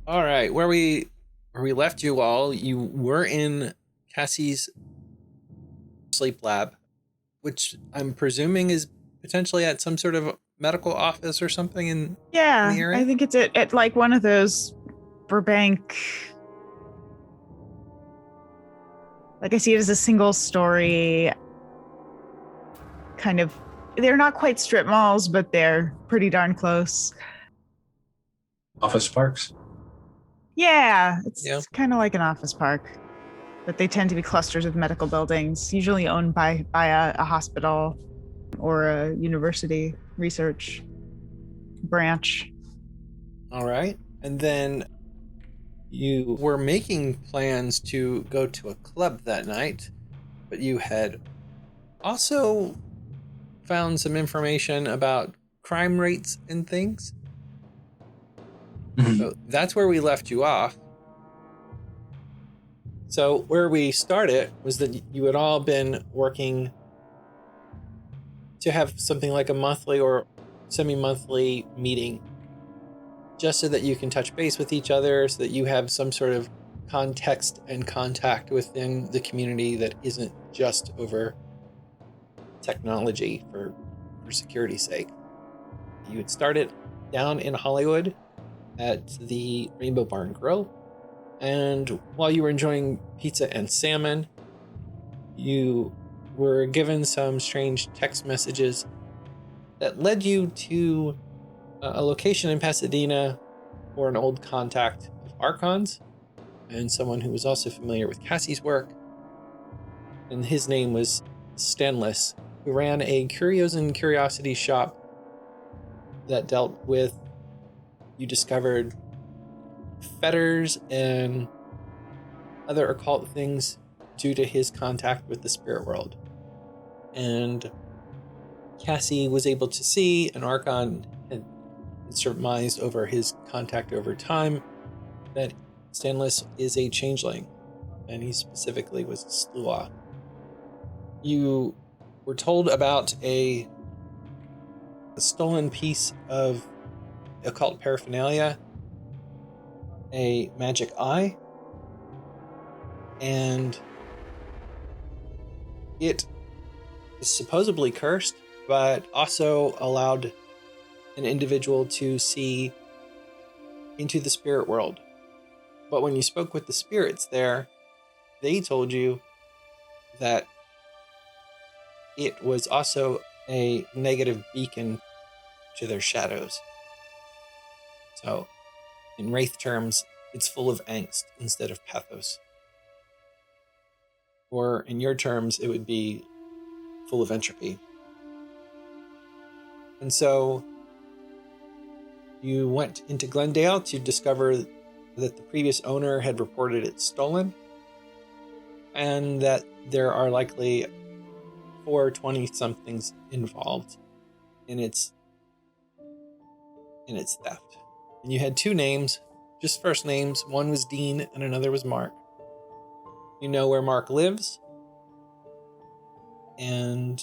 All right, where we left you all, you were in Cassie's sleep lab, which I'm presuming is potentially at some sort of medical office or something in Yeah, the I area. think it's at like one of those Burbank. Like I see it as a single story kind of. They're not quite strip malls, but they're pretty darn close. Office parks. Yeah, Yeah. it's kind of like an office park, but they tend to be clusters of medical buildings, usually owned by a hospital or a university research branch. All right. And then you were making plans to go to a club that night, but you had also found some information about crime rates and things. Mhm. So that's where we left you off. So where we started was that you had all been working to have something like a monthly or semi-monthly meeting, just so that you can touch base with each other, so that you have some sort of context and contact within the community that isn't just over technology for security's sake. You had started down in Hollywood at the Rainbow Barn Grill, and while you were enjoying pizza and salmon, you were given some strange text messages that led you to a location in Pasadena for an old contact of Archon's and someone who was also familiar with Cassie's work. And his name was Stanless, who ran a curios and curiosity shop that dealt with, you discovered, fetters and other occult things due to his contact with the spirit world. And Cassie was able to see, and Archon had surmised over his contact over time, that Stanless is a changeling, and he specifically was a Slua. You were told about a stolen piece of occult paraphernalia, a magic eye, and it is supposedly cursed, but also allowed an individual to see into the spirit world. But when you spoke with the spirits there, they told you that it was also a negative beacon to their shadows. So, in Wraith terms, it's full of angst instead of pathos. Or in your terms, it would be full of entropy. And so you went into Glendale to discover that the previous owner had reported it stolen, and that there are likely 420 somethings involved in its theft. And you had two names, just first names. One was Dean and another was Mark. You know where Mark lives, and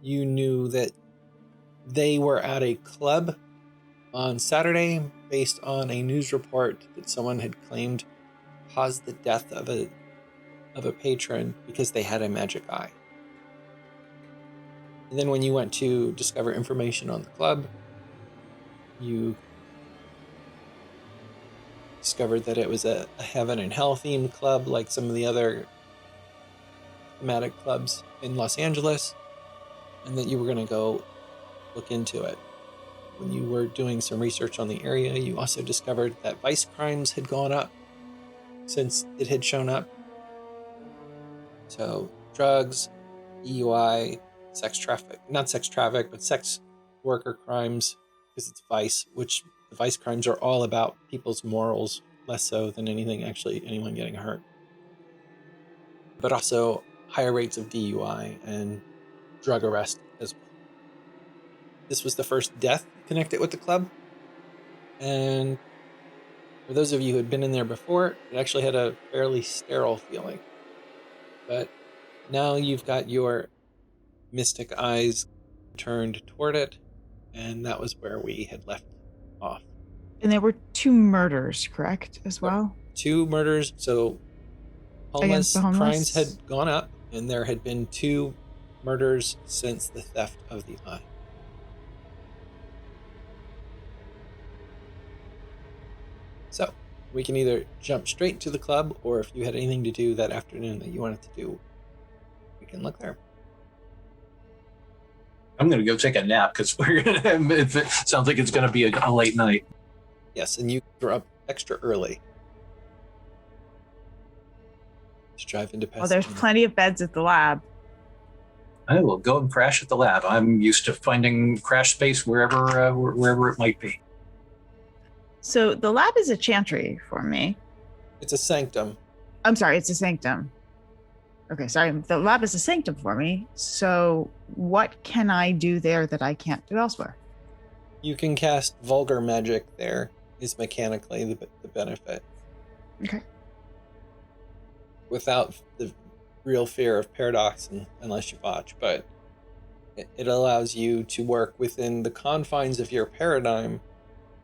you knew that they were at a club on Saturday based on a news report that someone had claimed caused the death of a patron because they had a magic eye. And then when you went to discover information on the club, you discovered that it was a heaven and hell themed club like some of the other thematic clubs in Los Angeles, and that you were going to go look into it. When you were doing some research on the area, you also discovered that vice crimes had gone up since it had shown up. So drugs, DUI, not sex traffic, but sex worker crimes, because it's vice, which the vice crimes are all about people's morals, less so than anything actually anyone getting hurt. But also higher rates of DUI and drug arrest as well. This was the first death connected with the club. And for those of you who had been in there before, it actually had a fairly sterile feeling. But now you've got your mystic eyes turned toward it, and that was where we had left off. And there were 2 murders, correct, as well? 2 murders, so Against the crimes homeless? had gone up, and there had been 2 murders since the theft of the eye. So, we can either jump straight to the club, or if you had anything to do that afternoon that you wanted to do, we can look there. I'm going to go take a nap because it sounds like it's going to be a late night. Yes, and you are up extra early. Just drive into Well, there's Pasadena. plenty of beds at the lab. I will go and crash at the lab. I'm used to finding crash space wherever it might be. So the lab is a chantry for me. It's a sanctum. I'm sorry, it's a sanctum. Okay, sorry. The lab is a sanctum for me. So what can I do there that I can't do elsewhere? You can cast vulgar magic there, is mechanically the benefit. Okay. Without the real fear of paradox unless you botch, but it allows you to work within the confines of your paradigm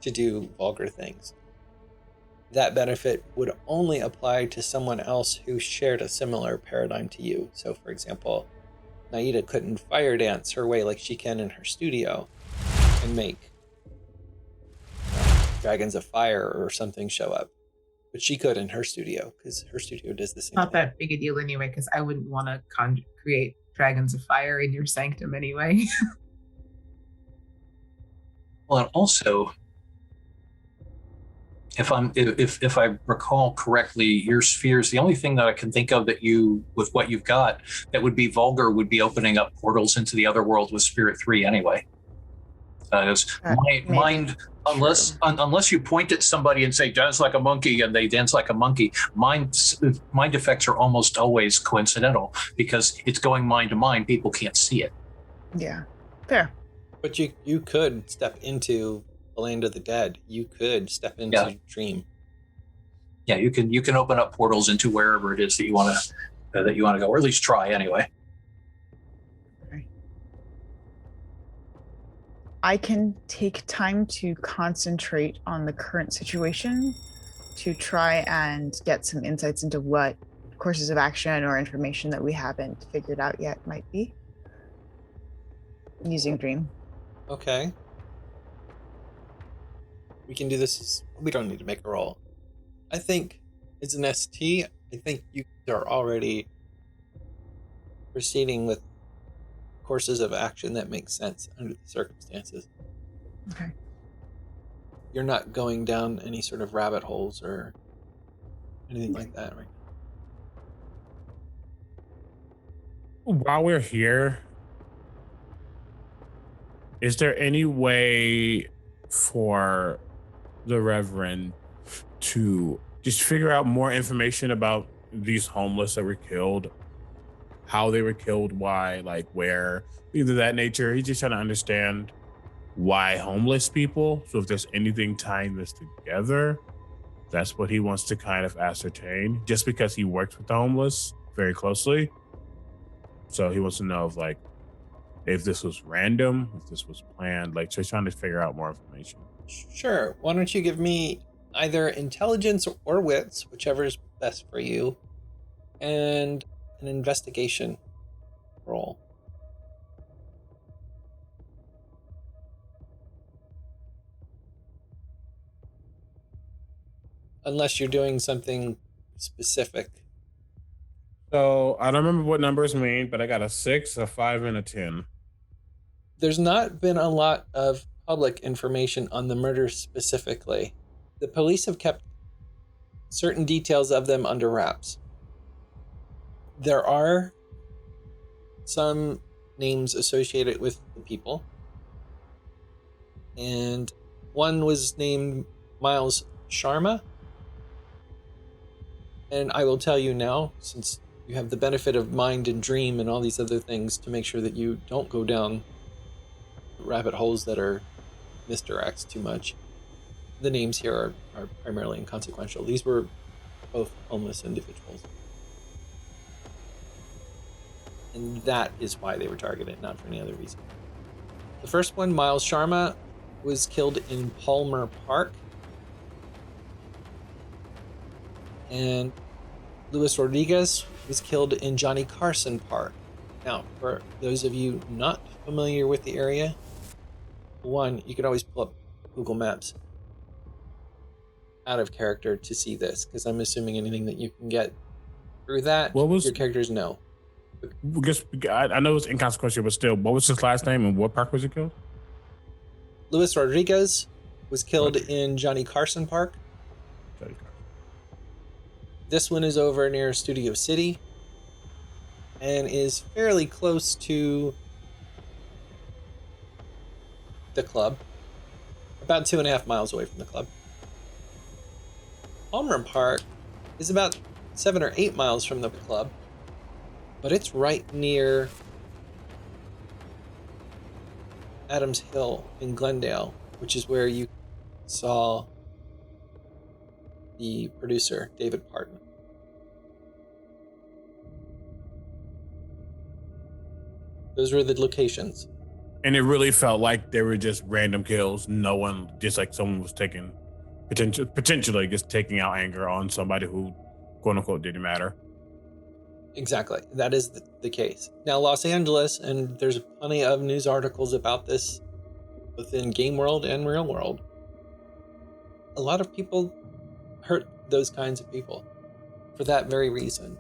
to do vulgar things. That benefit would only apply to someone else who shared a similar paradigm to you. So, for example, Naida couldn't fire dance her way like she can in her studio and make dragons of fire or something show up. But she could in her studio, because her studio does the same Not thing. that big a deal anyway, because I wouldn't want to create dragons of fire in your sanctum anyway. Well, and also, if I recall correctly, your spheres, the only thing that I can think of that you, with what you've got, that would be vulgar would be opening up portals into the other world with Spirit 3 anyway. Mind, unless you point at somebody and say dance like a monkey and they dance like a monkey, mind effects are almost always coincidental because it's going mind to mind. People can't see it. Yeah. Fair. But you could step into the land of the dead. You could step into dream. Yeah, you can open up portals into wherever it is that you want to go, or at least try anyway. I can take time to concentrate on the current situation to try and get some insights into what courses of action or information that we haven't figured out yet might be using Dream. Okay. We can do this. We don't need to make a roll. I think it's an ST. I think you are already proceeding with courses of action that make sense under the circumstances. Okay. You're not going down any sort of rabbit holes or anything like that, right? While we're here, is there any way for the Reverend to just figure out more information about these homeless that were killed? How they were killed, why, like where, either that nature. He's just trying to understand why homeless people. So if there's anything tying this together, that's what he wants to kind of ascertain, just because he works with the homeless very closely. So he wants to know if this was random, if this was planned, so he's trying to figure out more information. Sure. Why don't you give me either intelligence or wits, whichever is best for you, and an investigation roll. Unless you're doing something specific. So I don't remember what numbers mean, but I got a 6, a 5, and a 10. There's not been a lot of public information on the murders specifically. The police have kept certain details of them under wraps. There are some names associated with the people. And one was named Miles Sharma. And I will tell you now, since you have the benefit of mind and dream and all these other things to make sure that you don't go down rabbit holes that are misdirects too much, the names here are primarily inconsequential. These were both homeless individuals. And that is why they were targeted, not for any other reason. The first one, Miles Sharma, was killed in Palmer Park. And Luis Rodriguez was killed in Johnny Carson Park. Now, for those of you not familiar with the area, one, you could always pull up Google Maps out of character to see this, because I'm assuming anything that you can get through that, your characters know. I know it's inconsequential, but still, what was his last name and what park was he killed? Luis Rodriguez was killed in Johnny Carson Park. This one is over near Studio City and is fairly close to the club, about 2.5 miles away from the club. Palmer Park is about 7 or 8 miles from the club, but it's right near Adams Hill in Glendale, which is where you saw the producer, David Parton. Those were the locations. And it really felt like they were just random kills. No one, just like someone was taking, potentially just taking out anger on somebody who, quote unquote, didn't matter. Exactly. That is the case. Now, Los Angeles, and there's plenty of news articles about this within game world and real world. A lot of people hurt those kinds of people for that very reason.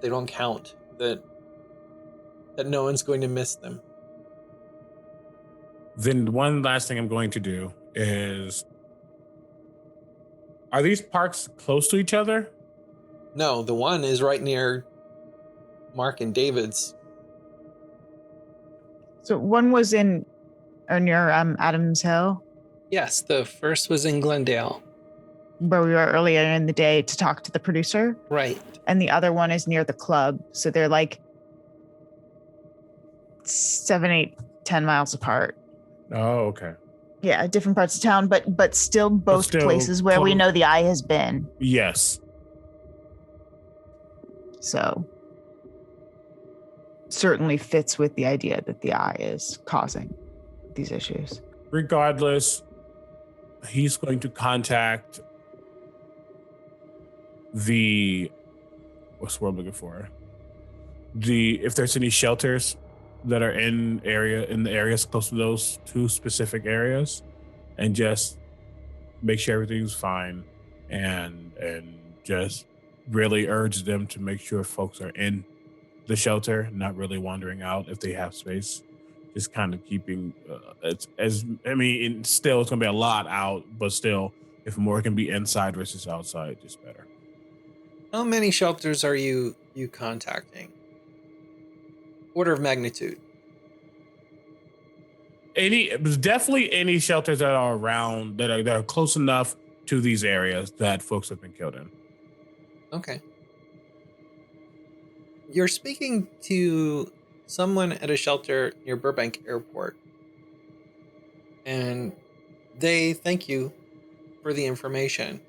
They don't count, that no one's going to miss them. Then one last thing I'm going to do is, are these parks close to each other? No, the one is right near Mark and David's. So one was near Adams Hill? Yes, the first was in Glendale. Where we were earlier in the day to talk to the producer? Right. And the other one is near the club. So they're like 7, 8, 10 miles apart. Oh, okay. Yeah, different parts of town, but still both places where we know the eye has been. Yes. So certainly fits with the idea that the eye is causing these issues. Regardless, he's going to contact what's the word I'm looking for? If there's any shelters that are in the areas close to those two specific areas, and just make sure everything's fine, and just really urge them to make sure folks are in the shelter, not really wandering out if they have space. Just kind of keeping still it's gonna be a lot out, but still, if more can be inside versus outside, just better. How many shelters are you contacting? Order of magnitude. Definitely any shelters that are around that are close enough to these areas that folks have been killed in. Okay. You're speaking to someone at a shelter near Burbank Airport, and they thank you for the information.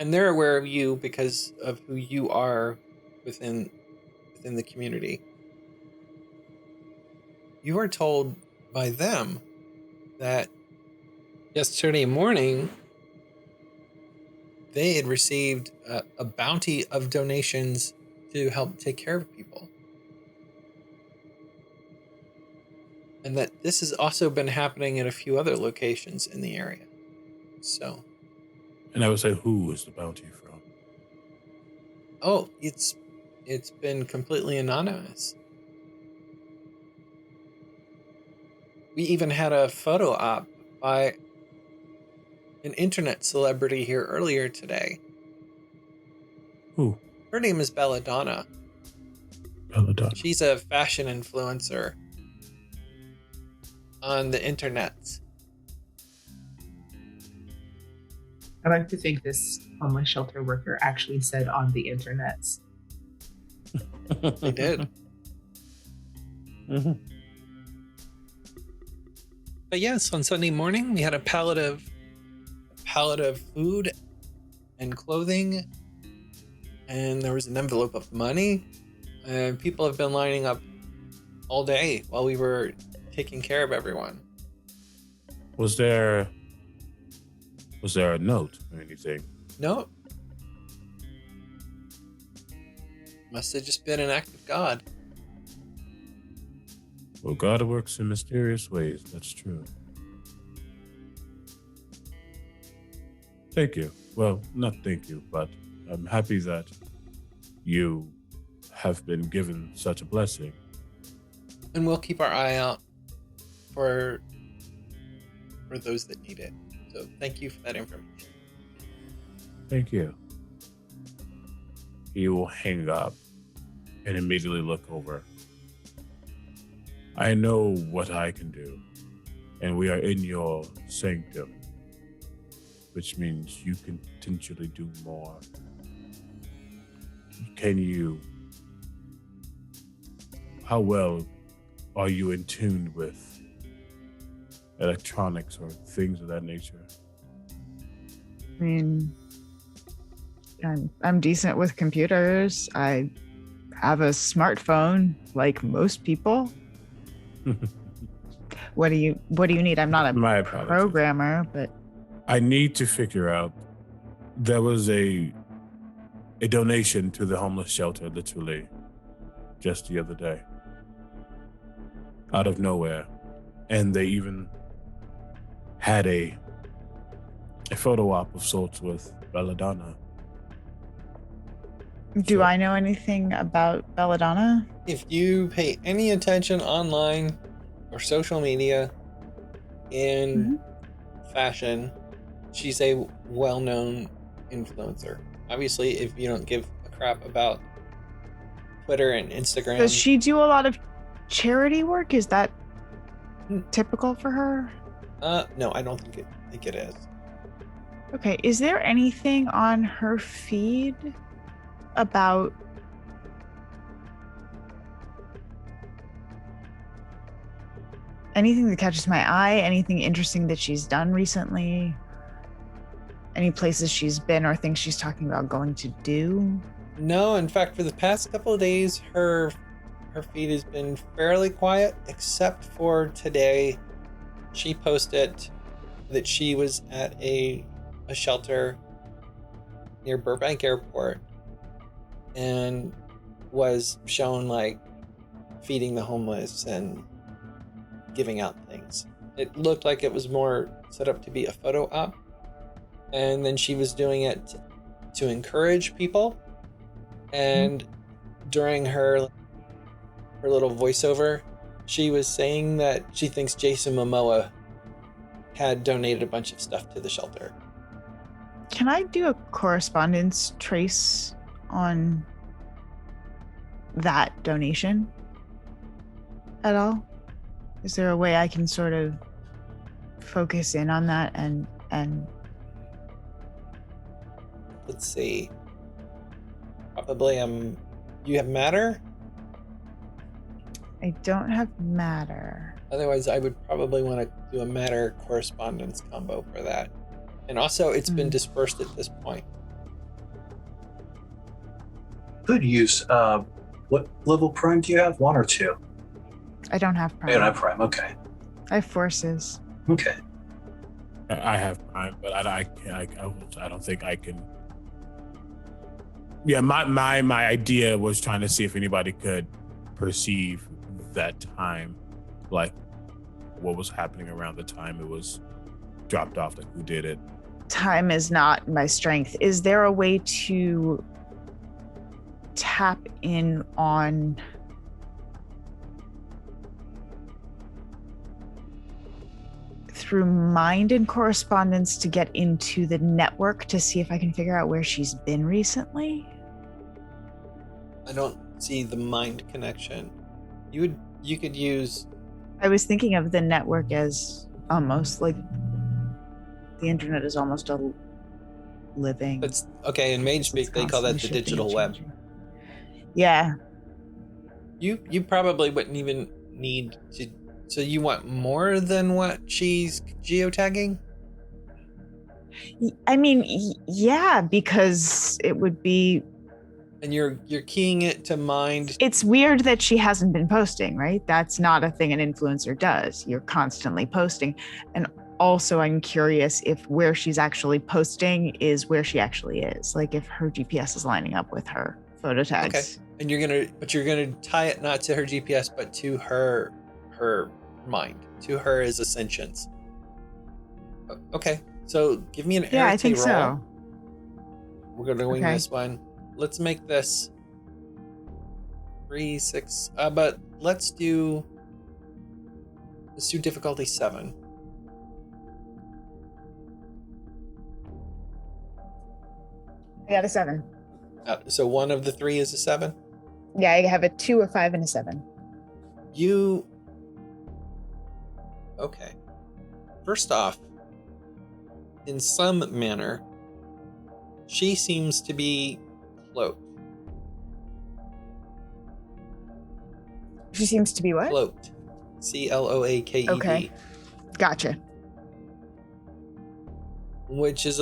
And they're aware of you because of who you are within the community. You are told by them that yesterday morning they had received a bounty of donations to help take care of people. And that this has also been happening at a few other locations in the area. So. And I would say, who is the bounty from? Oh, it's been completely anonymous. We even had a photo op by an internet celebrity here earlier today. Who? Her name is Belladonna. Belladonna. She's a fashion influencer on the internet. I like to think this homeless shelter worker actually said on the internet. They did. Mm-hmm. But yes, on Sunday morning we had a pallet of food and clothing, and there was an envelope of money, and people have been lining up all day while we were taking care of everyone. Was there a note or anything? No. Must have just been an act of God. Well, God works in mysterious ways, that's true. Thank you. Well, not thank you, but I'm happy that you have been given such a blessing. And we'll keep our eye out for those that need it. So thank you for that information. Thank you. He will hang up and immediately look over. I know what I can do, and we are in your sanctum, which means you can potentially do more. How well are you in tune with electronics or things of that nature? I mean, I'm decent with computers. I have a smartphone like most people. What do you need? I'm not My a apologies. programmer, but I need to figure out. There was a donation to the homeless shelter, literally, just the other day, out of nowhere, and they even had a photo op of sorts with Belladonna. do I know anything about Belladonna? If you pay any attention online or social media in fashion, she's a well-known influencer. Obviously, if you don't give a crap about Twitter and Instagram. Does she do a lot of charity work? Is that typical for her? No, I don't think it is. Okay, is there anything on her feed about anything that catches my eye, anything interesting that she's done recently, any places she's been or things she's talking about going to do? No, in fact, for the past couple of days, her feed has been fairly quiet, except for today. She posted that she was at a shelter near Burbank Airport and was shown like feeding the homeless and giving out things. It looked like it was more set up to be a photo op, and then she was doing it to encourage people. And during her little voiceover, she was saying that she thinks Jason Momoa had donated a bunch of stuff to the shelter. Can I do a correspondence trace on that donation at all? Is there a way I can sort of focus in on that and Let's see. Probably you have matter? I don't have matter. Otherwise, I would probably want to do a matter correspondence combo for that. And also, it's been dispersed at this point. Good use. What level prime do you have? 1 or 2? I don't have prime. You don't have prime. Okay. I have forces. Okay. I have prime, but I don't think I can. Yeah, my idea was trying to see if anybody could perceive that time, like what was happening around the time it was dropped off, like who did it. Time is not my strength. Is there a way to tap in on through mind and correspondence to get into the network to see if I can figure out where she's been recently? I don't see the mind connection. You could use. I was thinking of the network as almost like the internet is almost a living. That's okay. In Mage speak, they call that the constantly digital shifting and web. changing. Yeah. You probably wouldn't even need to. So you want more than what she's geotagging? I mean, yeah, because it would be And you're keying it to mind. It's weird that she hasn't been posting, right? That's not a thing an influencer does. You're constantly posting. And also I'm curious if where she's actually posting is where she actually is. Like if her GPS is lining up with her photo tags. Okay. And you're gonna tie it not to her GPS, but to her mind, to her as Ascension's. Okay. So give me an Yeah, I arity think roll. so. We're gonna wing Okay. this one. Let's make this 3, 6. But let's do difficulty 7. I got a 7. So one of the 3 is a 7. Yeah, I have a 2, a 5, and a 7. Okay. First off, in some manner, she seems to be cloaked. She seems to be what? Cloaked. CLOAKED. Okay. Gotcha. Which is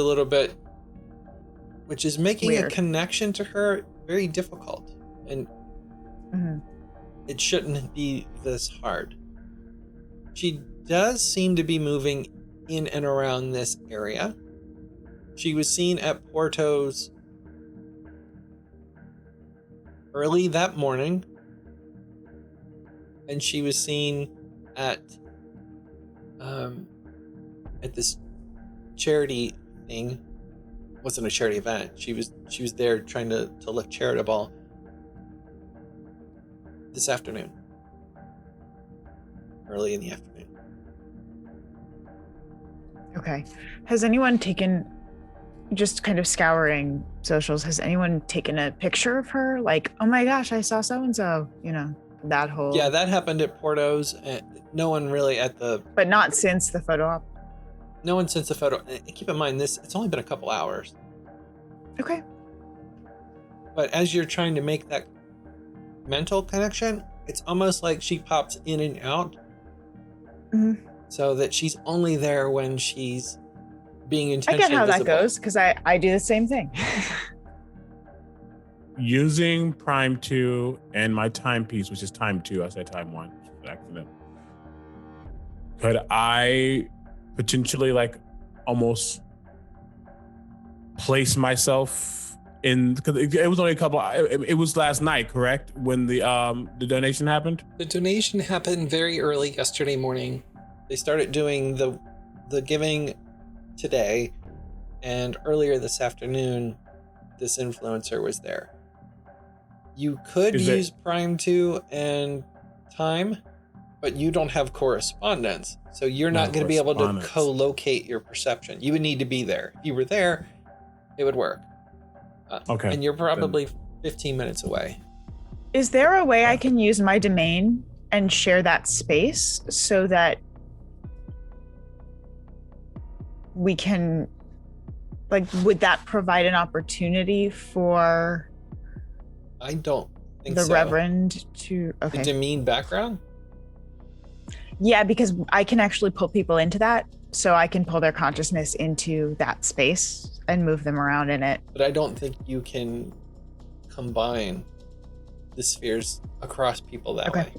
making a Weird. connection to her very difficult. And Mhm. it shouldn't be this hard. She does seem to be moving in and around this area. She was seen at Porto's early that morning, and she was seen at this charity thing. It wasn't a charity event. She was there trying to look charitable this afternoon, early in the afternoon. Okay. Has anyone just kind of scouring socials, has anyone taken a picture of her? Like, oh my gosh, I saw so-and-so, that whole... Yeah, that happened at Porto's. And no one really at the... But not since the photo op. No one since the photo... And keep in mind, it's only been a couple hours. Okay. But as you're trying to make that mental connection, it's almost like she pops in and out. Mhm. So that she's only there when she's being I intentionally get how that visible. goes, because I do the same thing. Using Prime 2 and my timepiece, which is time 2, I said time 1, which was an accident. Could I potentially almost place myself in, because it was only a couple, it was last night, correct? When the donation happened? The donation happened very early yesterday morning. They started doing the giving today, and earlier this afternoon, this influencer was there. You could use Prime 2 and Time, but you don't have correspondence, so you're not going to be able to co-locate your perception. You would need to be there. If you were there, it would work. Okay. And you're probably 15 minutes away. Is there a way I can use my domain and share that space so that we can, would that provide an opportunity for I don't think the so. Reverend to... Okay. The demean background? Yeah, because I can actually pull people into that, so I can pull their consciousness into that space and move them around in it. But I don't think you can combine the spheres across people that way.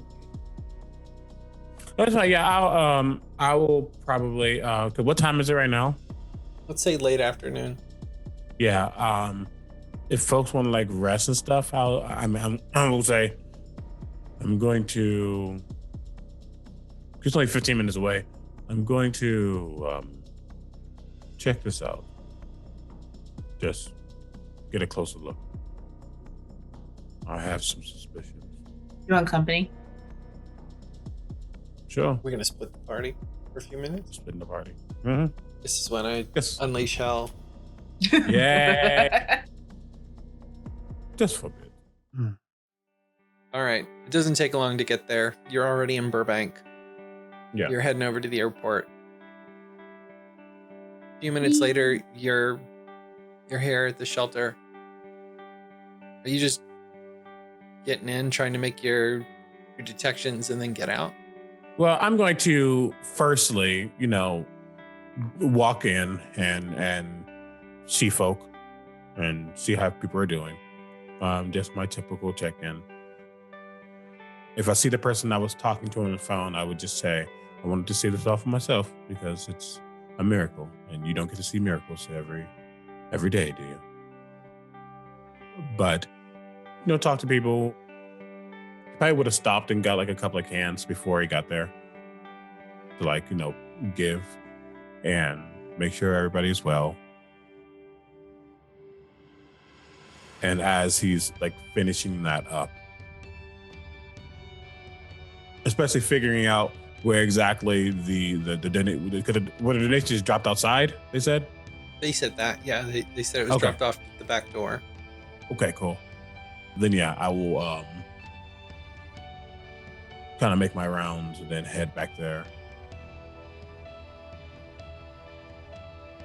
That's fine. Yeah, I will probably. What time is it right now? Let's say late afternoon. Yeah. If folks want to rest and stuff, I will say I'm going to. It's only 15 minutes away. I'm going to check this out. Just get a closer look. I have some suspicions. You want company? Sure. We're gonna split the party for a few minutes. Splitting the party. Mm-hmm. This is when I Yes. unleash hell. Yeah. Just for a bit. All right. It doesn't take long to get there. You're already in Burbank. Yeah. You're heading over to the airport. A few minutes later, you're here at the shelter. Are you just getting in, trying to make your detections and then get out? Well, I'm going to firstly, walk in and see folk and see how people are doing. Just my typical check-in. If I see the person I was talking to on the phone, I would just say, I wanted to see this all for myself because it's a miracle, and you don't get to see miracles every day, do you? But, talk to people. He probably would have stopped and got like a couple of cans before he got there to give and make sure everybody's well. And as he's like finishing that up, especially figuring out where exactly the donation just dropped outside, they said? They said that, yeah. They said it was dropped off at the back door. Okay, cool. Then yeah, I will kind of make my rounds and then head back there.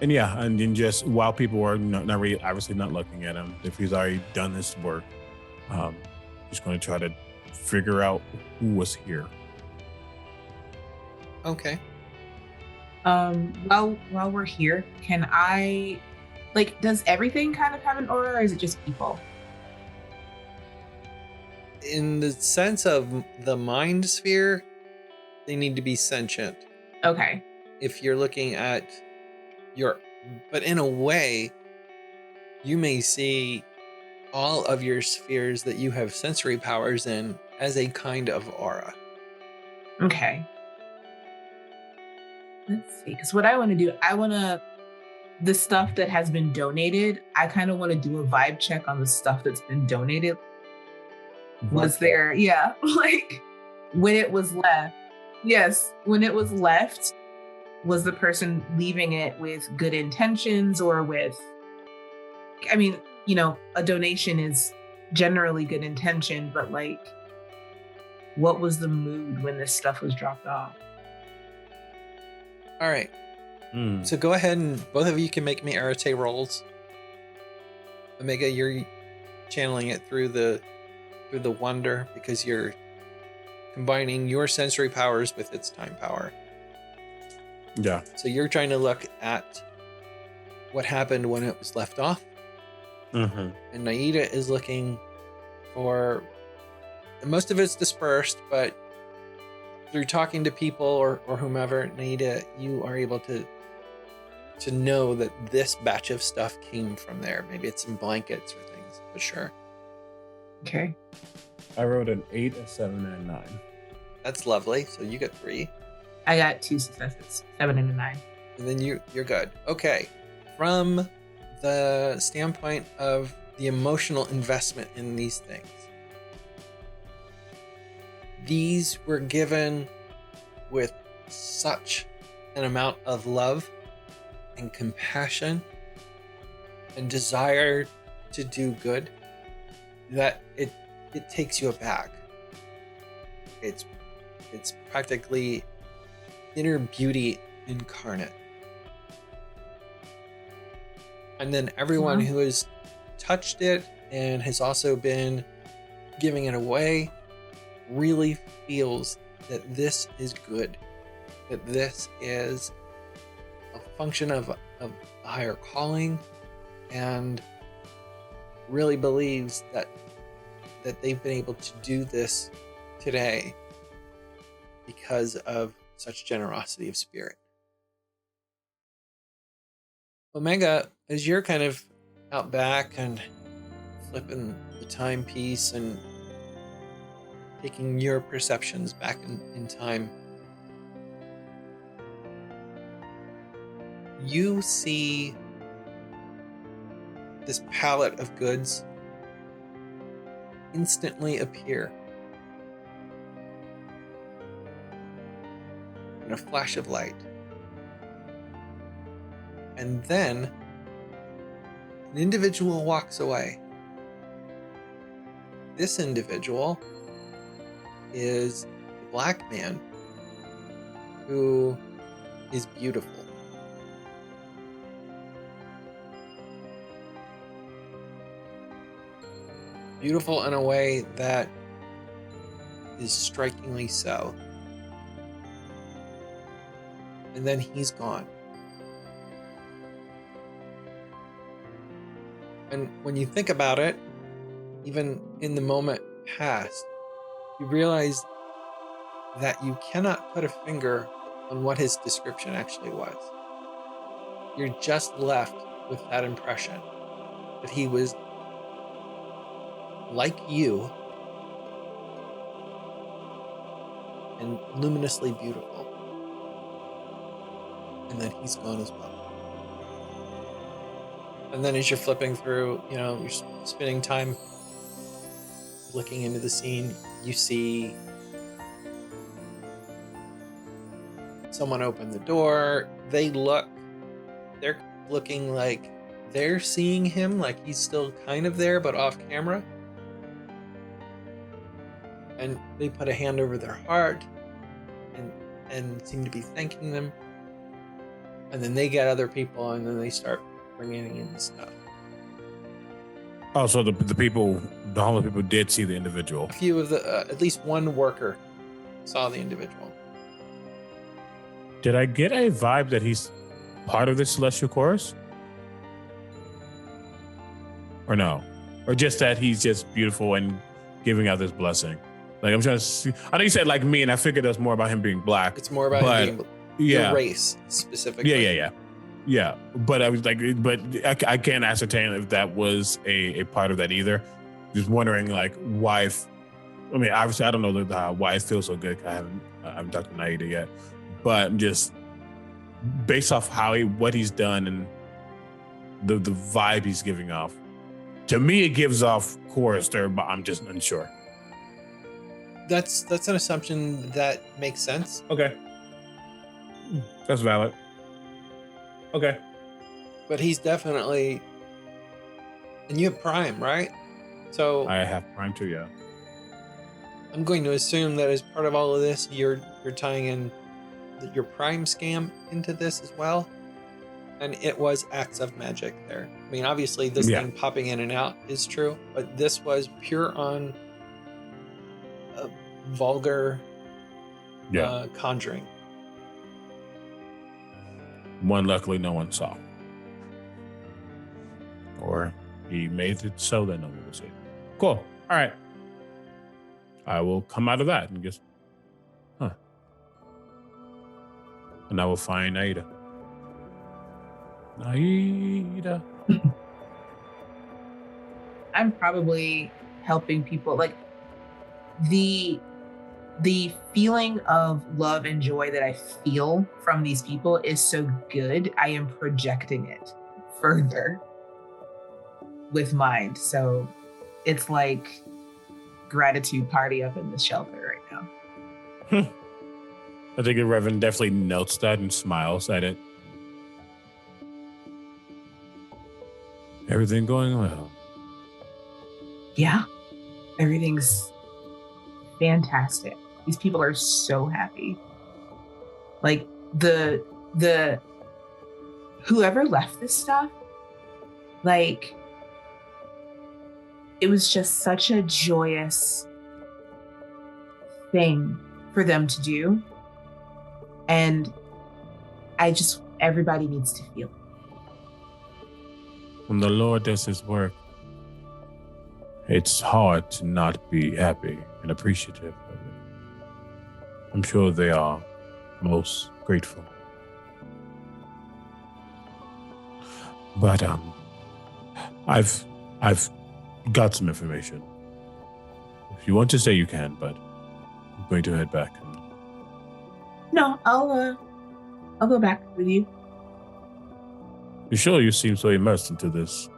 And yeah, and then just while people are not really, obviously not looking at him, if he's already done this work, just going to try to figure out who was here. Okay. While we're here, can I, does everything kind of have an aura, or is it just people? In the sense of the mind sphere, they need to be sentient. Okay. If you're looking at but in a way, you may see all of your spheres that you have sensory powers in as a kind of aura. Okay. Let's see, because what I want to do, the stuff that has been donated, I kind of want to do a vibe check on the stuff that's been donated. Was there, when it was left, when it was left, was the person leaving it with good intentions or with, a donation is generally good intention, but what was the mood when this stuff was dropped off? All right. So go ahead and both of you can make me arete rolls. Omega, you're channeling it through the wonder because you're combining your sensory powers with its time power. Yeah. So you're trying to look at what happened when it was left off. Mm-hmm. And Naida is looking for, most of it's dispersed, but through talking to people or whomever, Naida, you are able to know that this batch of stuff came from there. Maybe it's some blankets or things, for sure. Okay. I wrote an 8, a 7, and a 9. That's lovely. So you got 3. I got 2 successes, 7 and a 9. And then you're good. Okay. From the standpoint of the emotional investment in these things, these were given with such an amount of love and compassion and desire to do good that it takes you aback. It's practically inner beauty incarnate. And then everyone who has touched it and has also been giving it away really feels that this is good, that this is a function of a higher calling, and really believes that they've been able to do this today because of such generosity of spirit. Omega, as you're kind of out back and flipping the timepiece and taking your perceptions back in time, you see this palette of goods instantly appear in a flash of light. And then an individual walks away. This individual is a black man who is beautiful. Beautiful in a way that is strikingly so. And then he's gone. And when you think about it, even in the moment past, you realize that you cannot put a finger on what his description actually was. You're just left with that impression that he was like you and luminously beautiful. And then he's gone as well. And then as you're flipping through, you're spending time looking into the scene, you see someone open the door. They're looking like they're seeing him, like he's still kind of there, but off camera. And they put a hand over their heart and seem to be thanking them. And then they get other people, and then they start bringing in stuff. Oh, so the homeless people did see the individual. A few of at least one worker saw the individual. Did I get a vibe that he's part of the Celestial Chorus? Or no? Or just that he's just beautiful and giving out this blessing? Like, I'm trying to see. I know you said like me, and I figured that's more about him being black. It's more about him being the race specifically. Yeah. But I was like, I can't ascertain if that was a part of that either. Just wondering like why. Obviously I don't know why it feels so good. I haven't talked to Naida yet, but just based off what he's done and the vibe he's giving off. To me, it gives off chorister, but I'm just unsure. That's an assumption that makes sense. Okay. That's valid. Okay. But he's definitely... And you have Prime, right? So I have Prime too, yeah. I'm going to assume that as part of all of this, you're tying in your Prime scam into this as well. And it was acts of magic there. Obviously this thing popping in and out is true, but this was pure on vulgar conjuring. One luckily no one saw. Or he made it so that no one would see it. Cool. All right. I will come out of that and just, and I will find Naida. I'm probably helping people. Like the feeling of love and joy that I feel from these people is so good. I am projecting it further with mind. So it's like gratitude party up in the shelter right now. I think the Reverend definitely notes that and smiles at it. Everything going well? Yeah, everything's fantastic. These people are so happy. Like the whoever left this stuff, like it was just such a joyous thing for them to do. And everybody needs to feel it. When the Lord does his work, it's hard to not be happy and appreciative of it. I'm sure they are most grateful. But I've got some information. If you want to stay, you can, but I'm going to head back. No, I'll go back with you. You sure you seem so immersed into this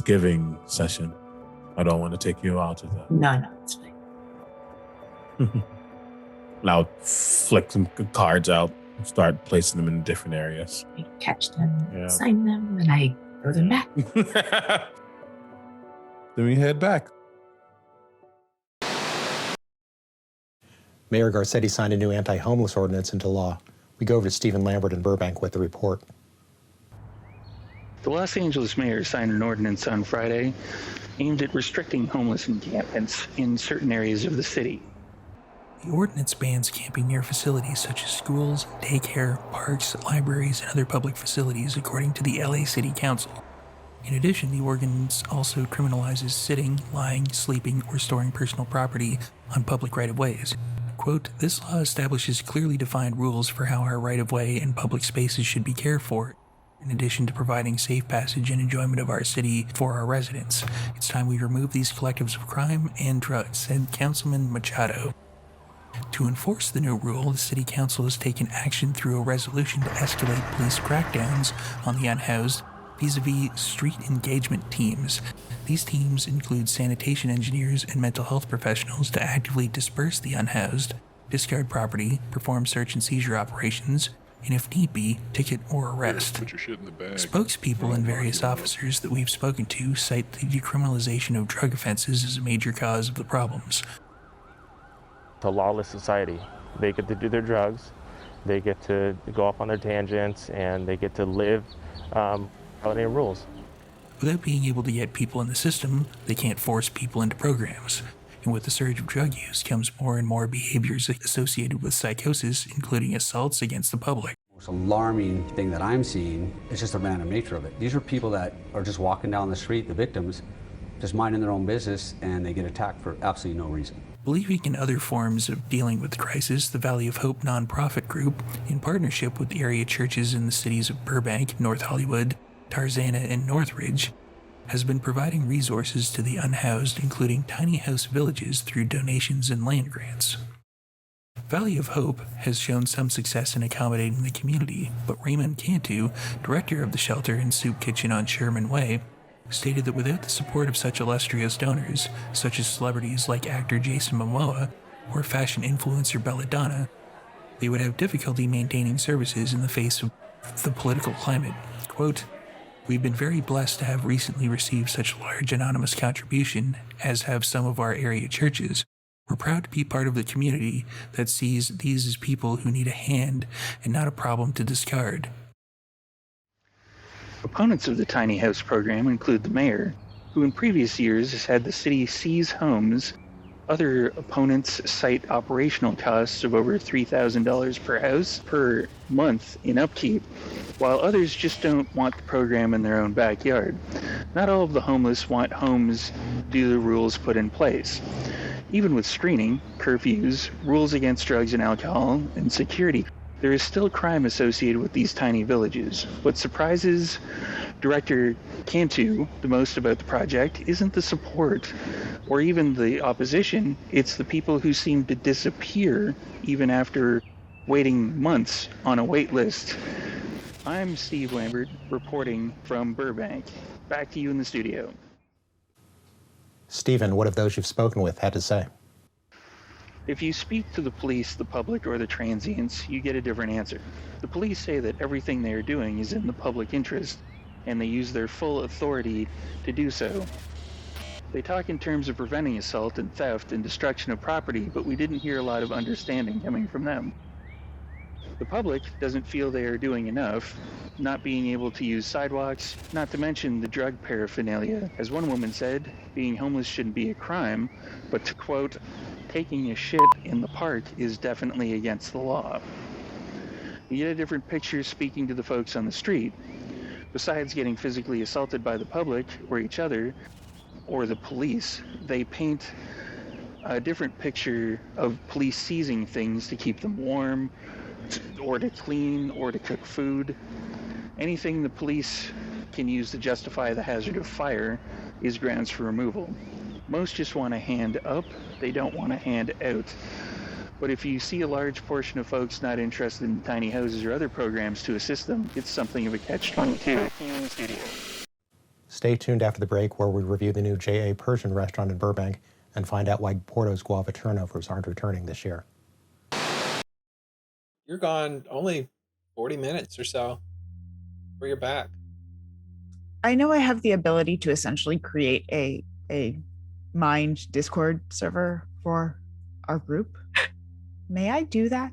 giving session? I don't want to take you out of that. No, it's fine. I'll flick some cards out and start placing them in different areas. I catch them, sign them, and I throw them back. Then we head back. Mayor Garcetti signed a new anti-homeless ordinance into law. We go over to Stephen Lambert in Burbank with the report. The Los Angeles mayor signed an ordinance on Friday aimed at restricting homeless encampments in certain areas of the city. The ordinance bans camping near facilities such as schools, daycare, parks, libraries, and other public facilities, according to the LA City Council. In addition, the ordinance also criminalizes sitting, lying, sleeping, or storing personal property on public right-of-ways. Quote, "This law establishes clearly defined rules for how our right-of-way and public spaces should be cared for, in addition to providing safe passage and enjoyment of our city for our residents. It's time we remove these collectives of crime and drugs," said Councilman Machado. To enforce the new rule, the City Council has taken action through a resolution to escalate police crackdowns on the unhoused vis-a-vis street engagement teams. These teams include sanitation engineers and mental health professionals to actively disperse the unhoused, discard property, perform search and seizure operations, and if need be, ticket or arrest. Put your shit in the bag. Spokespeople and various officers that we've spoken to cite the decriminalization of drug offenses as a major cause of the problems. It's a lawless society. They get to do their drugs, they get to go off on their tangents, and they get to live without any rules. Without being able to get people in the system, they can't force people into programs. And with the surge of drug use comes more and more behaviors associated with psychosis, including assaults against the public. The most alarming thing that I'm seeing is just the random nature of it. These are people that are just walking down the street, the victims, just minding their own business, and they get attacked for absolutely no reason. Believing in other forms of dealing with the crisis, the Valley of Hope nonprofit group, in partnership with the area churches in the cities of Burbank, North Hollywood, Tarzana, and Northridge, has been providing resources to the unhoused, including tiny house villages, through donations and land grants. Valley of Hope has shown some success in accommodating the community, but Raymond Cantu, director of the shelter and soup kitchen on Sherman Way, stated that without the support of such illustrious donors, such as celebrities like actor Jason Momoa or fashion influencer Belladonna, they would have difficulty maintaining services in the face of the political climate. Quote, "We've been very blessed to have recently received such large anonymous contribution, as have some of our area churches. We're proud to be part of the community that sees these as people who need a hand and not a problem to discard." Opponents of the tiny house program include the mayor, who in previous years has had the city seize homes. Other opponents cite operational costs of over $3,000 per house per month in upkeep, while others just don't want the program in their own backyard. Not all of the homeless want homes due to the rules put in place. Even with screening, curfews, rules against drugs and alcohol, and security, there is still crime associated with these tiny villages. What surprises Director Cantu the most about the project isn't the support or even the opposition, it's the people who seem to disappear even after waiting months on a wait list. I'm Steve Lambert, reporting from Burbank. Back to you in the studio. Stephen, what have those you've spoken with had to say? If you speak to the police, the public, or the transients, you get a different answer. The police say that everything they are doing is in the public interest, and they use their full authority to do so. They talk in terms of preventing assault and theft and destruction of property, but we didn't hear a lot of understanding coming from them. The public doesn't feel they are doing enough, not being able to use sidewalks, not to mention the drug paraphernalia. As one woman said, being homeless shouldn't be a crime, but to quote, "taking a shit in the park is definitely against the law." You get a different picture speaking to the folks on the street. Besides getting physically assaulted by the public or each other or the police, they paint a different picture of police seizing things to keep them warm, or to clean, or to cook food. Anything the police can use to justify the hazard of fire is grounds for removal. Most just want a hand up, they don't want a hand out. But if you see a large portion of folks not interested in tiny houses or other programs to assist them, it's something of a catch-22. Stay tuned after the break, where we review the new J.A. Persian restaurant in Burbank and find out why Porto's guava turnovers aren't returning this year. You're gone only 40 minutes or so before you're back. I know I have the ability to essentially create a Mind Discord server for our group. May I do that?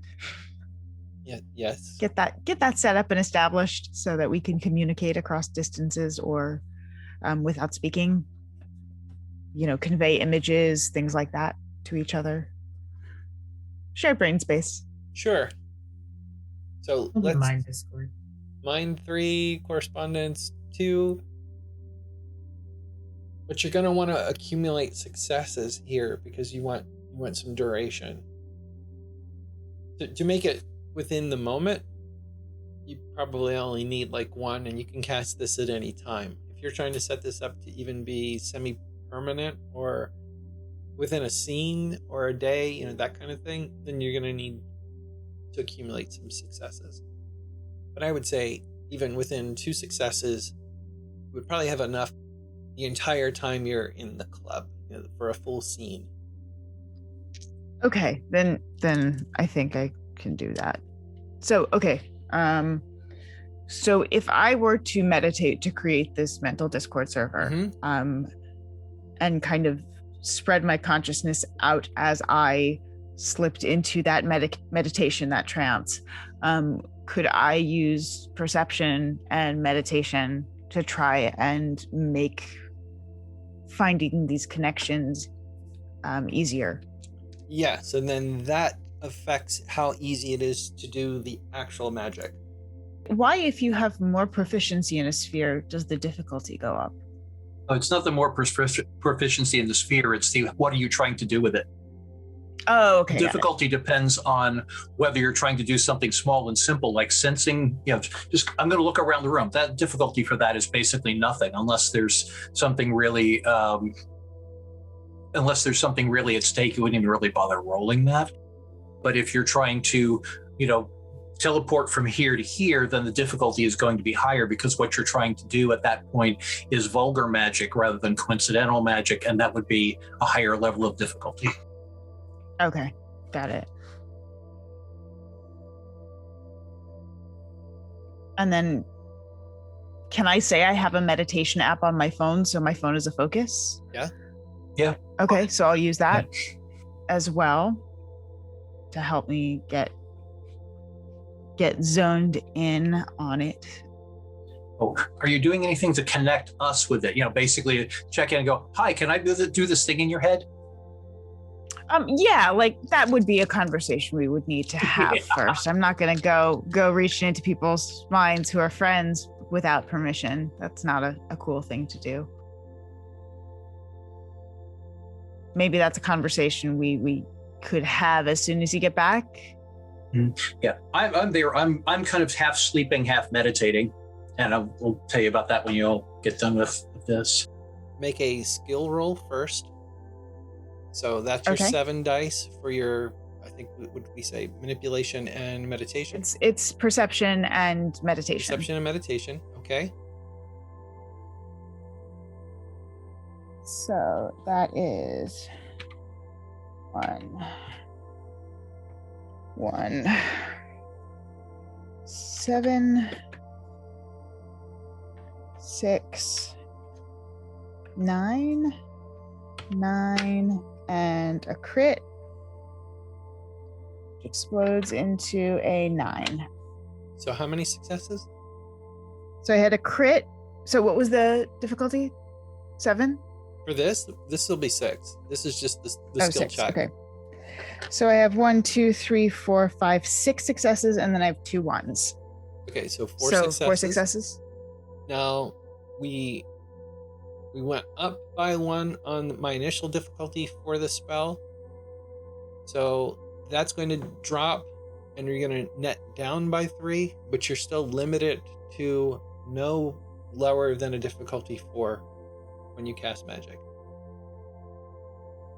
Yeah, yes. Get that set up and established so that we can communicate across distances or without speaking, convey images, things like that to each other. Share brain space. Sure. So let's Mind Discord. Mind 3, correspondence 2. But you're going to want to accumulate successes here because you want some duration. To make it within the moment, you probably only need like one, and you can cast this at any time. If you're trying to set this up to even be semi-permanent or within a scene or a day, that kind of thing, then you're going to need to accumulate some successes. But I would say even within 2 successes, you would probably have enough the entire time you're in the club, for a full scene. Okay, then I think I can do that. So, okay. So if I were to meditate to create this mental Discord server, and kind of spread my consciousness out as I slipped into that meditation, that trance, could I use perception and meditation to try and make finding these connections easier? Yes, and then that affects how easy it is to do the actual magic. Why, if you have more proficiency in a sphere, does the difficulty go up? Oh, it's not the more proficiency in the sphere, it's the what are you trying to do with it? Oh, okay. Difficulty depends on whether you're trying to do something small and simple, like sensing, just I'm going to look around the room. That difficulty for that is basically nothing, unless there's something really, at stake. You wouldn't even really bother rolling that. But if you're trying to, teleport from here to here, then the difficulty is going to be higher, because what you're trying to do at that point is vulgar magic rather than coincidental magic, and that would be a higher level of difficulty. Okay, got it. And then, can I say I have a meditation app on my phone, so my phone is a focus? Yeah. Okay, so I'll use that as well to help me get zoned in on it. Oh, are you doing anything to connect us with it? Basically check in and go, hi, can I do this thing in your head? Yeah, like that would be a conversation we would need to have first. I'm not going to go reaching into people's minds who are friends without permission. That's not a cool thing to do. Maybe that's a conversation we could have as soon as you get back. Yeah, I'm there. I'm kind of half sleeping, half meditating, and we'll tell you about that when you all get done with this. Make a skill roll first. So that's your 7 dice for your, I think, would we say manipulation and meditation? It's perception and meditation. Perception and meditation. Okay. So that is 1, 7, 6, 9, and a crit explodes into a 9. So how many successes? So I had a crit. So what was the difficulty? 7? For this will be 6. This is just the skill 6. check. Okay. So I have 1, 2, 3, 4, 5, 6 successes, and then I have 2 1s. Okay, so 4 successes. 4 successes. Now we went up by 1 on my initial difficulty for the spell. So that's going to drop, and you're going to net down by 3, but you're still limited to no lower than a difficulty 4 when you cast magic.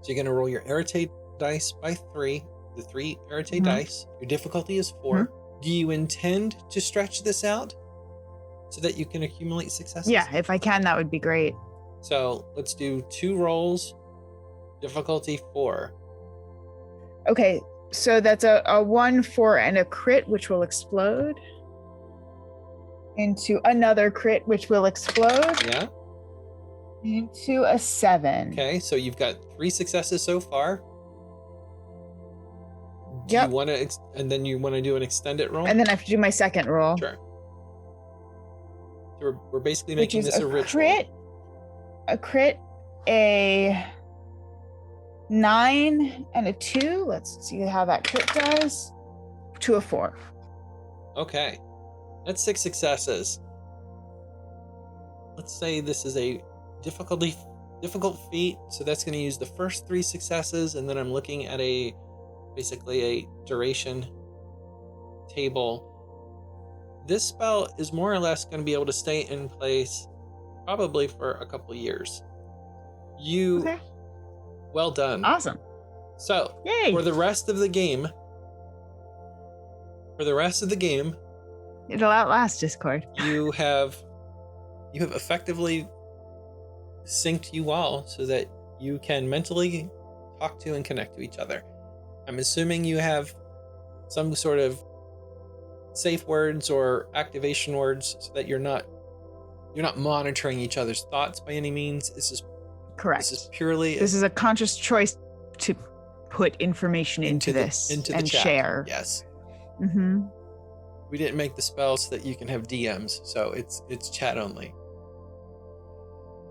So you're going to roll your irritate dice by 3, the 3 irritate dice. Your difficulty is 4. Do you intend to stretch this out so that you can accumulate successes? Yeah, if I can, that would be great. So let's do 2 rolls, difficulty 4. Okay, so that's a 1, 4, and a crit, which will explode into another crit, which will explode. Yeah. Into a 7. Okay, so you've got 3 successes so far. Do Yep. you want to, and then you want to do an extended roll? And then I have to do my second roll. Sure. So we're basically making this a ritual. A crit, a 9, and a 2. Let's see how that crit does. To a 4. Okay. That's 6 successes. Let's say this is a difficulty difficult feat, so that's going to use the first 3 successes, and then I'm looking at basically a duration table. This spell is more or less going to be able to stay in place probably for a couple years. Okay. Well done. Awesome. So, Yay. for the rest of the game, It'll outlast Discord. you have effectively synced you all so that you can mentally talk to and connect to each other. I'm assuming you have some sort of safe words or activation words so that you're not monitoring each other's thoughts by any means. This is Correct. This is a conscious choice to put information into the chat. Share. Yes. Mm-hmm. We didn't make the spell so that you can have DMs, so it's chat only.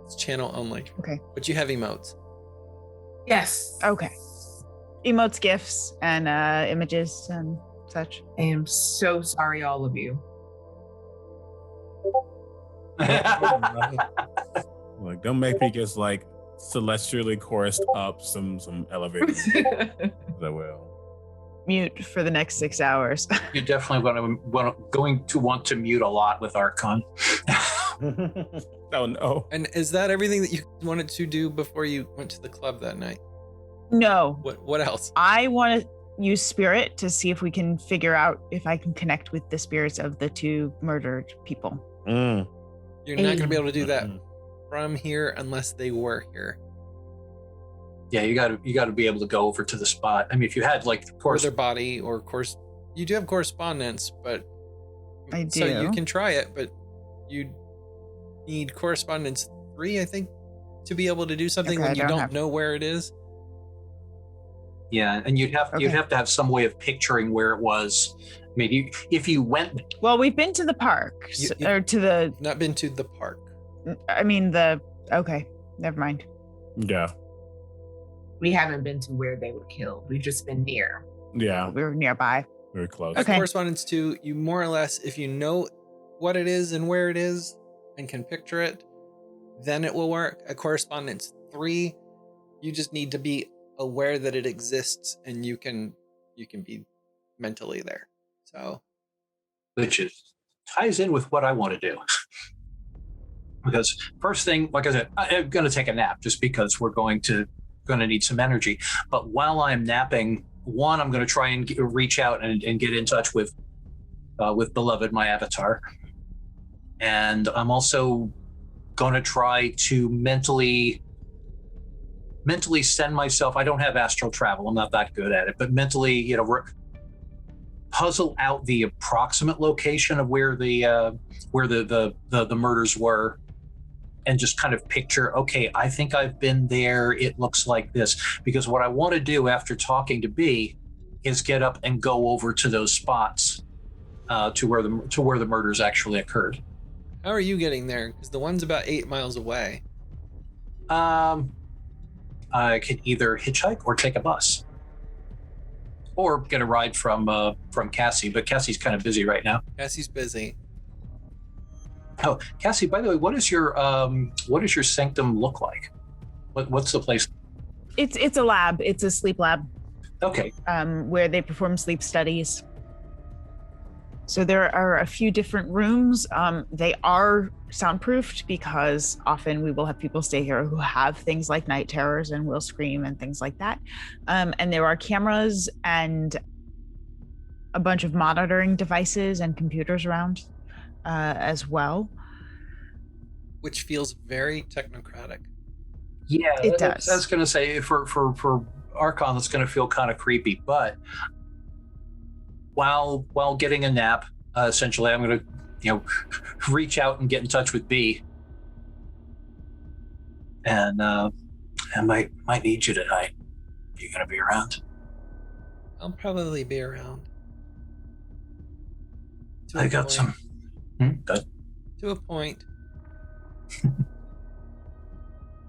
It's channel only. Okay. But you have emotes. Yes. Okay. Emotes, GIFs, and images and such. I am so sorry, all of you. Like, don't make me just like celestially chorused up some elevators. That will. Mute for the next 6 hours. You're definitely going to want to mute a lot with Archon. Oh no. And is that everything that you wanted to do before you went to the club that night? No. What else? I want to use spirit to see if we can figure out if I can connect with the spirits of the 2 murdered people. You're not going to be able to do that from here unless they were here. Yeah, you got to be able to go over to the spot. I mean, if you had like or their body, or of course you do have correspondence, but I do. So you can try it, but you need correspondence 3, I think, to be able to do something when you don't know where it is. Yeah, and you'd have to have some way of picturing where it was. Maybe if you went. Well, we've been to the park, Not been to the park. I mean okay, never mind. Yeah. We haven't been to where they were killed. We've just been near. Yeah. We were nearby. Very close. Okay. Correspondence 2, you more or less, if you know what it is and where it is and can picture it, then it will work. A correspondence 3, you just need to be aware that it exists and you can be mentally there. So, which ties in with what I want to do. Because first thing, like I said, I'm going to take a nap just because we're going to need some energy. But while I'm napping, one, I'm going to try and reach out and get in touch with Beloved, my avatar. And I'm also going to try to mentally send myself. I don't have astral travel. I'm not that good at it, but mentally, puzzle out the approximate location of where the murders were, and just kind of picture, okay, I think I've been there. It looks like this. Because what I want to do after talking to B is get up and go over to those spots to where the murders actually occurred. How are you getting there? Because the one's about 8 miles away. I could either hitchhike or take a bus, or get a ride from Cassie. But Cassie's kind of busy right now. Cassie's busy. Oh, Cassie, by the way, what does your sanctum look like? What's the place? It's a lab. It's a sleep lab. Okay. Where they perform sleep studies. So there are a few different rooms. They are soundproofed because often we will have people stay here who have things like night terrors and will scream and things like that. And there are cameras and a bunch of monitoring devices and computers around as well. Which feels very technocratic. Yeah, it does. I was going to say for Archon, that's going to feel kind of creepy, but while getting a nap, essentially, I'm going to reach out and get in touch with B, and I might need you tonight. Are you going to be around? I'll probably be around. I got some. Good. To a point.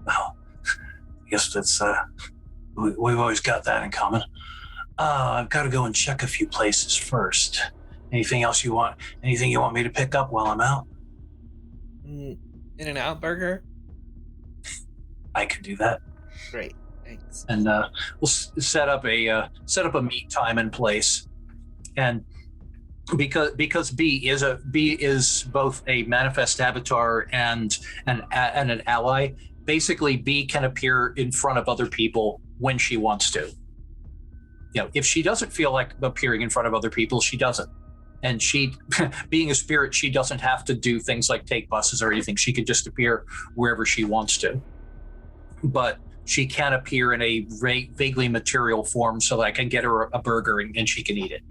Well, I guess that's we've always got that in common. I've got to go and check a few places first. Anything else you want? Anything you want me to pick up while I'm out? In-N-Out burger? I can do that. Great, thanks. And we'll set up a meet time and place. And because B is both a manifest avatar and an ally. Basically, B can appear in front of other people when she wants to. If she doesn't feel like appearing in front of other people, she doesn't. And she, being a spirit, she doesn't have to do things like take buses or anything. She can just appear wherever she wants to. But she can appear in a vaguely material form so that I can get her a burger and she can eat it.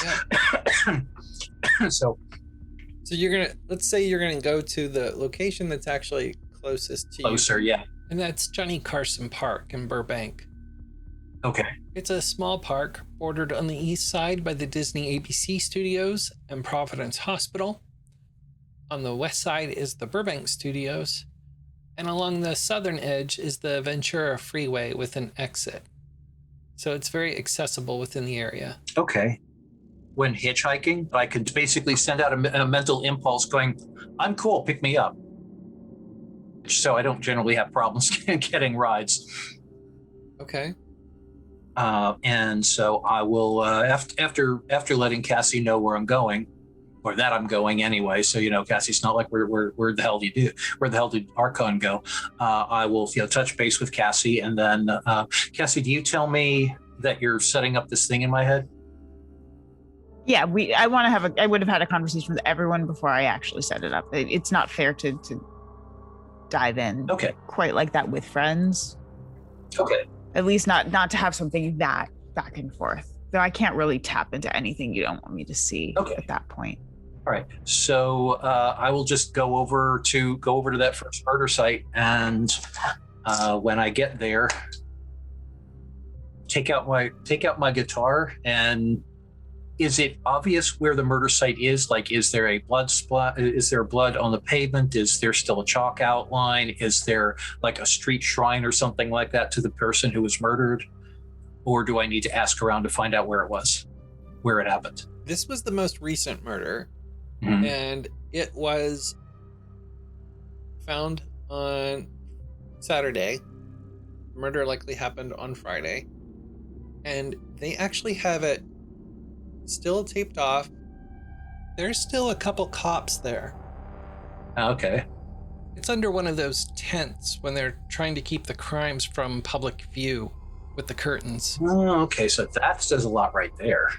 Yeah. So let's say you're gonna go to the location that's actually closest to you. Closer, yeah. And that's Johnny Carson Park in Burbank. Okay. It's a small park bordered on the east side by the Disney ABC Studios and Providence Hospital. On the west side is the Burbank Studios. And along the southern edge is the Ventura Freeway with an exit. So it's very accessible within the area. Okay. When hitchhiking, I can basically send out a mental impulse going, I'm cool, pick me up. So I don't generally have problems getting rides. Okay. And so I will, after letting Cassie know where I'm going, or that I'm going anyway, so Cassie's not like where the hell did Archon go? I will touch base with Cassie, and then Cassie, do you tell me that you're setting up this thing in my head? Yeah, I would have had a conversation with everyone before I actually set it up. It's not fair to dive in quite like that with friends. Okay. At least not to have something that back and forth. Though I can't really tap into anything you don't want me to see at that point. All right. So I will just go over to that first murder site, and when I get there, take out my guitar. And is it obvious where the murder site is? Like, is there a blood spot? Is there blood on the pavement? Is there still a chalk outline? Is there like a street shrine or something like that to the person who was murdered? Or do I need to ask around to find out where it happened? This was the most recent murder, and it was found on Saturday. Murder likely happened on Friday, and they actually have it still taped off. There's still a couple cops there. Okay. It's under one of those tents when they're trying to keep the crimes from public view with the curtains. Oh, okay. So that says a lot right there.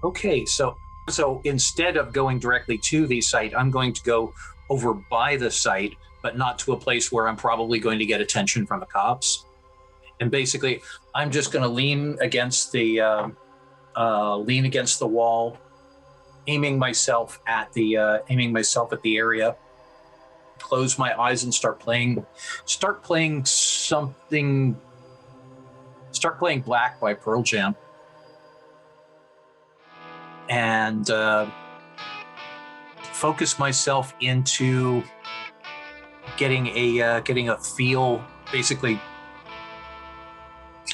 Okay. So instead of going directly to the site, I'm going to go over by the site, but not to a place where I'm probably going to get attention from the cops. And basically, I'm just going to lean against the wall, aiming myself at the area. Close my eyes and start playing Black by Pearl Jam, and focus myself into getting a feel, basically.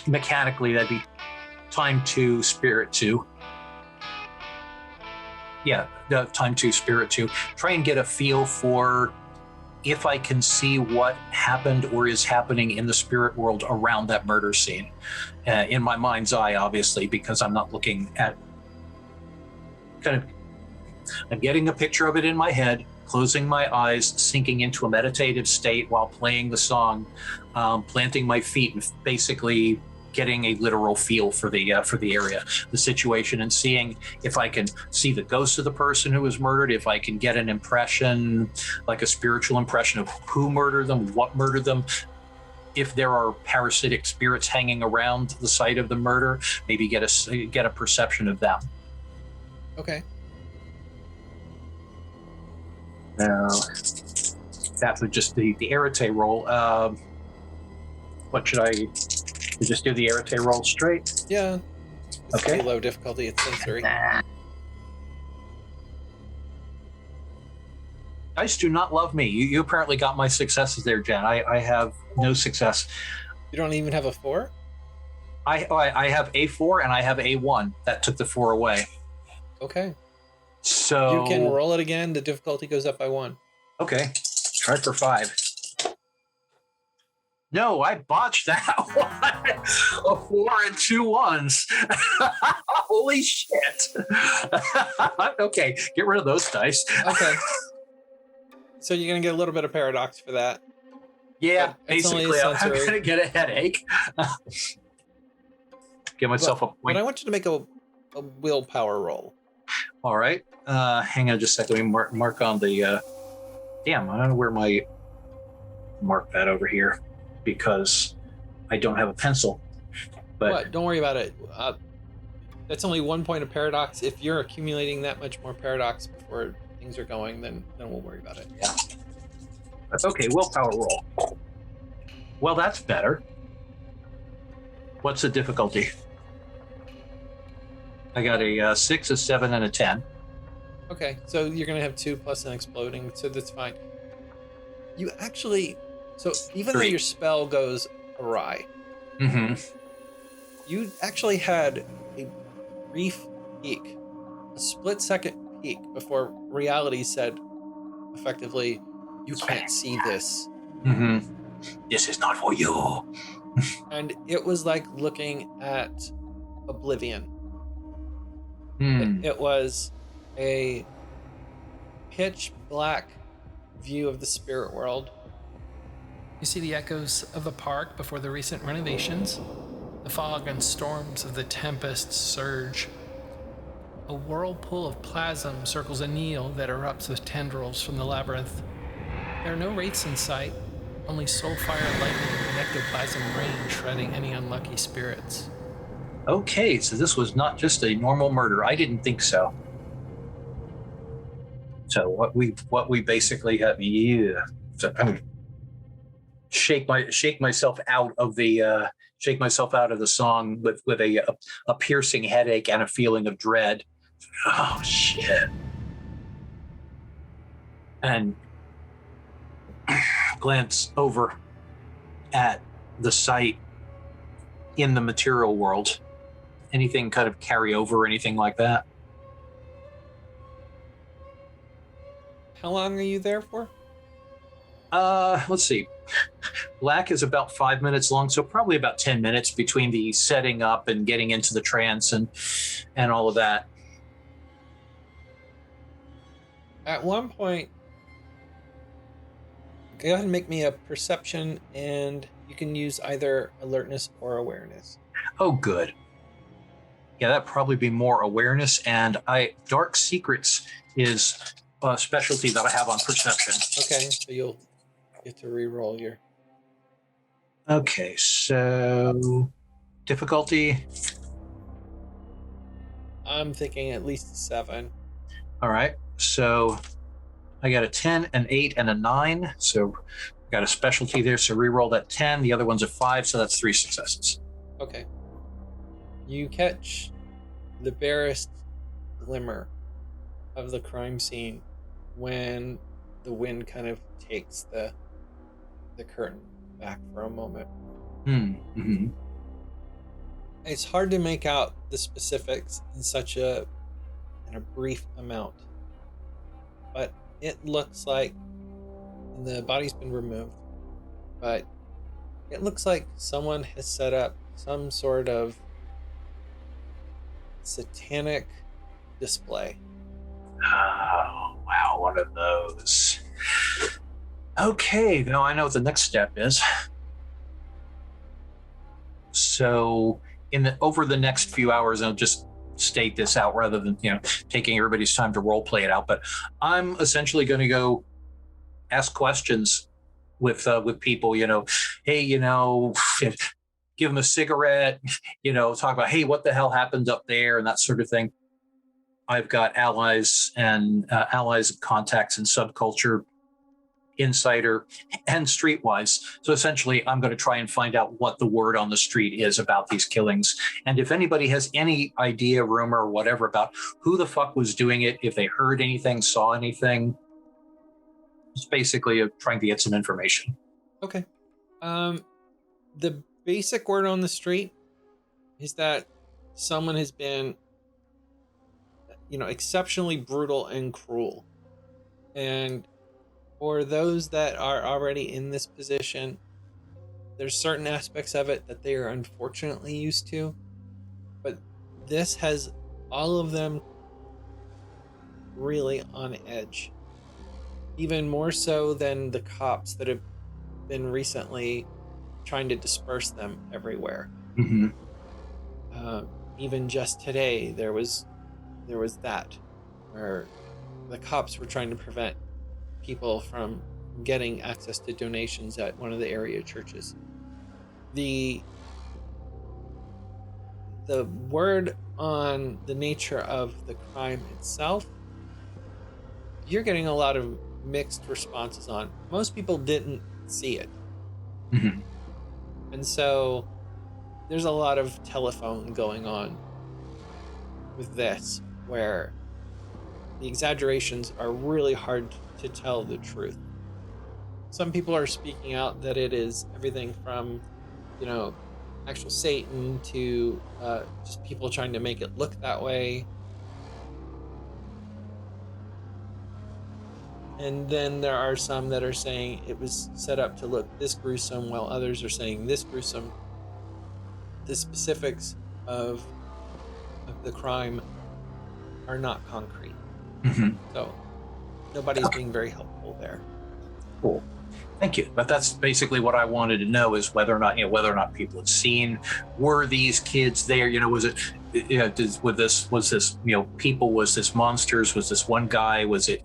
Mechanically, that'd be time to spirit 2. Yeah, time to spirit 2. Try and get a feel for if I can see what happened or is happening in the spirit world around that murder scene. In my mind's eye, obviously, because I'm not looking at I'm getting a picture of it in my head, closing my eyes, sinking into a meditative state while playing the song, planting my feet, and basically getting a literal feel for the area, the situation, and seeing if I can see the ghost of the person who was murdered, if I can get an impression, like a spiritual impression of who murdered them, what murdered them, if there are parasitic spirits hanging around the site of the murder, maybe get a perception of them. Okay. Now, that would just be the Arete roll. What should I just do? The Arete roll straight? Yeah. It's okay. Pretty low difficulty. It's sensory. Dice do not love me. You apparently got my successes there, Jen. I have no success. You don't even have a 4? I have A4 and I have A1. That took the 4 away. Okay. So You can roll it again. The difficulty goes up by 1. Okay, try for 5. No, I botched that one. A 4 and 2 1s. Holy shit. Okay, get rid of those dice. Okay. So you're going to get a little bit of paradox for that. Yeah, But it's only a basically, I'm sensory. going to get a headache. Give myself a But point. I want you to make a willpower roll. All right. Hang on just a second. Let me mark on the... Damn, I don't know where my... Mark that over here because I don't have a pencil. But What? Don't worry about it. That's only 1 point of paradox. If you're accumulating that much more paradox before things are going, then we'll worry about it. yeah. That's okay. Willpower roll. Well, that's better. What's the difficulty? I got a 6, a 7, and a 10. Okay, so you're going to have 2 plus an exploding, so that's fine. You actually... So even though 3. your spell goes awry, Mm-hmm. you actually had a brief peak, a split-second peak before reality said, effectively, you can't see this. Mm-hmm. This is not for you. And it was like looking at Oblivion. Hmm. It was a pitch black view of the spirit world. You see the echoes of the park before the recent renovations. The fog and storms of the tempest surge. A whirlpool of plasm circles a Neil that erupts with tendrils from the labyrinth. There are no wraiths in sight, only soulfire lightning and ectoplasm rain shredding any unlucky spirits. Okay, so this was not just a normal murder. I didn't think so. So what we basically have, yeah. So I'm gonna shake myself out of the song with a piercing headache and a feeling of dread. Oh shit! And glance over at the site in the material world. Anything kind of carry over or anything like that? How long are you there for? Let's see. Black is about 5 minutes long, so probably about 10 minutes between the setting up and getting into the trance and all of that. At one point, go ahead and make me a perception, and you can use either alertness or awareness. Oh, good. Yeah, that'd probably be more awareness, and Dark Secrets is a specialty that I have on perception. Okay, so you'll get to re-roll your... Okay, so difficulty. I'm thinking at least 7. All right, so I got a 10, an 8, and a 9. So got a specialty there. So re-roll that 10. The other one's a 5, so that's 3 successes. Okay. You catch the barest glimmer of the crime scene when the wind kind of takes the curtain back for a moment. Mm-hmm. It's hard to make out the specifics in such a brief amount, but it looks like, and the body's been removed, but it looks like someone has set up some sort of satanic display. Oh, wow, one of those. Okay, now I know what the next step is. So over the next few hours, I'll just state this out rather than, taking everybody's time to role play it out. But I'm essentially going to go ask questions with people, hey, give them a cigarette, talk about, hey, what the hell happened up there and that sort of thing. I've got allies and contacts in subculture, insider, and streetwise. So essentially, I'm going to try and find out what the word on the street is about these killings. And if anybody has any idea, rumor, or whatever about who the fuck was doing it, if they heard anything, saw anything, it's basically trying to get some information. Okay. The basic word on the street is that someone has been exceptionally brutal and cruel. And for those that are already in this position, there's certain aspects of it that they are unfortunately used to, but this has all of them really on edge. Even more so than the cops that have been recently trying to disperse them everywhere. Mm-hmm. Even just today, there was that, where the cops were trying to prevent people from getting access to donations at one of the area churches. The word on the nature of the crime itself, you're getting a lot of mixed responses on. Most people didn't see it. Mm-hmm. And so there's a lot of telephone going on with this, where the exaggerations are really hard to tell the truth. Some people are speaking out that it is everything from, actual Satan to just people trying to make it look that way. And then there are some that are saying it was set up to look this gruesome, while others are saying this gruesome. The specifics of the crime are not concrete. Mm-hmm. So nobody's being very helpful there. Cool. Thank you. But that's basically what I wanted to know, is whether or not people had seen, were these kids there? Was it, was this people, was this monsters, was this one guy, was it,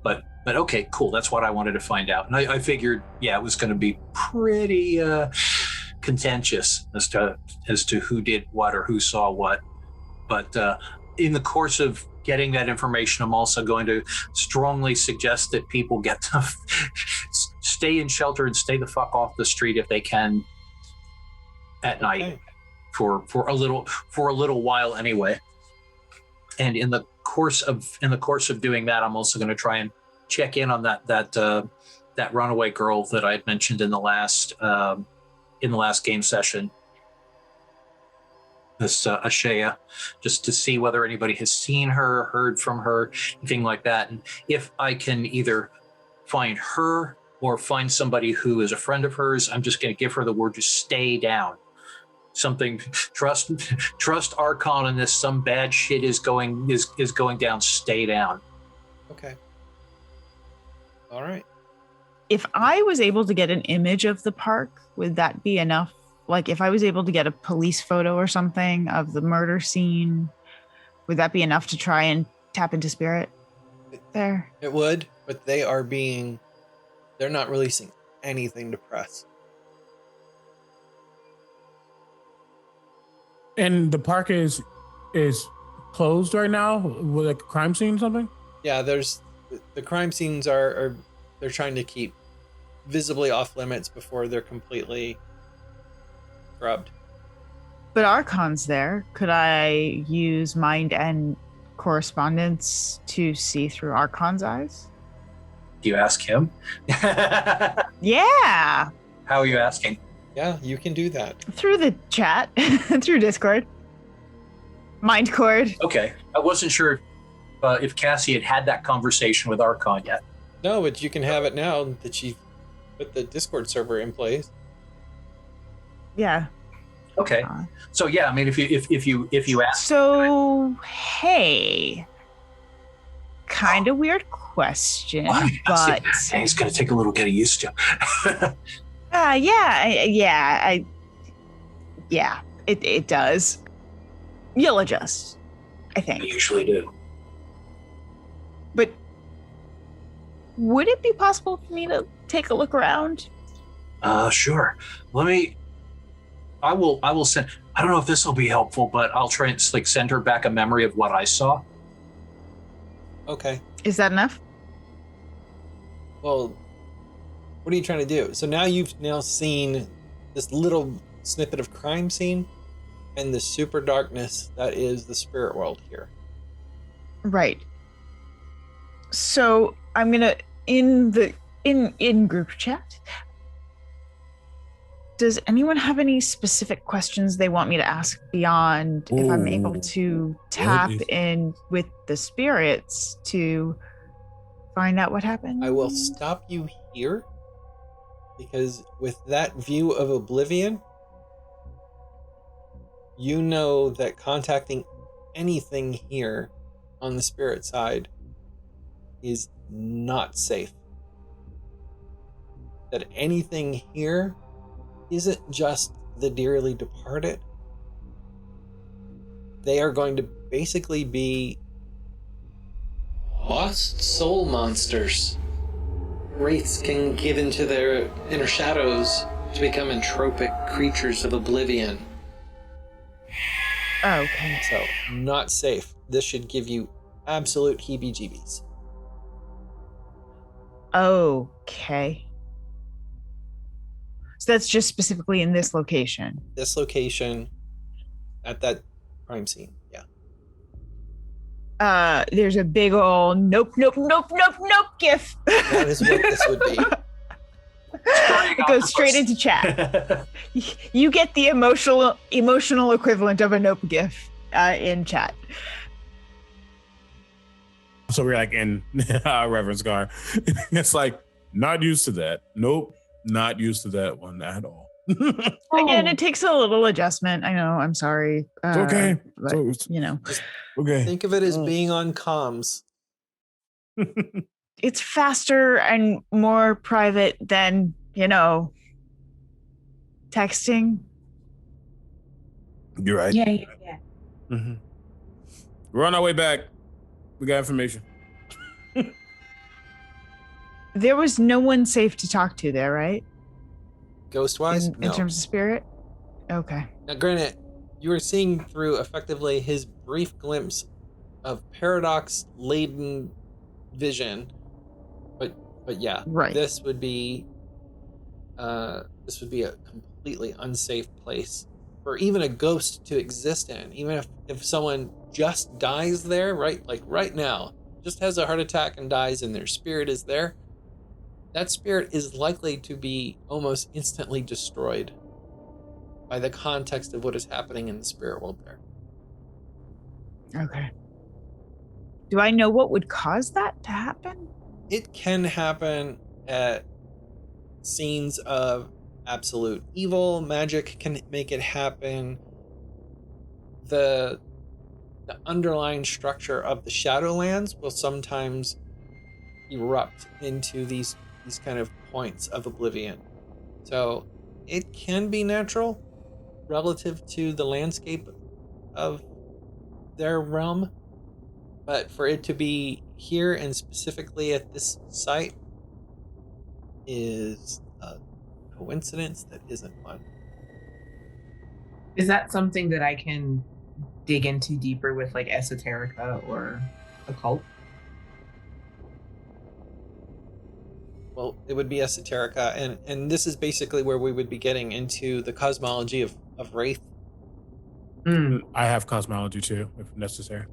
but okay, cool. That's what I wanted to find out. And I figured, it was going to be pretty contentious as to who did what or who saw what. But in the course of getting that information, I'm also going to strongly suggest that people get to stay in shelter and stay the fuck off the street if they can at night for a little while anyway. And in the course of doing that, I'm also going to try and check in on that runaway girl that I had mentioned in the last game session. This Ashea, just to see whether anybody has seen her, heard from her, anything like that. And if I can either find her or find somebody who is a friend of hers, I'm just going to give her the word to stay down. Something, trust Archon in this. Some bad shit is going down. Stay down. Okay. All right. If I was able to get an image of the park, would that be enough? Like, if I was able to get a police photo or something of the murder scene, would that be enough to try and tap into spirit there? It would, but they're not releasing anything to press. And the park is closed right now with a crime scene or something? Yeah, the crime scenes are they're trying to keep visibly off limits before they're completely scrubbed. But Archon's there. Could I use mind and correspondence to see through Archon's eyes? Do you ask him? Yeah. How are you asking? Yeah, you can do that. Through the chat, through Discord. Mind cord. Okay. I wasn't sure if Cassie had that conversation with Archon yet. No, but you can have it now that she put the Discord server in place. Yeah. Okay. So yeah, I mean, if you ask. So hey, kind of weird question, but it's going to take a little getting used to. It does. You'll adjust, I think. I usually do. But would it be possible for me to take a look around? Sure. I will send. I don't know if this will be helpful, but I'll try and send her back a memory of what I saw. Okay. Is that enough? Well, what are you trying to do? So now you've seen this little snippet of crime scene and the super darkness that is the spirit world here. Right. So I'm gonna in group chat. Does anyone have any specific questions they want me to ask beyond if I'm able Ooh. to tap is- in with the spirits to find out what happened? I will stop you here, because with that view of Oblivion, you know that contacting anything here on the spirit side is not safe. That anything here isn't just the dearly departed. They are going to basically be lost soul monsters. Wraiths can give into their inner shadows to become entropic creatures of oblivion. Okay. So, not safe. This should give you absolute heebie-jeebies. Okay. So that's just specifically in this location. This location, at that crime scene, yeah. There's a big ol' nope gif. That is what this would be. It goes straight into chat. You get the emotional equivalent of a nope gif in chat. So we're like in Reverend's car. It's like, not used to that. Nope, not used to that one at all. Again, it takes a little adjustment. I know. I'm sorry. It's okay. But, Okay. Think of it as being on comms. It's faster and more private than, texting. You're right. Yeah. Mm-hmm. We're on our way back. We got information. There was no one safe to talk to there, right? Ghost-wise? In No. terms of spirit? Okay. Now, granted, you were seeing through effectively his brief glimpse of paradox-laden vision, but yeah, Right. This would be a completely unsafe place for even a ghost to exist in. Even if someone just dies there, right? Like right now, just has a heart attack and dies, and their spirit is there. That spirit is likely to be almost instantly destroyed by the context of what is happening in the spirit world there. Okay. Do I know what would cause that to happen? It can happen at scenes of absolute evil. Magic can make it happen. The underlying structure of the Shadowlands will sometimes erupt into these kind of points of oblivion. So it can be natural relative to the landscape of their realm, but for it to be here and specifically at this site is a coincidence that isn't one. Is that something that I can dig into deeper with like esoterica or occult? Well, it would be esoterica, and this is basically where we would be getting into the cosmology of Wraith. I have cosmology too, if necessary.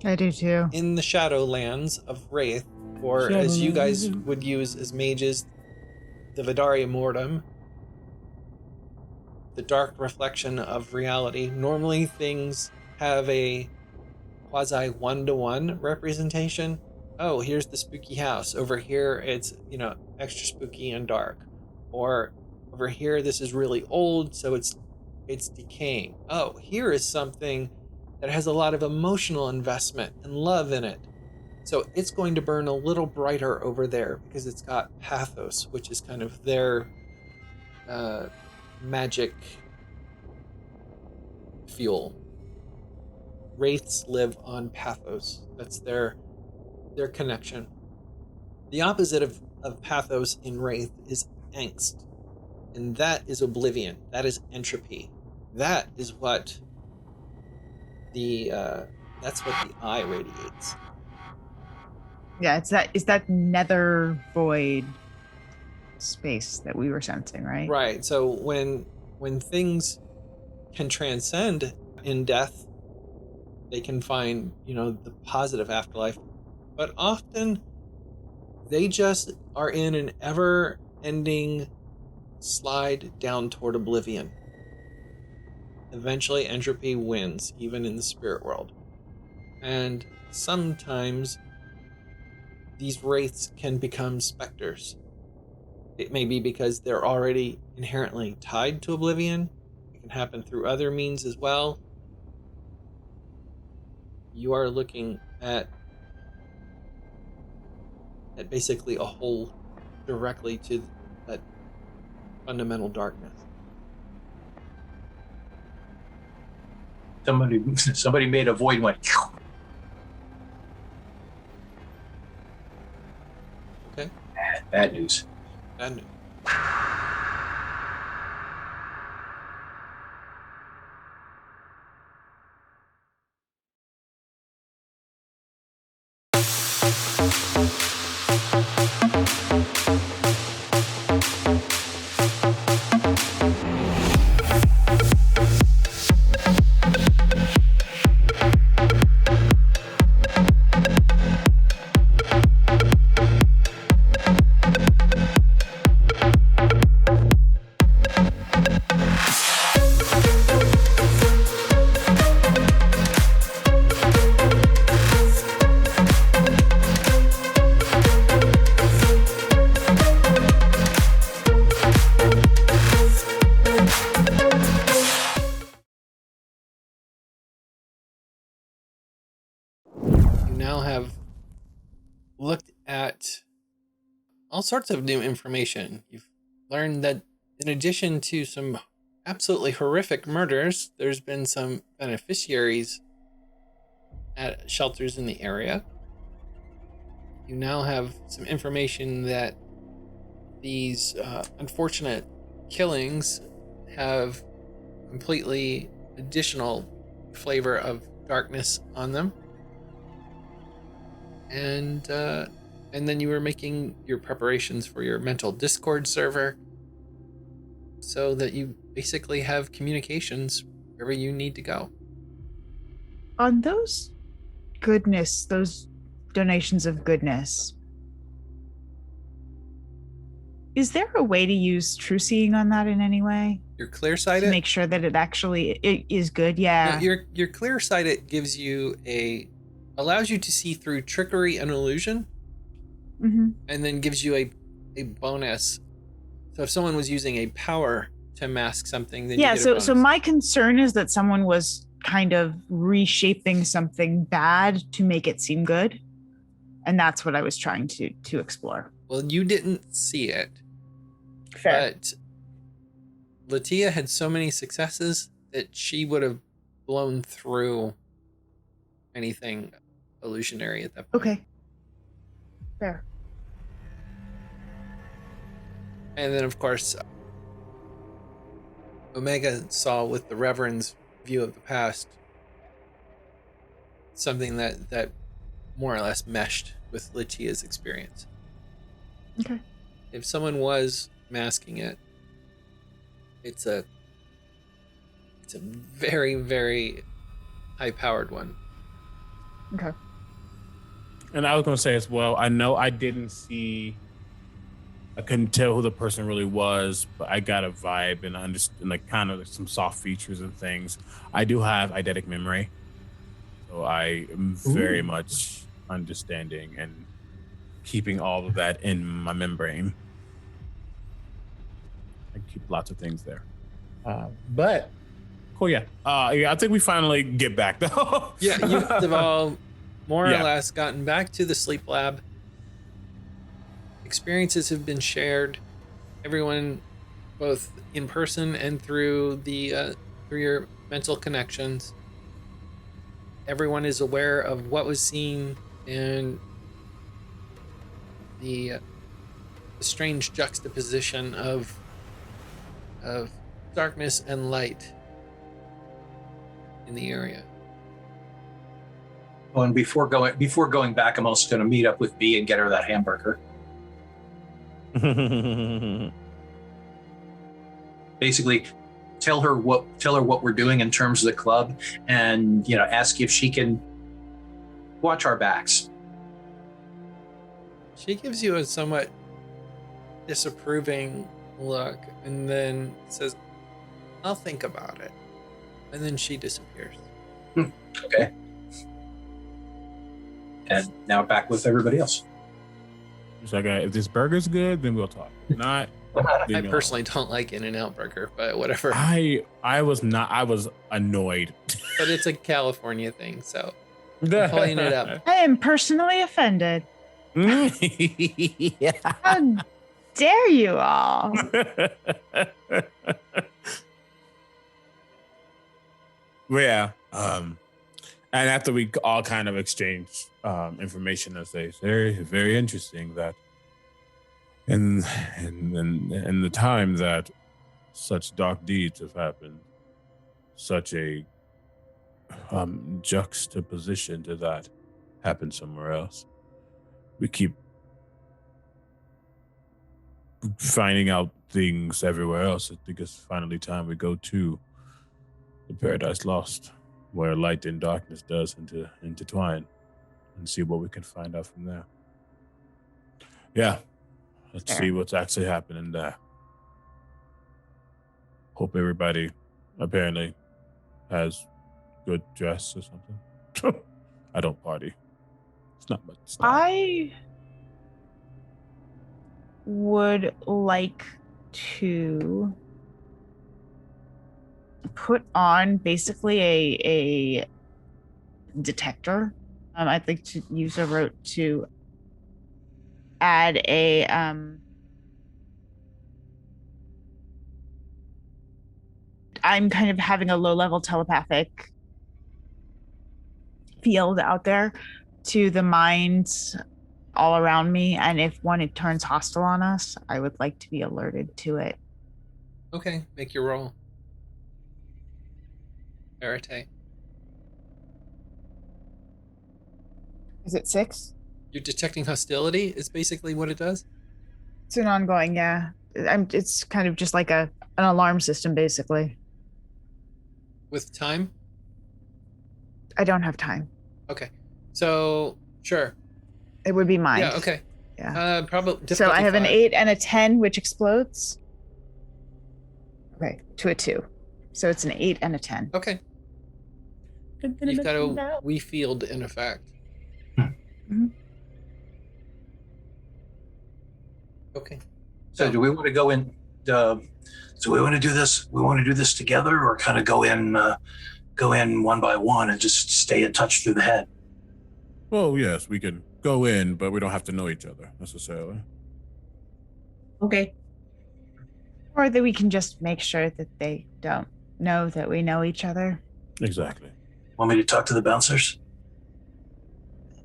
I do too. In the Shadowlands of Wraith, or as you guys would use as mages, the Vidaria Mortem, the dark reflection of reality. Normally things have a quasi one-to-one representation. Oh, here's the spooky house. Over here, it's, extra spooky and dark. Or over here, this is really old, so it's decaying. Oh, here is something that has a lot of emotional investment and love in it. So it's going to burn a little brighter over there because it's got pathos, which is kind of their magic fuel. Wraiths live on pathos. That's their connection. The opposite of pathos in Wraith is angst. And that is oblivion. That is entropy. That is what that's what the eye radiates. Yeah, it's that nether void space that we were sensing, right? Right. So when things can transcend in death, they can find, the positive afterlife. But often they just are in an ever-ending slide down toward oblivion. Eventually, entropy wins, even in the spirit world. And sometimes these wraiths can become specters. It may be because they're already inherently tied to oblivion. It can happen through other means as well. You are looking at basically a hole directly to that fundamental darkness. Somebody made a void and went. Okay. Bad news. Bad news. Now have looked at all sorts of new information. You've learned that in addition to some absolutely horrific murders, there's been some beneficiaries at shelters in the area. You now have some information that these unfortunate killings have completely additional flavor of darkness on them. And then you were making your preparations for your mental Discord server so that you basically have communications wherever you need to go. On those goodness, those donations of goodness, is there a way to use true seeing on that in any way? Your clear-sighted? To make sure that it is good, yeah. No, your clear-sighted gives you allows you to see through trickery and illusion, and then gives you a bonus. So if someone was using a power to mask something, then you get a bonus. So my concern is that someone was kind of reshaping something bad to make it seem good, and that's what I was trying to explore. Well, you didn't see it. Fair. But Latia had so many successes that she would have blown through anything illusionary at that point. Okay. Fair. And then, of course, Omega saw with the Reverend's view of the past something that more or less meshed with Latia's experience. Okay. If someone was masking it, it's a very, very high-powered one. Okay. And I was going to say as well, I know I didn't see, I couldn't tell who the person really was, but I got a vibe and understand like kind of some soft features and things. I do have eidetic memory, so I am very much understanding and keeping all of that in my membrane. I keep lots of things there. But cool, yeah. I think we finally get back though. Yeah, you've all more or less gotten back to the sleep lab. Experiences have been shared. Everyone, both in person and through through your mental connections. Everyone is aware of what was seen and the strange juxtaposition of darkness and light in the area. Oh, and before going back, I'm also going to meet up with B and get her that hamburger. Basically, tell her what we're doing in terms of the club, and ask if she can watch our backs. She gives you a somewhat disapproving look and then says, I'll think about it. And then she disappears. Okay. And now back with everybody else. It's like, if this burger's good, then we'll talk. If not, I personally don't like In-N-Out Burger, but whatever. I was annoyed. But it's a California thing, so I'm pulling it up. I am personally offended. Yeah. How dare you all? Yeah. And after we all kind of exchanged information, as they say, very interesting that in the time that such dark deeds have happened, such a juxtaposition to that happened somewhere else. We keep finding out things everywhere else. I think it's finally time we go to the Paradise Lost, where light and darkness does intertwine, and see what we can find out from there. Yeah, let's see what's actually happening there. Hope everybody apparently has good dress or something. I don't party. It's not much style. I would like to put on basically a detector. I'd like to use a rote to add a I'm kind of having a low-level telepathic field out there to the minds all around me, and if one it turns hostile on us, I would like to be alerted to it. Okay, make your roll. Verite. Is it 6? You're detecting hostility is basically what it does? It's an ongoing, yeah. It's kind of just like an alarm system, basically. With time? I don't have time. Okay. So, sure. It would be mine. Yeah, okay. Yeah. Probably. So I have an 8 and a 10, which explodes. Okay, to a 2. So it's an 8 and a 10. Okay. You've got a Wii field in effect. Mm-hmm. Okay. So do we want to go in? So we want to do this. We want to do this together, or kind of go in one by one and just stay in touch through the head. Well, yes, we can go in, but we don't have to know each other necessarily. Okay. Or that we can just make sure that they don't know that we know each other. Exactly. Want me to talk to the bouncers?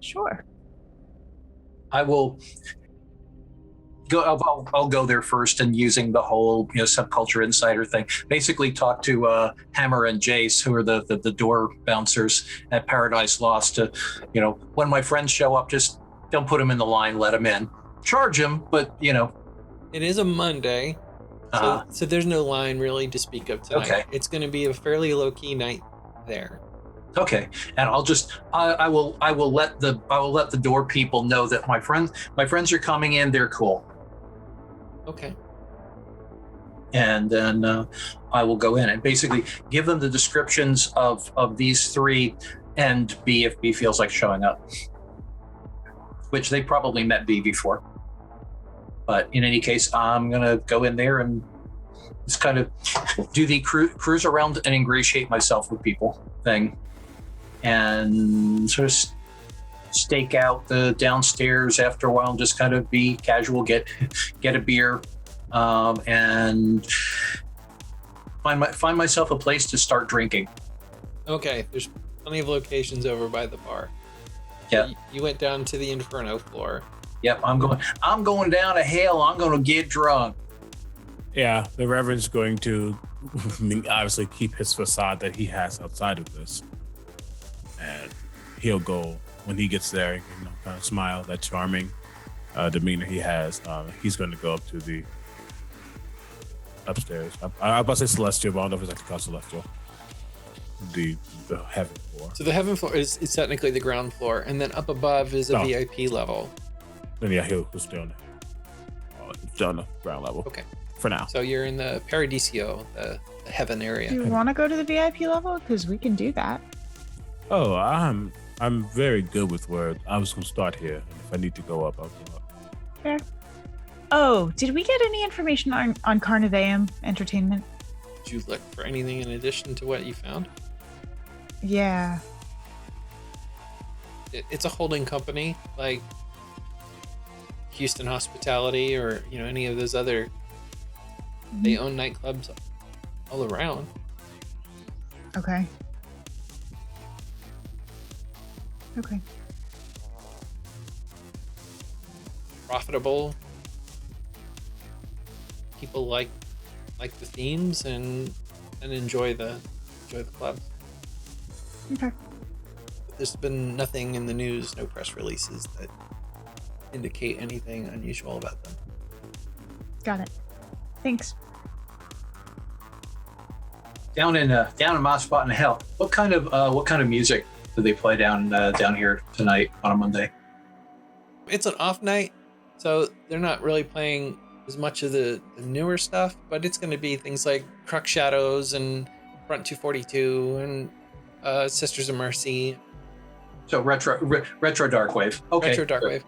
Sure. I will go. I'll go there first, and using the whole subculture insider thing, basically talk to Hammer and Jace, who are the door bouncers at Paradise Lost. To when my friends show up, just don't put them in the line. Let them in. Charge them, but It is a Monday, so there's no line really to speak of tonight. Okay. It's going to be a fairly low key night there. Okay, and I'll just I will let the door people know that my friends are coming in. They're cool. Okay. And then I will go in and basically give them the descriptions of these three, and B if B feels like showing up, which they probably met B before. But in any case, I'm gonna go in there and just kind of do the cruise around and ingratiate myself with people thing, and sort of stake out the downstairs after a while and just kind of be casual, get a beer, and find myself a place to start drinking. Okay, there's plenty of locations over by the bar. Yeah. So you went down to the Inferno floor. Yep, I'm going down to hell. I'm going to get drunk. Yeah, the Reverend's going to obviously keep his facade that he has outside of this. And he'll go, when he gets there, kind of smile, that charming demeanor he has. He's going to go up to the upstairs. I was about to say Celestial, but I don't know if it's actually called Celestial. The heaven floor. So the heaven floor is technically the ground floor, and then up above is a VIP level. Then yeah, he'll stay on the ground level. Okay. for now. So you're in the Paradiso, the heaven area. Do you want to go to the VIP level? Because we can do that. Oh, I'm very good with where I was gonna start here. And if I need to go up, I'll go up. Fair. Oh, did we get any information on Carniveum Entertainment? Did you look for anything in addition to what you found? Yeah. It's a holding company like Houston Hospitality or any of those other. They own nightclubs all around. Okay. Okay. Profitable. People like the themes and enjoy the clubs. Okay. There's been nothing in the news, no press releases that indicate anything unusual about them. Got it. Thanks. Down in my spot in hell. What kind of music do they play down here tonight on a Monday? It's an off night, so they're not really playing as much of the newer stuff, but it's going to be things like Crux Shadows and Front 242 and Sisters of Mercy. So retro darkwave. Okay. Retro darkwave.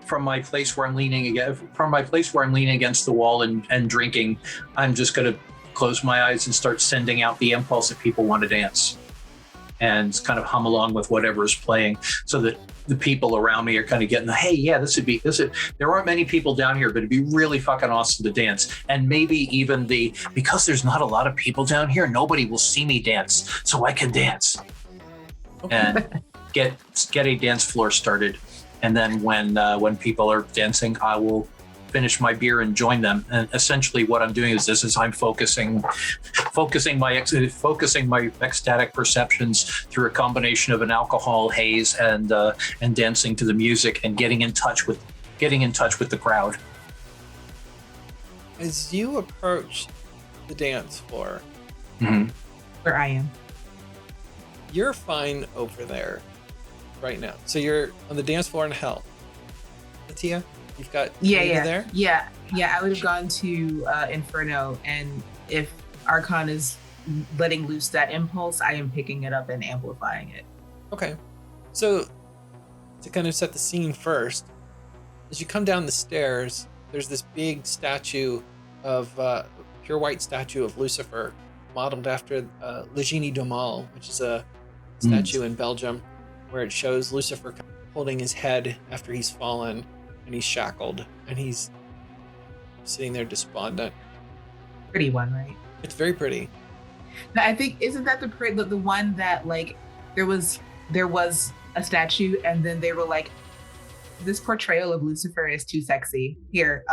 From my place where I'm leaning against the wall and drinking, I'm just going to close my eyes and start sending out the impulse that people want to dance, and kind of hum along with whatever is playing, so that the people around me are kind of getting the, hey, yeah, there aren't many people down here, but it'd be really fucking awesome to dance. And maybe even because there's not a lot of people down here, nobody will see me dance, so I can dance. Okay. And get a dance floor started. And then when people are dancing, I will finish my beer and join them. And essentially what I'm doing is I'm focusing my ecstatic perceptions through a combination of an alcohol haze and dancing to the music and getting in touch with the crowd. As you approach the dance floor, Where I am. you're fine over there right now. So you're on the dance floor in hell. Atia, you've got Yeah. there? Yeah. I would have gone to Inferno, and if Archon is letting loose that impulse, I am picking it up and amplifying it. Okay. So to kind of set the scene first, as you come down the stairs, there's this big statue of pure white statue of Lucifer, modeled after Le Genie Domal, which is a statue in Belgium, where it shows Lucifer holding his head after he's fallen and he's shackled and he's sitting there despondent. Pretty one, right? It's very pretty. Now, I think, isn't that the one that, like, there was a statue and then they were like, this portrayal of Lucifer is too sexy. Here,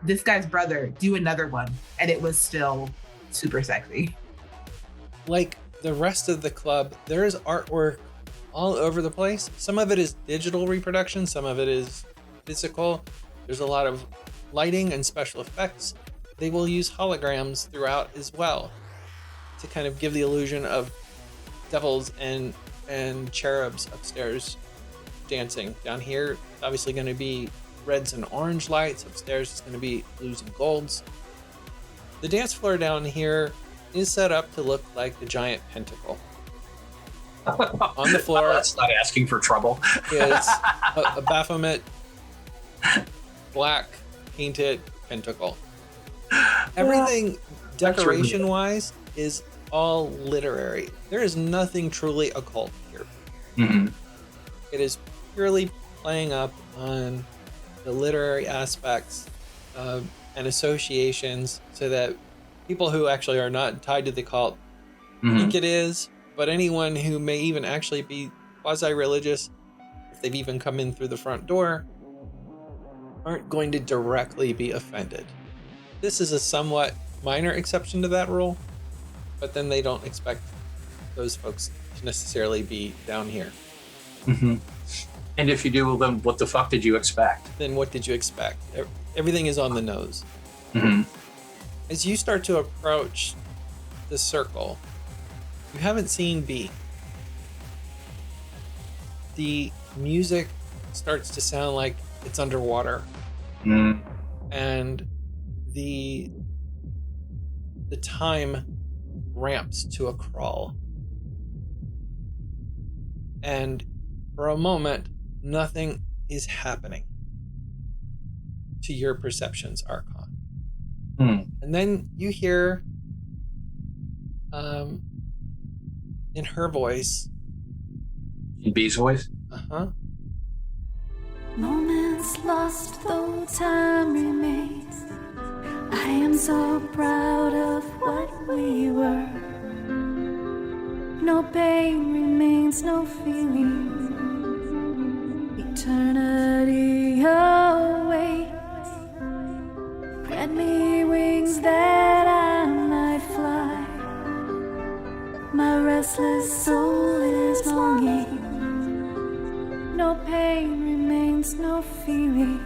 this guy's brother, do another one. And it was still super sexy. Like the rest of the club, there is artwork all over the place. Some of it is digital reproduction, some of it is physical. There's a lot of lighting and special effects. They will use holograms throughout as well to kind of give the illusion of devils and cherubs upstairs dancing. Down here, obviously going to be reds and orange lights. Upstairs, it's going to be blues and golds. The dance floor down here is set up to look like the giant pentacle. On the floor, That's not asking for trouble. is a Baphomet black painted pentacle. Everything decoration wise is all literary. There is nothing truly occult here. It is purely playing up on the literary aspects and associations, so that people who actually are not tied to the cult think it is, but anyone who may even actually be quasi-religious, if they've even come in through the front door, aren't going to directly be offended. This is a somewhat minor exception to that rule, but then they don't expect those folks to necessarily be down here. And if you do, well, then what the fuck did you expect? Then what did you expect? Everything is on the nose. As you start to approach the circle, you haven't seen B. The music starts to sound like it's underwater. and the time ramps to a crawl. And for a moment, nothing is happening to your perceptions, Archon. And then you hear in her voice. In B's voice? Moments lost, though time remains. I am so proud of what we were. No pain remains, no feeling. Eternity awaits. Grant me wings that I might fly. My restless soul is longing. No pain remains, no feeling.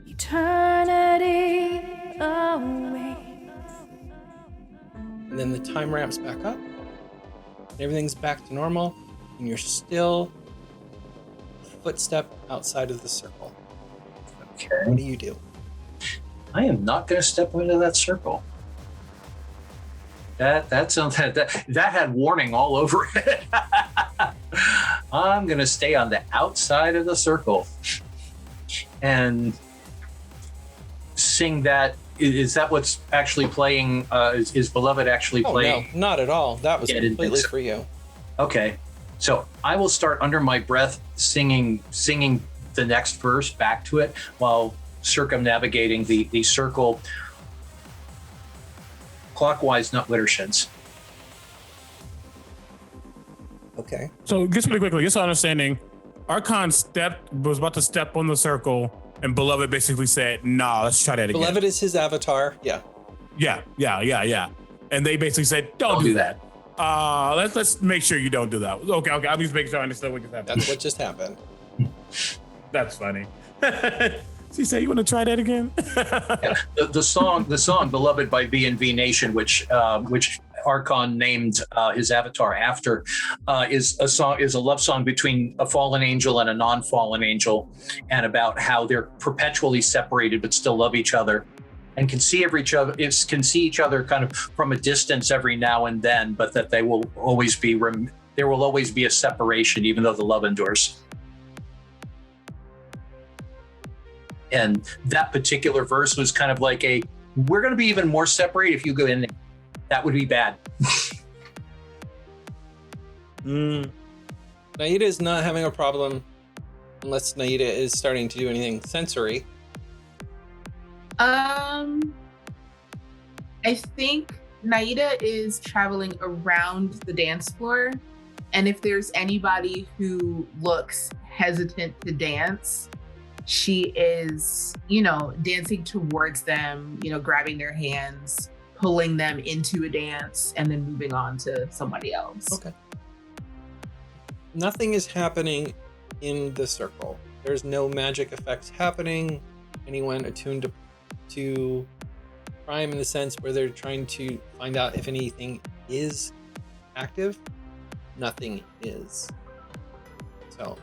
Eternity awaits. And then the time ramps back up. And everything's back to normal. And you're still a footstep outside of the circle. Okay. What do you do? I am not going to step into that circle. That had warning all over it. I'm going to stay on the outside of the circle and sing that. Is that what's actually playing? Is Beloved actually playing? No, not at all. That was completely for you. Okay, so I will start under my breath singing the next verse back to it while circumnavigating the circle clockwise, not widdershins. Okay. So just really quickly, just understanding, Archon was about to step on the circle, and Beloved basically said, "Nah, let's try that again." Beloved is his avatar. Yeah. Yeah. And they basically said, "Don't do that. Let's make sure you don't do that." Okay. I'll just make sure I understand what just happened. That's what just happened. That's funny. So you say you want to try that again? Yeah. The song "Beloved" by B&V Nation, which Archon named his avatar after, is a love song between a fallen angel and a non-fallen angel, and about how they're perpetually separated but still love each other, and can see each other kind of from a distance every now and then, but that there will always be a separation even though the love endures. And that particular verse was kind of like we're going to be even more separated if you go in there. That would be bad. Naida is not having a problem unless Naida is starting to do anything sensory. I think Naida is traveling around the dance floor, and if there's anybody who looks hesitant to dance, she is, dancing towards them, grabbing their hands, pulling them into a dance, and then moving on to somebody else. Okay. Nothing is happening in the circle. There's no magic effects happening. Anyone attuned to Prime in the sense where they're trying to find out if anything is active? Nothing is. So.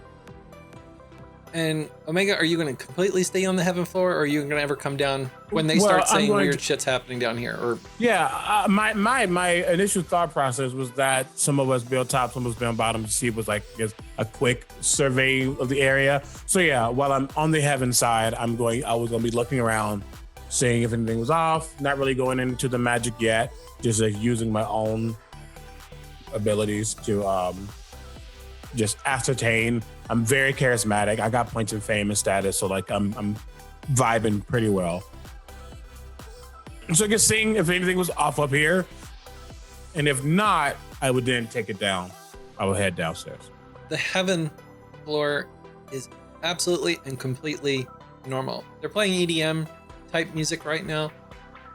And Omega, are you going to completely stay on the heaven floor, or are you going to ever come down when they start saying weird shit's happening down here? Or my initial thought process was that some of us be on top, some of us be on bottom, to see it was like just a quick survey of the area. So yeah, while I'm on the heaven side, I was going to be looking around, seeing if anything was off. Not really going into the magic yet, just using my own abilities to just ascertain. I'm very charismatic. I got points in fame and status, so I'm vibing pretty well. So I guess seeing if anything was off up here, and if not, I would then take it down. I would head downstairs. The heaven floor is absolutely and completely normal. They're playing EDM type music right now,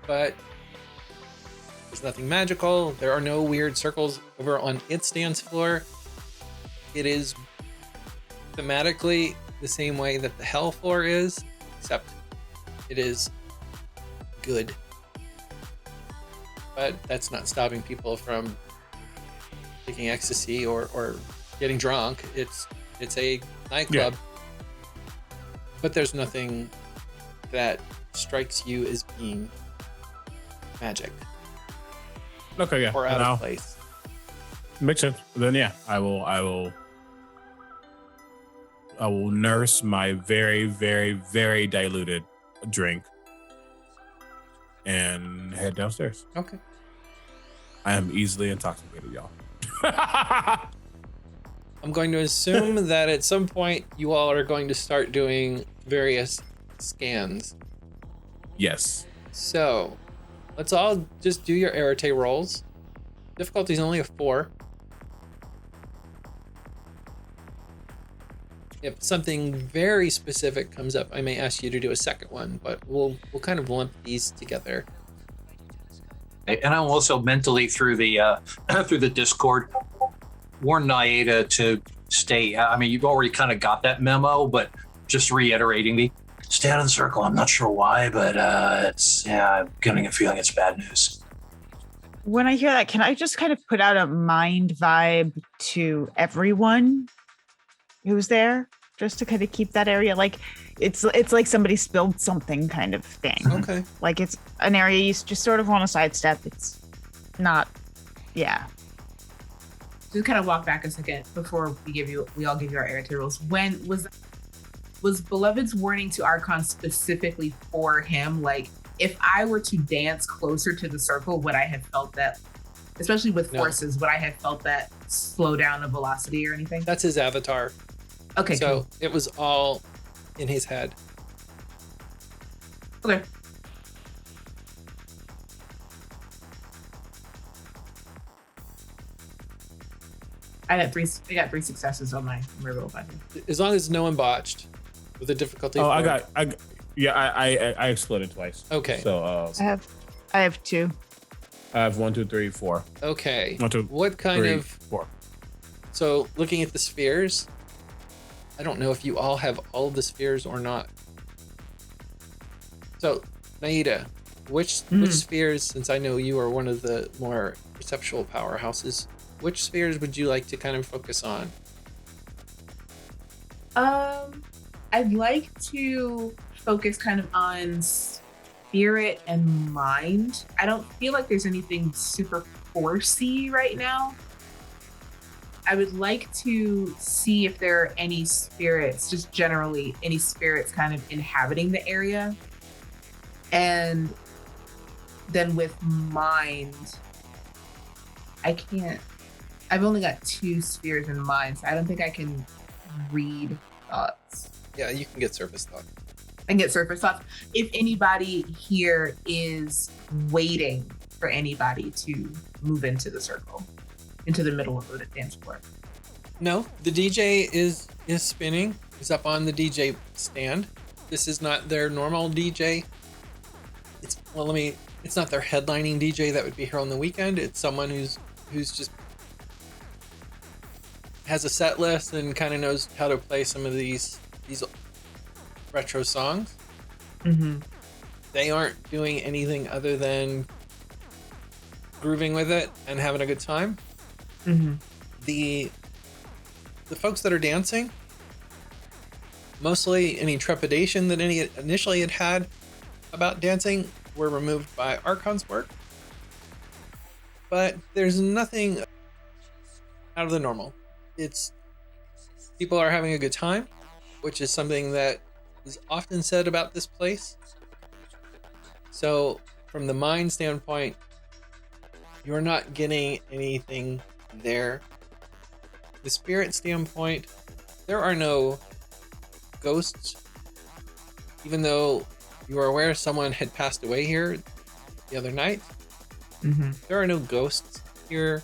but there's nothing magical. There are no weird circles over on its dance floor. It is thematically the same way that the hell floor is, except it is good. But that's not stopping people from taking ecstasy or getting drunk. It's a nightclub. but there's nothing that strikes you as being magic Okay, yeah. or out Now, of place. makes sense. Then yeah, I will nurse my very, very, very diluted drink and head downstairs. Okay. I am easily intoxicated, y'all. I'm going to assume that at some point you all are going to start doing various scans. Yes. So let's all just do your Arete rolls. Difficulty is only a 4. If something very specific comes up, I may ask you to do a second one, but we'll kind of lump these together. And I'm also mentally through the through the Discord warn Naida to stay. I mean, you've already kind of got that memo, but just reiterating stay out of the circle. I'm not sure why, but I'm getting a feeling it's bad news. When I hear that, can I just kind of put out a mind vibe to everyone who's there, just to kind of keep that area like it's like somebody spilled something kind of thing. Okay. Like it's an area you just sort of want to sidestep. It's not, yeah. Just kind of walk back a second before we all give you our Arete rules. When was Beloved's warning to Archon specifically for him? Like, if I were to dance closer to the circle, would I have felt that, especially with forces, would I have felt that slow down of velocity or anything? That's his avatar. Okay, so cool. It was all in his head. Okay. I got three successes on my roll button. As long as no one botched with a difficulty. Oh, I exploded twice. Okay. So I have 2. I have 1, 2, 3, 4. Okay. 1, 2, what kind 3, of 4. So looking at the spheres, I don't know if you all have all of the spheres or not. So Naida, which spheres, since I know you are one of the more perceptual powerhouses, which spheres would you like to kind of focus on? I'd like to focus kind of on spirit and mind. I don't feel like there's anything super forcey right now. I would like to see if there are any spirits, just generally any spirits kind of inhabiting the area. And then with mind, I've only got 2 spheres in mind, so I don't think I can read thoughts. Yeah, you can get surface thought. And get surface thoughts. If anybody here is waiting for anybody to move into the circle, into the middle of the dance floor. No, the DJ is spinning. He's up on the DJ stand. This is not their normal DJ. It's not their headlining DJ that would be here on the weekend. It's someone who's just has a set list and kind of knows how to play some of these retro songs. Mm-hmm. They aren't doing anything other than grooving with it and having a good time. Mm-hmm. The folks that are dancing, mostly any trepidation that any initially had about dancing were removed by Archon's work. But there's nothing out of the normal. It's people are having a good time, which is something that is often said about this place. So from the mind standpoint, you're not getting anything there. The spirit standpoint, there are no ghosts. Even though you are aware someone had passed away here the other night, there are no ghosts here.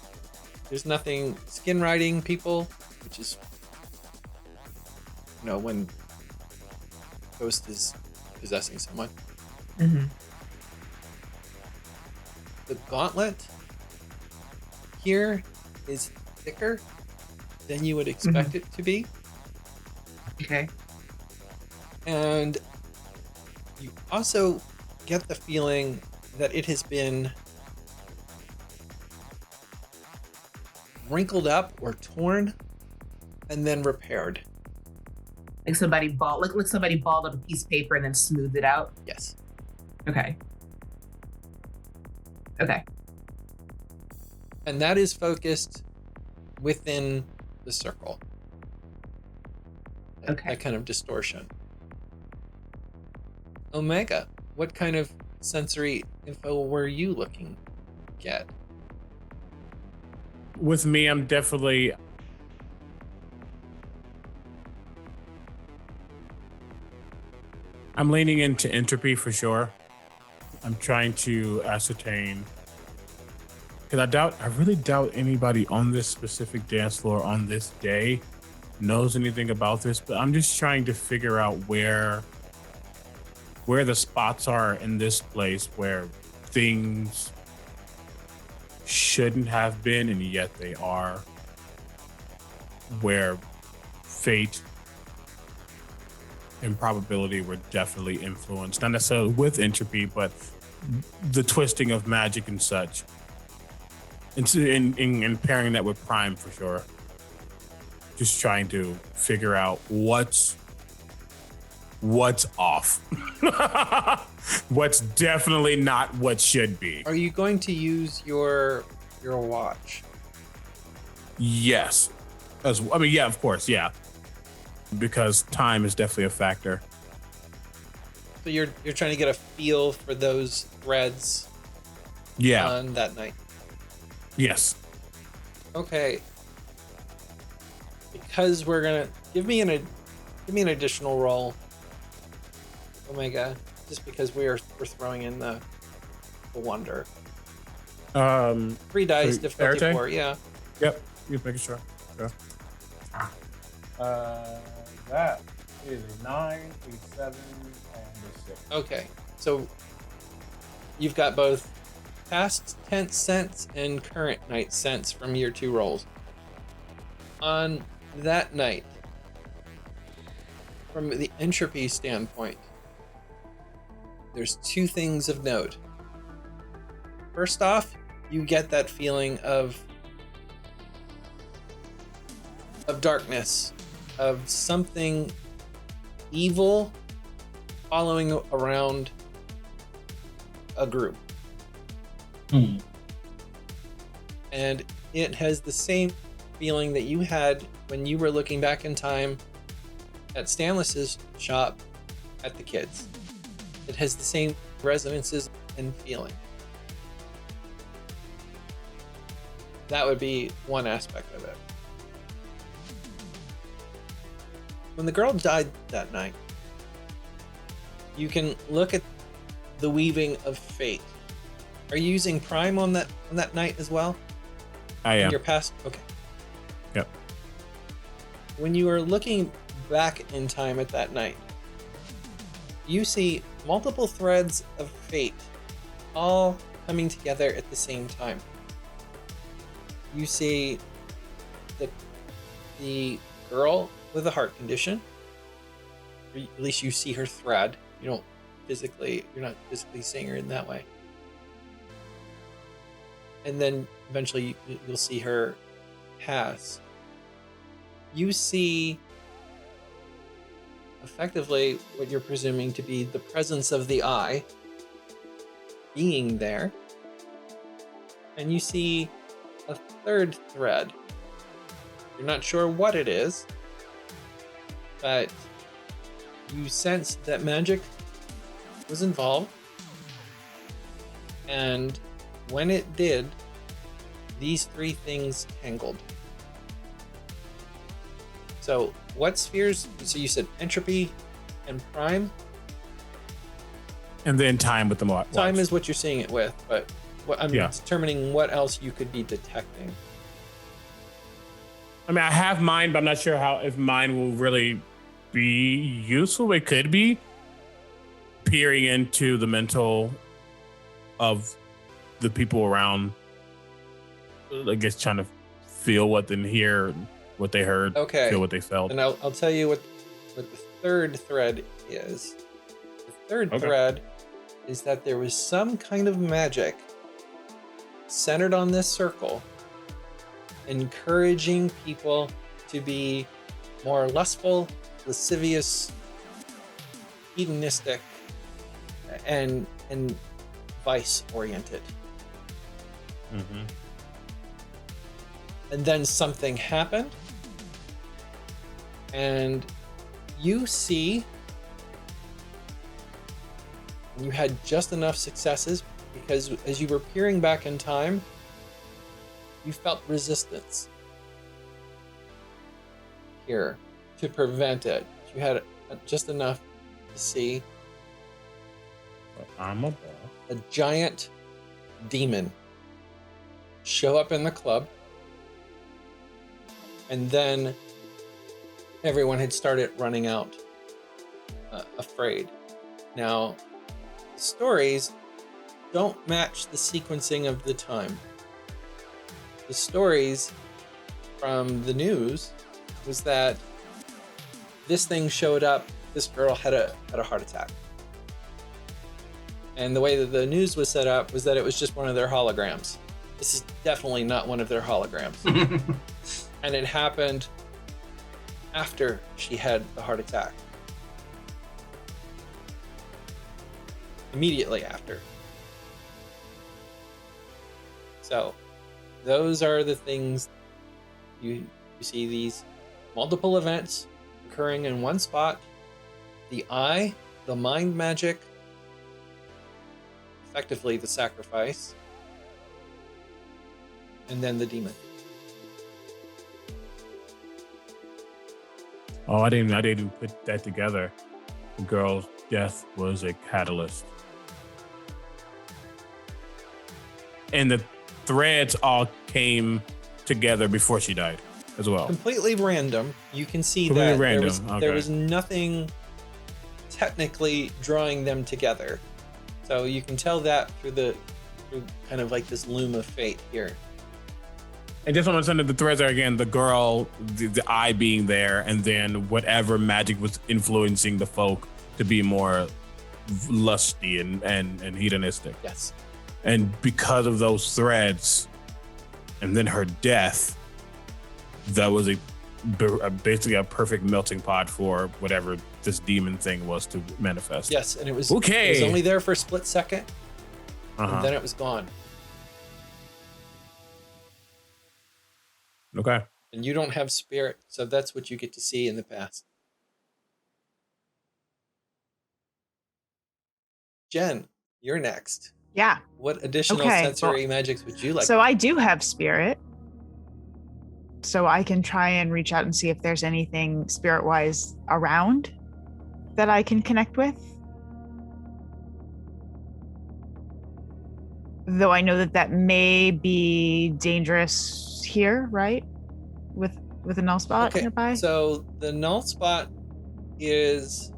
There's nothing skin riding people, which is, when ghost is possessing someone. Mm-hmm. The gauntlet here is thicker than you would expect it to be. Okay. And you also get the feeling that it has been wrinkled up or torn and then repaired. Like somebody balled up a piece of paper and then smoothed it out. Yes. Okay. Okay. And that is focused within the circle. Okay. That kind of distortion. Omega, what kind of sensory info were you looking to get? With me, I'm leaning into entropy for sure. I'm trying to ascertain, because I really doubt anybody on this specific dance floor on this day knows anything about this, but I'm just trying to figure out where the spots are in this place where things shouldn't have been and yet they are, where fate and probability were definitely influenced, not necessarily with entropy, but the twisting of magic and such. And in pairing that with Prime for sure. Just trying to figure out what's off. What's definitely not what should be. Are you going to use your watch? Yes. Yeah, of course, yeah. Because time is definitely a factor. So you're trying to get a feel for those threads on that night. Yes. Okay. Because we're gonna give me an additional roll, Omega, just because we're throwing in the wonder. 3 dice, difficulty 4, yeah. Yep, just making sure. Yeah. That is a 9, a 7, and a 6. Okay, so you've got both past tense sense and current night sense from your 2 rolls. On that night, from the entropy standpoint, there's 2 things of note. First off, you get that feeling of darkness, of something evil following around a group. And it has the same feeling that you had when you were looking back in time at Stanley's shop at the kids. It has the same resonances and feeling. That would be one aspect of it. When the girl died that night, you can look at the weaving of fate. Are you using Prime on that night as well? I am. Your past? Okay. Yep. When you are looking back in time at that night, you see multiple threads of fate all coming together at the same time. You see the girl with a heart condition. Or at least you see her thread. You're not physically seeing her in that way. And then eventually you'll see her pass. You see effectively what you're presuming to be the presence of the eye being there. And you see a third thread. You're not sure what it is, but you sense that magic was involved. And when it did, these 3 things tangled. So what spheres? So you said entropy and Prime? And then time with the watch. Time is what you're seeing it with, but I'm determining what else you could be detecting. I mean, I have mine, but I'm not sure if mine will really be useful. It could be peering into the mental of the people around, I guess, trying to feel what they hear, what they heard, feel what they felt. And I'll tell you what the third thread is. The third thread is that there was some kind of magic centered on this circle, encouraging people to be more lustful lascivious, hedonistic, and vice oriented. Mm-hmm. And then something happened, and you see you had just enough successes because as you were peering back in time, you felt resistance here to prevent it. You had just enough to see I'm a giant demon show up in the club, and then everyone had started running out afraid. Now, stories don't match the sequencing of the time. The stories from the news was that this thing showed up, this girl had a heart attack. And the way that the news was set up was that it was just one of their holograms. This is definitely not one of their holograms. And it happened after she had the heart attack. Immediately after. So, those are the things you see, these multiple events occurring in one spot. The eye, the mind magic, effectively the sacrifice, and then the demon. Oh, I didn't put that together. The girl's death was a catalyst. And the threads all came together before she died as well. Completely random. You can see Completely that random. there was nothing technically drawing them together. So you can tell that through kind of like this loom of fate here. And just understand the threads are, again, the girl, the eye being there, and then whatever magic was influencing the folk to be more lusty and hedonistic. Yes. And because of those threads, and then her death, that was basically a perfect melting pot for whatever this demon thing was to manifest. Yes, and it was okay. It was only there for a split second, and then it was gone. Okay. And you don't have spirit, so that's what you get to see in the past. Jen, you're next. Yeah. What additional sensory magics would you like? So I do have spirit. So I can try and reach out and see if there's anything spirit-wise around that I can connect with. Though I know that may be dangerous here, right? With a null spot nearby. So the null spot is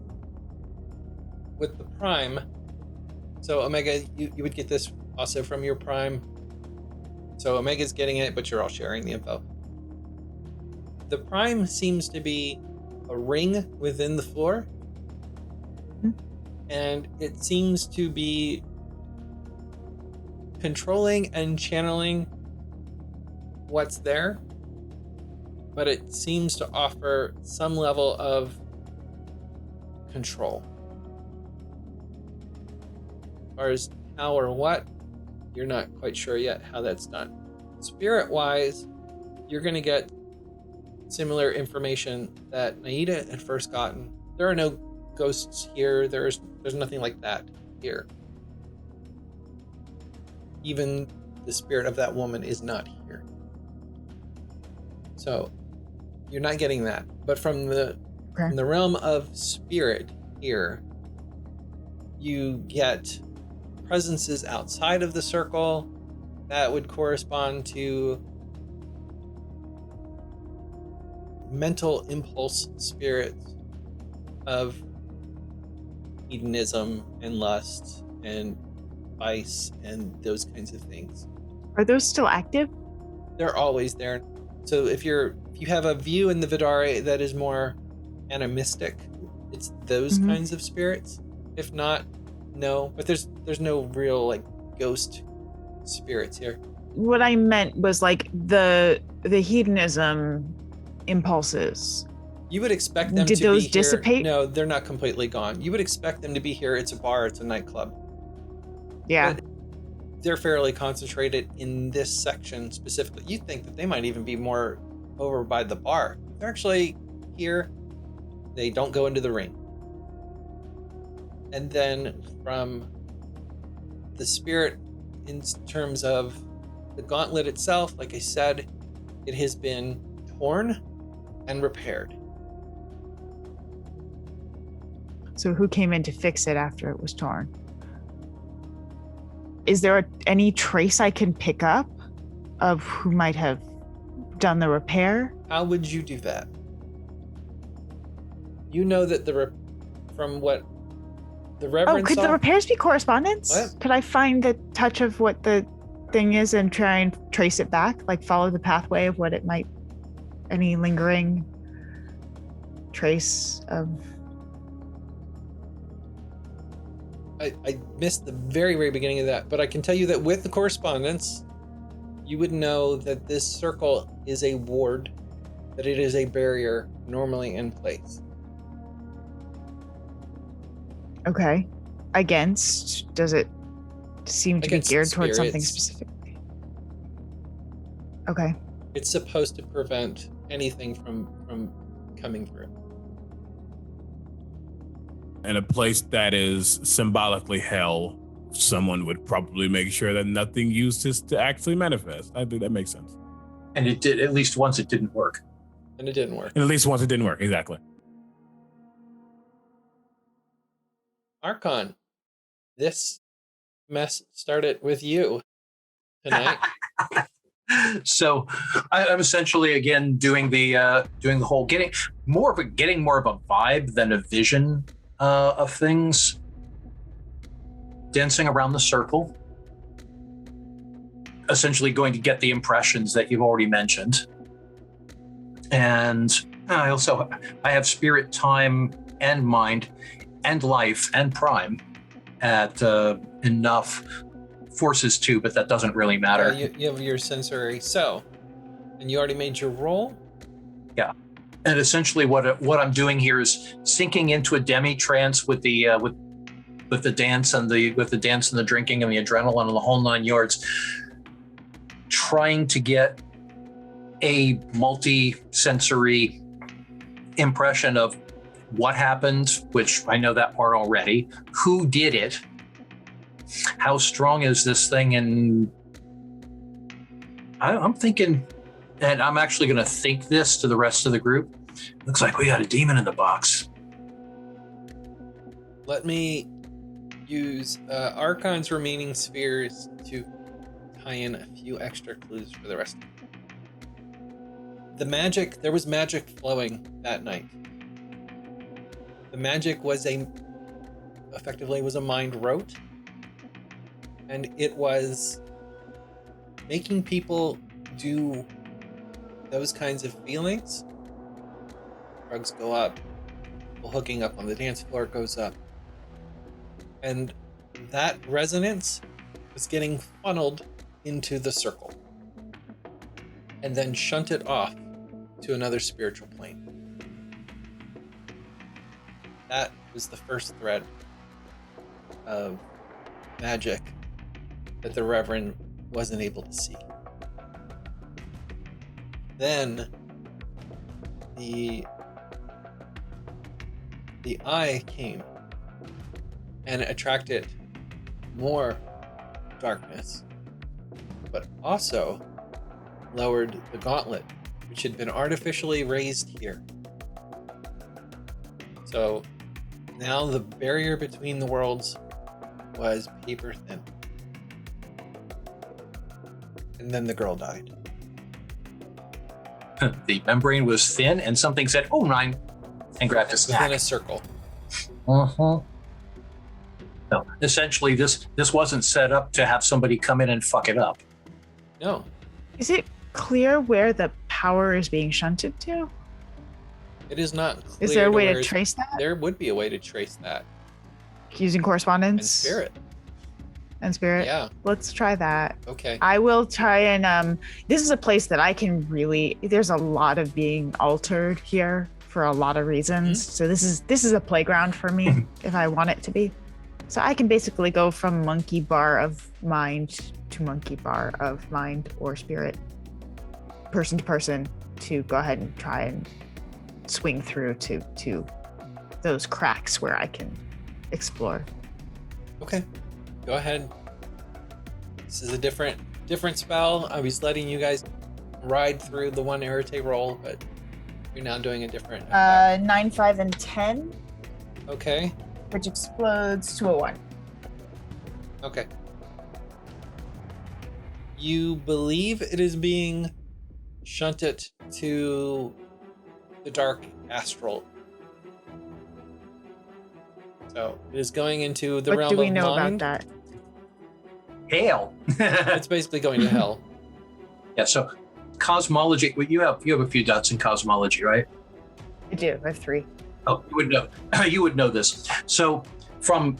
with the prime. So Omega, you would get this also from your prime. So Omega's getting it, but you're all sharing the info. The prime seems to be a ring within the floor. And it seems to be controlling and channeling what's there, but it seems to offer some level of control. As far as how or what, you're not quite sure yet how that's done. Spirit-wise, you're going to get similar information that Naida had first gotten. There are no ghosts here. There's nothing like that here. Even the spirit of that woman is not here. So you're not getting that. But from the realm of spirit here, you get presences outside of the circle that would correspond to mental impulse spirits of hedonism and lust and vice and those kinds of things. Are those still active? They're always there. So if you have a view in the Vidare that is more animistic, it's those kinds of spirits. If not, no. But there's no real like ghost spirits here. What I meant was like the hedonism impulses. You would expect them Did to those be dissipate? here. No, they're not completely gone. You would expect them to be here. It's a bar. It's a nightclub. Yeah. But they're fairly concentrated in this section specifically. You'd think that they might even be more over by the bar. They're actually here. They don't go into the ring. And then from the spirit, in terms of the gauntlet itself, like I said, it has been torn and repaired. So who came in to fix it after it was torn? Is there any trace I can pick up of who might have done the repair? How would you do that? You know that from what the Reverend could saw? the repairs be correspondence? What? Could I find the touch of what the thing is and try and trace it back? Like follow the pathway of what it might, any lingering trace of... I missed the very, very beginning of that, but I can tell you that with the correspondence, you would know that this circle is a ward, that it is a barrier normally in place. Okay. Against, does it seem to Against be geared towards something spirits. specific? Okay. It's supposed to prevent anything from coming through. In a place that is symbolically hell, someone would probably make sure that nothing used this to actually manifest. I think that makes sense. And it did, at least once it didn't work. And it didn't work. And at least once it didn't work, exactly. Archon, this mess started with you tonight. So I'm essentially again doing the whole getting more of a vibe than a vision of things, dancing around the circle, essentially going to get the impressions that you've already mentioned. And I have spirit, time, and mind, and life, and prime at enough forces too, but that doesn't really matter. You have your sensory, and you already made your roll? Yeah. And essentially what I'm doing here is sinking into a demi-trance with the dance and the drinking and the adrenaline and the whole 9 yards, trying to get a multi-sensory impression of what happened, which I know that part already, who did it, how strong is this thing, and I'm thinking, and I'm actually going to think this to the rest of the group. Looks like we got a demon in the box. Let me use Archon's remaining spheres to tie in a few extra clues for the rest. There was magic flowing that night. The magic was effectively a mind rote, and it was making people do those kinds of feelings. Drugs go up, people hooking up on the dance floor goes up, and that resonance was getting funneled into the circle and then shunted off to another spiritual plane. That was the first thread of magic that the Reverend wasn't able to see. Then the eye came and attracted more darkness, but also lowered the gauntlet, which had been artificially raised here. So now the barrier between the worlds was paper thin. And then the girl died. The membrane was thin, and something said, "Oh, 9," and grabbed a snack. Within a circle. Uh-huh. No, essentially, this wasn't set up to have somebody come in and fuck it up. No. Is it clear where the power is being shunted to? It is not clear. Is there a way to trace that? There would be a way to trace that. Using correspondence? And spirit. And spirit? Yeah. Let's try that. Okay. I will try and, this is a place that I can really, there's a lot of being altered here for a lot of reasons. So this is a playground for me if I want it to be. So I can basically go from monkey bar of mind to monkey bar of mind or spirit, person to person, to go ahead and try and swing through to those cracks where I can explore. Okay, go ahead. This is a different spell. I was letting you guys ride through the one Arete roll, but you're now doing a different. 9, 5, and 10. Okay. Which explodes to a 1. Okay. You believe it is being shunted to the dark astral. So it is going into the realm of mind. What do we know about that? Hell. It's basically going to hell. Yeah, so cosmology, well, you have a few dots in cosmology, right? I do. I have 3. Oh, you would know. You would know this. So,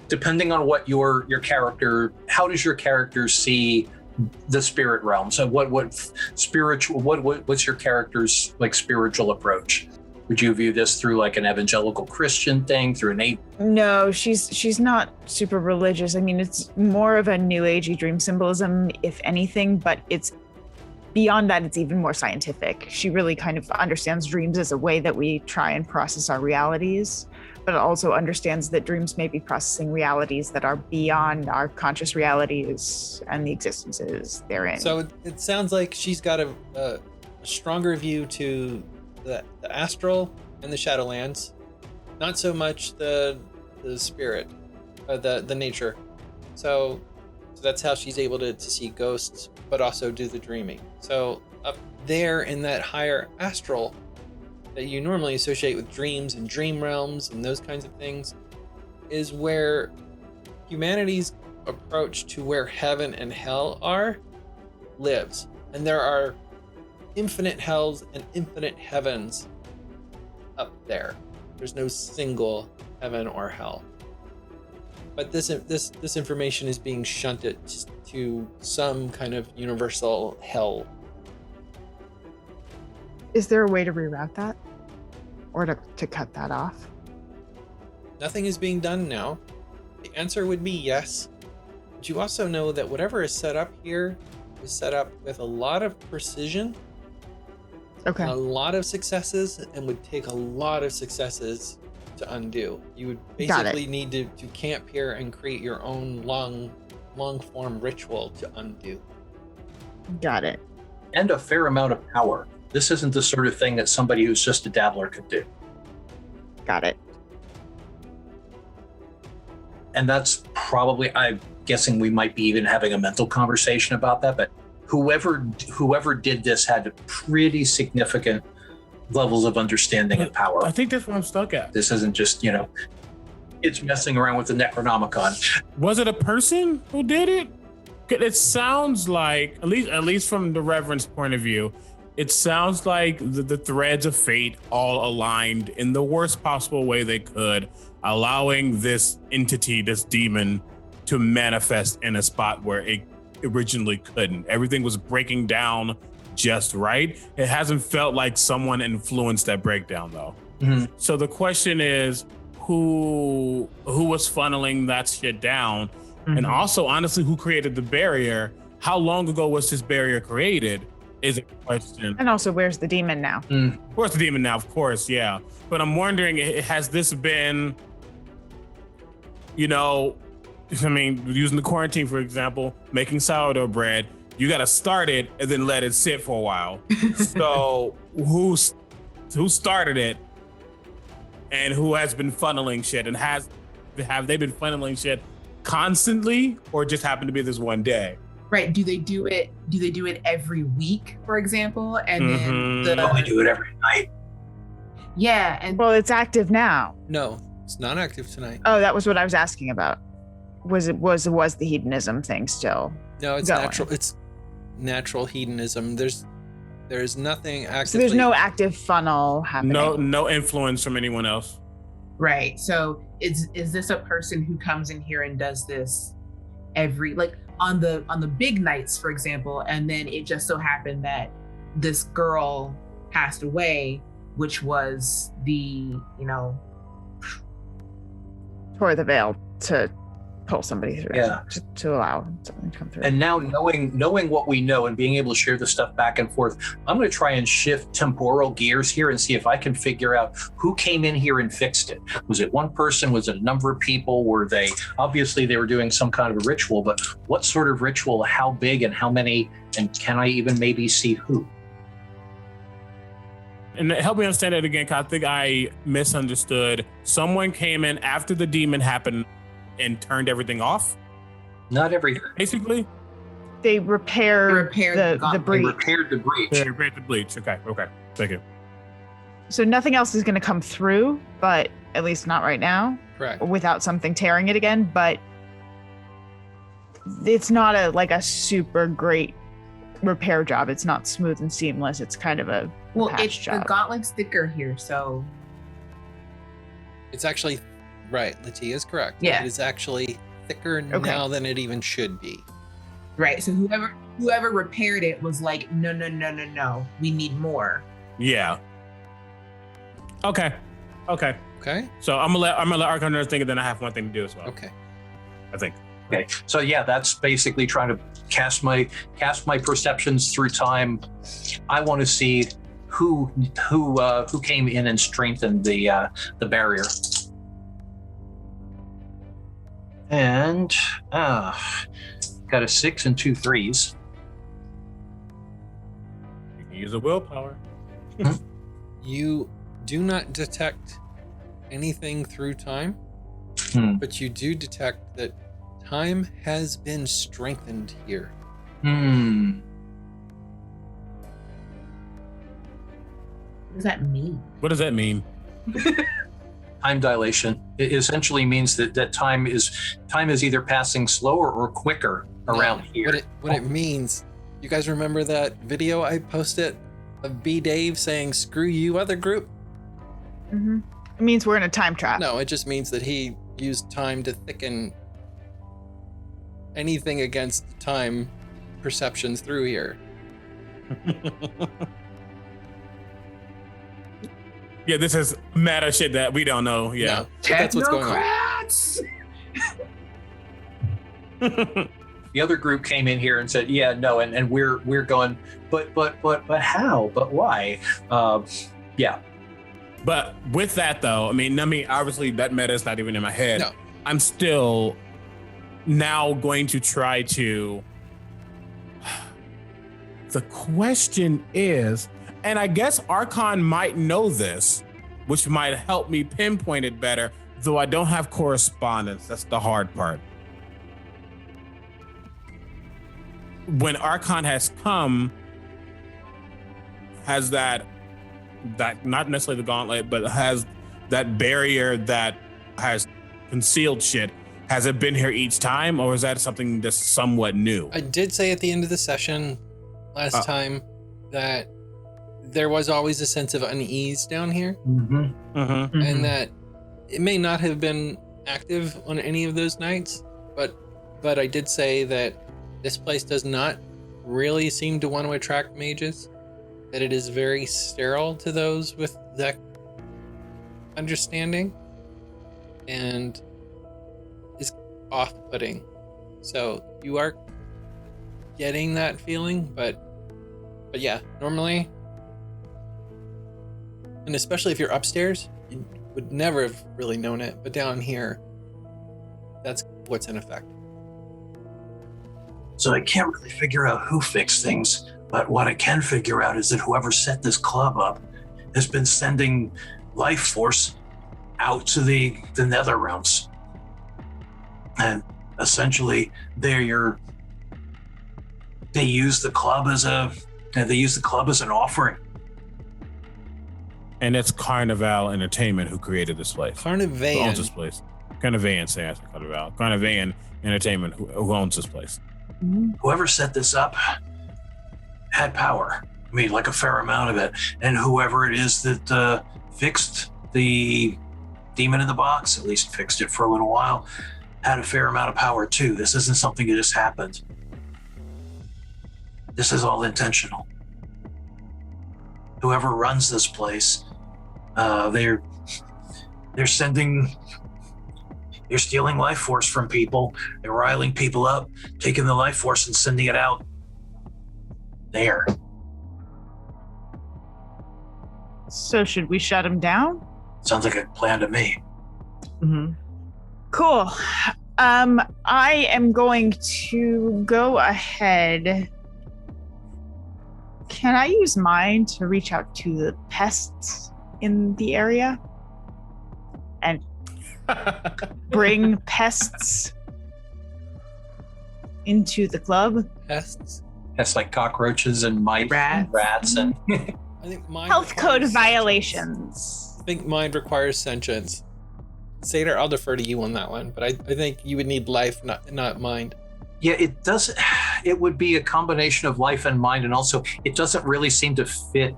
depending on what your character, how does your character see the spirit realm? So, what's your character's like spiritual approach? Would you view this through like an evangelical Christian thing, through an No, she's not super religious. I mean, it's more of a new agey dream symbolism, if anything, but it's beyond that, it's even more scientific. She really kind of understands dreams as a way that we try and process our realities, but also understands that dreams may be processing realities that are beyond our conscious realities and the existences therein. So it sounds like she's got a stronger view to the astral and the Shadowlands, not so much the spirit, the nature. So that's how she's able to see ghosts, but also do the dreaming. So up there in that higher astral that you normally associate with dreams and dream realms and those kinds of things is where humanity's approach to where heaven and hell lives. And there are infinite hells and infinite heavens up there. There's no single heaven or hell. But this information is being shunted to some kind of universal hell. Is there a way to reroute that? Or to cut that off? Nothing is being done now. The answer would be yes. But you also know that whatever is set up here is set up with a lot of precision. Okay. A lot of successes, and would take a lot of successes to undo. You would basically need to camp here and create your own long form ritual to undo. Got it. And a fair amount of power. This isn't the sort of thing that somebody who's just a dabbler could do. Got it. And that's probably, I'm guessing we might be even having a mental conversation about that, but whoever did this had pretty significant levels of understanding and power. I think that's what I'm stuck at. This isn't just, it's messing around with the Necronomicon. Was it a person who did it? It sounds like, at least from the Reverend's point of view, it sounds like the threads of fate all aligned in the worst possible way they could, allowing this entity, this demon, to manifest in a spot where it originally couldn't. Everything was breaking down just right. It hasn't felt like someone influenced that breakdown though. Mm-hmm. So the question is, who was funneling that shit down? Mm-hmm. And also, honestly, who created the barrier? How long ago was this barrier created? Is a question. And also, where's the demon now? Where's the demon now? Of course, yeah. But I'm wondering, has this been, using the quarantine, for example, making sourdough bread, you got to start it and then let it sit for a while. So who started it and who has been funneling shit, and have they been funneling shit constantly or just happened to be this one day? Right. Do they do it every week, for example? And then they do it every night. Yeah. And well, it's active now. No, it's not active tonight. Oh, that was what I was asking about. Was the hedonism thing still? No, it's going? natural. It's natural hedonism. There's nothing active. So there's no active funnel happening. No influence from anyone else. Right. So is this a person who comes in here and does this every, like on the big nights, for example, and then it just so happened that this girl passed away which was the, tore the veil to pull somebody through. Yeah. To allow something to come through. And now knowing what we know and being able to share the stuff back and forth, I'm going to try and shift temporal gears here and see if I can figure out who came in here and fixed it. Was it one person? Was it a number of people? Obviously they were doing some kind of a ritual, but what sort of ritual, how big and how many, and can I even maybe see who? And help me understand it again, because I think I misunderstood. Someone came in after the demon happened and turned everything off? Not everything. Basically? They repaired the breach. They repaired the breach. They repaired the breach. Okay. Thank you. So nothing else is going to come through, but at least not right now. Correct. Without something tearing it again, but it's not a super great repair job. It's not smooth and seamless. It's kind of a patch job. The gauntlet's thicker here, so It's actually right. Latia is correct. Yeah. It is actually thicker now than it even should be. right. So whoever repaired it was like, no, we need more. Yeah. Okay. Okay. So I'm gonna let Arcana think, and then I have one thing to do as well. Okay. I think. Okay, so yeah, that's basically trying to cast my perceptions through time. I want to see who came in and strengthened the barrier. And got a 6 and 2 3s. You can use a willpower. You do not detect anything through time, but you do detect that time has been strengthened here. What does that mean? What does that mean? Time dilation. It essentially means that time is either passing slower or quicker around here. What it means, you guys remember that video I posted of B Dave saying "screw you, other group"? Mm-hmm. It means we're in a time trap. No, it just means that he used time to thicken anything against time perceptions through here. Yeah, this is meta shit that we don't know. Yeah. No, that's what's going on. The other group came in here and said, "Yeah, no," and we're going, but how? But why? Yeah. But with that though, I mean, obviously that meta is not even in my head. No. I'm still now going to try to. The question is, and I guess Archon might know this, which might help me pinpoint it better, though I don't have correspondence. That's the hard part. When Archon has come, has that not necessarily the gauntlet, but has that barrier that has concealed shit. Has it been here each time, or is that something that's somewhat new? I did say at the end of the session last time that there was always a sense of unease down here, and that it may not have been active on any of those nights, but I did say that this place does not really seem to want to attract mages, that it is very sterile to those with that understanding, and is off-putting. So you are getting that feeling, but yeah, normally, and especially if you're upstairs, you would never have really known it, but down here, that's what's in effect. So I can't really figure out who fixed things, but what I can figure out is that whoever set this club up has been sending life force out to the nether realms. And essentially they use the club as an offering. And it's Carnival Entertainment who created this place. Carnival owns this place. Carnivan, say I said Carnival. Carnivan Entertainment who owns this place. Whoever set this up had power. I mean, like a fair amount of it. And whoever it is that fixed the demon in the box, at least fixed it for a little while, had a fair amount of power too. This isn't something that just happened. This is all intentional. Whoever runs this place They're stealing life force from people. They're riling people up, taking the life force and sending it out there. So should we shut him down? Sounds like a plan to me. Mm-hmm. Cool. I am going to go ahead. Can I use mine to reach out to the pests in the area and bring pests into the club? Pests? That's like cockroaches and mice and rats and I think mine Health code requires violations. sentience. I think mine requires sentience. Satyr, I'll defer to you on that one, but I think you would need life, not mind. Yeah, it doesn't. It would be a combination of life and mind, and also it doesn't really seem to fit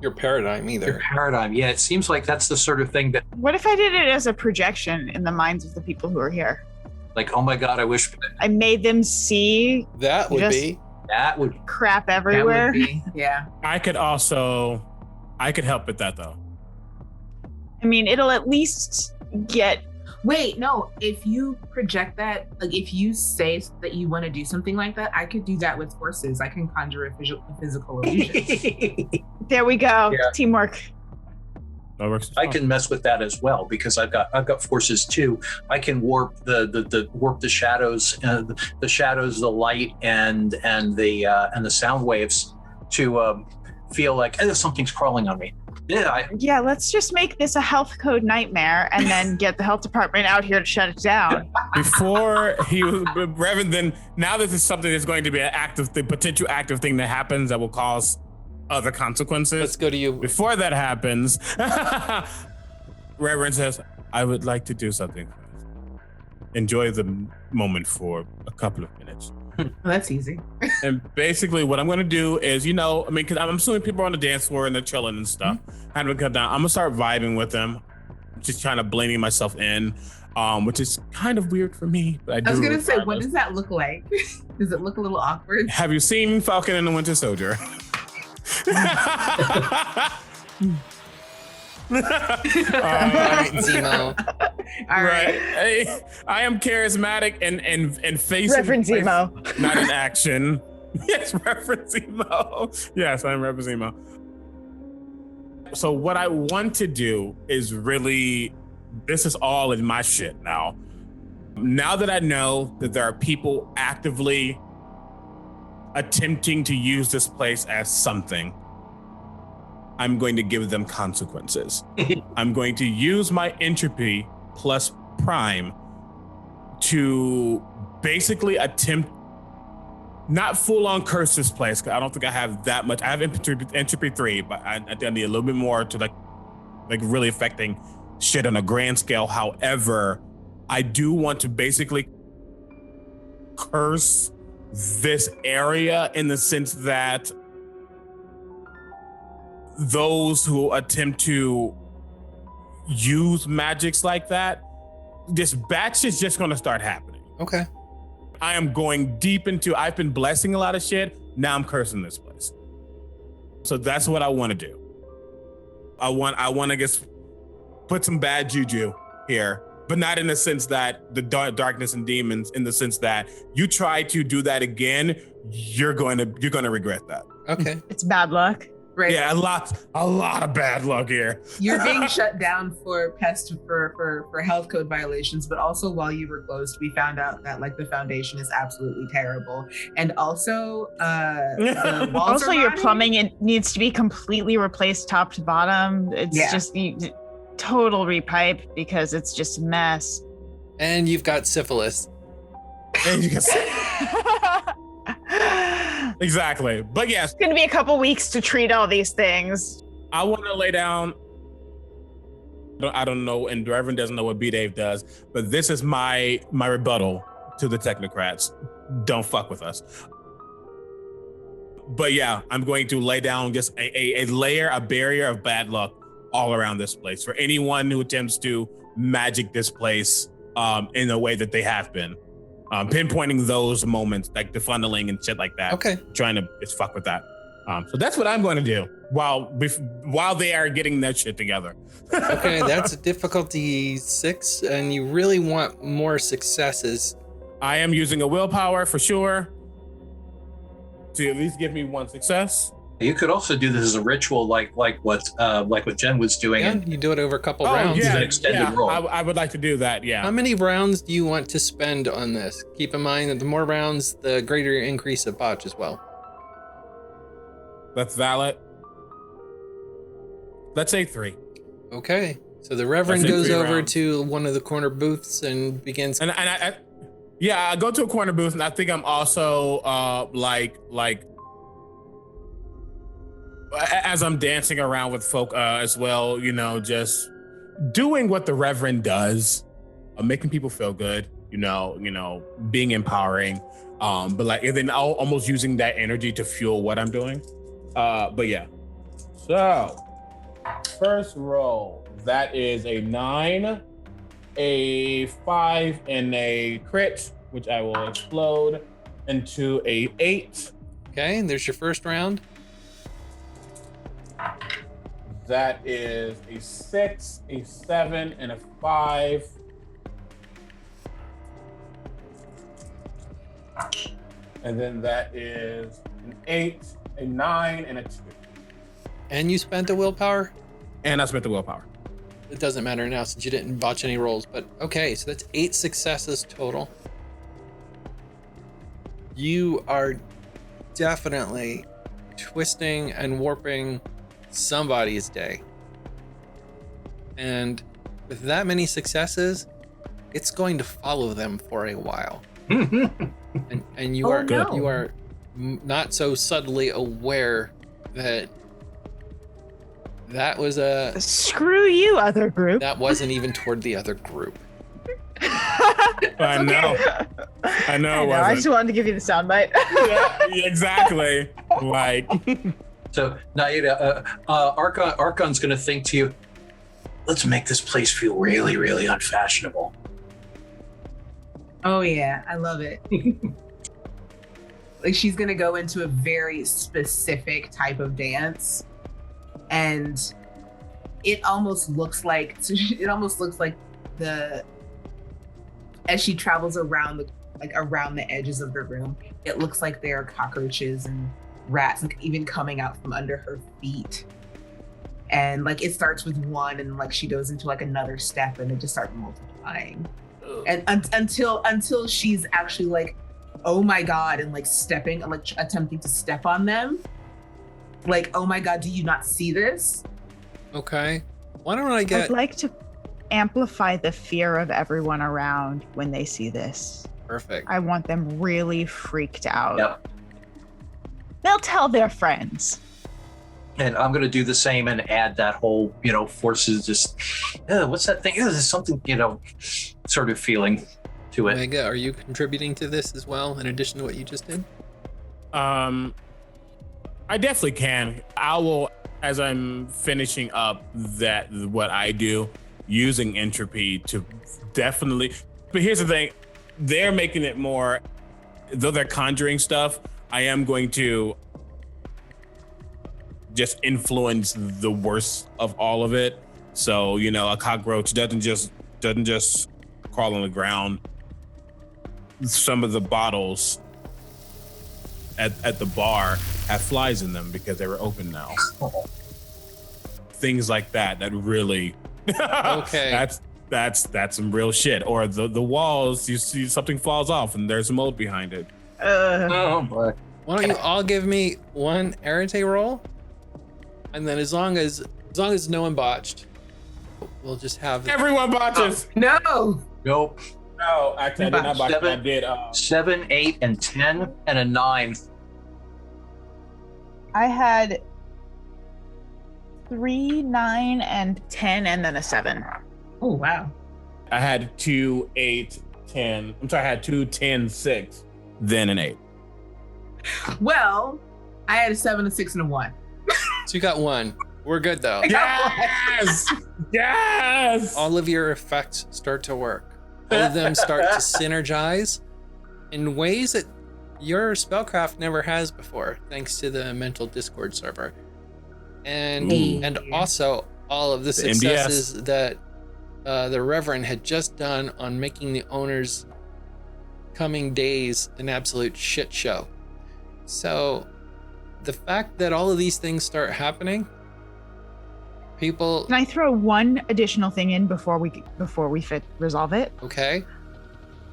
your paradigm either. Your paradigm, yeah. It seems like that's the sort of thing that. What if I did it as a projection in the minds of the people who are here? Like, oh my God, I wish. I made them see. That would be. That would crap everywhere. That would be, yeah. I could help with that though. I mean, it'll at least get. Wait, no. If you project that, like if you say that you want to do something like that, I could do that with horses. I can conjure a physical illusion. There we go. Yeah. Teamwork. That works. I can mess with that as well because I've got forces too. I can warp the shadows, the shadows, the light, and the sound waves to feel like something's crawling on me. Yeah, let's just make this a health code nightmare and then get the health department out here to shut it down. Before he was Reverend, then now this is something that's going to be the potential active thing that happens that will cause other consequences. Let's go to you. Before that happens, Reverend says, I would like to do something. Enjoy the moment for a couple of minutes. Well, that's easy. And basically what I'm going to do is, because I'm assuming people are on the dance floor and they're chilling and stuff. I'm going to come down. I'm going to start vibing with them, just trying to blending myself in, which is kind of weird for me. But I was going to say, what does that look like? Does it look a little awkward? Have you seen Falcon and the Winter Soldier? All right, Zemo. All right. Hey, I am charismatic and face Reverend Zemo. Not in action. Yes, Reverend Zemo. Yes, I'm Reverend Zemo. So what I want to do is really, this is all in my shit now. Now that I know that there are people actively attempting to use this place as something, I'm going to give them consequences. I'm going to use my entropy plus prime to basically attempt, not full on curse this place, because I don't think I have that much. I have entropy 3, but I need a little bit more to like really affecting shit on a grand scale. However, I do want to basically curse this area in the sense that those who attempt to use magics like that, this batch is just going to start happening. Okay. I am going deep into, I've been blessing a lot of shit. Now I'm cursing this place. So that's what I want to do. I want to just put some bad juju here, but not in the sense that the darkness and demons, in the sense that you try to do that again, you're going to regret that. Okay. It's bad luck. Right. Yeah, a lot of bad luck here. You're being shut down for health code violations, but also while you were closed, we found out that like the foundation is absolutely terrible, and also the walls Also, are your rotting. plumbing, it needs to be completely replaced top to bottom. It's just total repipe because it's just a mess. And you've got syphilis. And you can exactly. But yes, It's going to be a couple weeks to treat all these things. I want to lay down. I don't know, and Reverend doesn't know what B-Dave does, but this is my rebuttal to the technocrats. Don't fuck with us. But yeah, I'm going to lay down just a barrier of bad luck all around this place for anyone who attempts to magic this place in a way that they have been. Pinpointing those moments, like the funneling and shit like that. Okay. Trying to just fuck with that. So that's what I'm going to do while they are getting that shit together. Okay, that's a difficulty 6, and you really want more successes. I am using a willpower for sure to at least give me 1 success. You could also do this as a ritual, like what Jen was doing. Yeah, And you do it over a couple rounds. It's an extended roll. I would like to do that. Yeah. How many rounds do you want to spend on this? Keep in mind that the more rounds, the greater increase of botch as well. That's valid. Let's say 3. Okay, so the Reverend goes over to one of the corner booths and begins. And I go to a corner booth, and I think I'm also like as I'm dancing around with folk as well, just doing what the Reverend does, making people feel good, being empowering, and then almost using that energy to fuel what I'm doing. But yeah. So first roll, that is a 9, a 5, and a crit, which I will explode into a 8. Okay, and there's your first round. That is a 6, a 7, and a 5. And then that is an 8, a 9, and a 2. And you spent the willpower? And I spent the willpower. It doesn't matter now since you didn't botch any rolls, but okay, so that's 8 successes total. You are definitely twisting and warping somebody's day. And with that many successes, it's going to follow them for a while. and you are not so subtly aware that was a screw you, other group. That wasn't even toward the other group. I know. I just wanted to give you the soundbite. Yeah, exactly. Like. So Naida, Archon's going to think to you, let's make this place feel really, really unfashionable. Oh yeah, I love it. Like she's going to go into a very specific type of dance, and it almost looks like as she travels around the edges of the room, it looks like there are cockroaches and rats, like even coming out from under her feet. And like it starts with 1, and like she goes into like another step, and it just starts multiplying. And until she's actually like, oh my god, and like stepping, like attempting to step on them. Like, oh my god, do you not see this? Okay. Why don't I get... I'd like to amplify the fear of everyone around when they see this. Perfect. I want them really freaked out. Yep. They'll tell their friends. And I'm going to do the same and add that whole, forces just, what's that thing? There's something, sort of feeling to it. Omega, are you contributing to this as well, in addition to what you just did? I definitely can. I will, as I'm finishing up what I do, using entropy to definitely, but here's the thing, they're making it more, though they're conjuring stuff, I am going to just influence the worst of all of it. So, a cockroach doesn't just crawl on the ground. Some of the bottles at the bar have flies in them because they were open now. Things like that really okay. That's some real shit. Or the walls, you see something falls off and there's a mold behind it. Oh boy. Why don't you all give me 1 arete roll? And then as long as no one botched, we'll just have everyone botches. No. Nope. No, actually I did not botch. I did 7, 8, and 10, and a 9. I had 3, 9, and 10, and then a 7. Oh wow. I had 2, 8, 10. I'm sorry, I had 2, 10, 6, then an 8. Well, I had a 7, a 6, and a 1. So you got 1. We're good though. Yes! Yes! All of your effects start to work. All of them start to synergize in ways that your spellcraft never has before, thanks to the mental Discord server. And also all of the successes that the Reverend had just done on making the owner's coming days an absolute shit show. So the fact that all of these things start happening, people... Can I throw one additional thing in before we resolve it? Okay.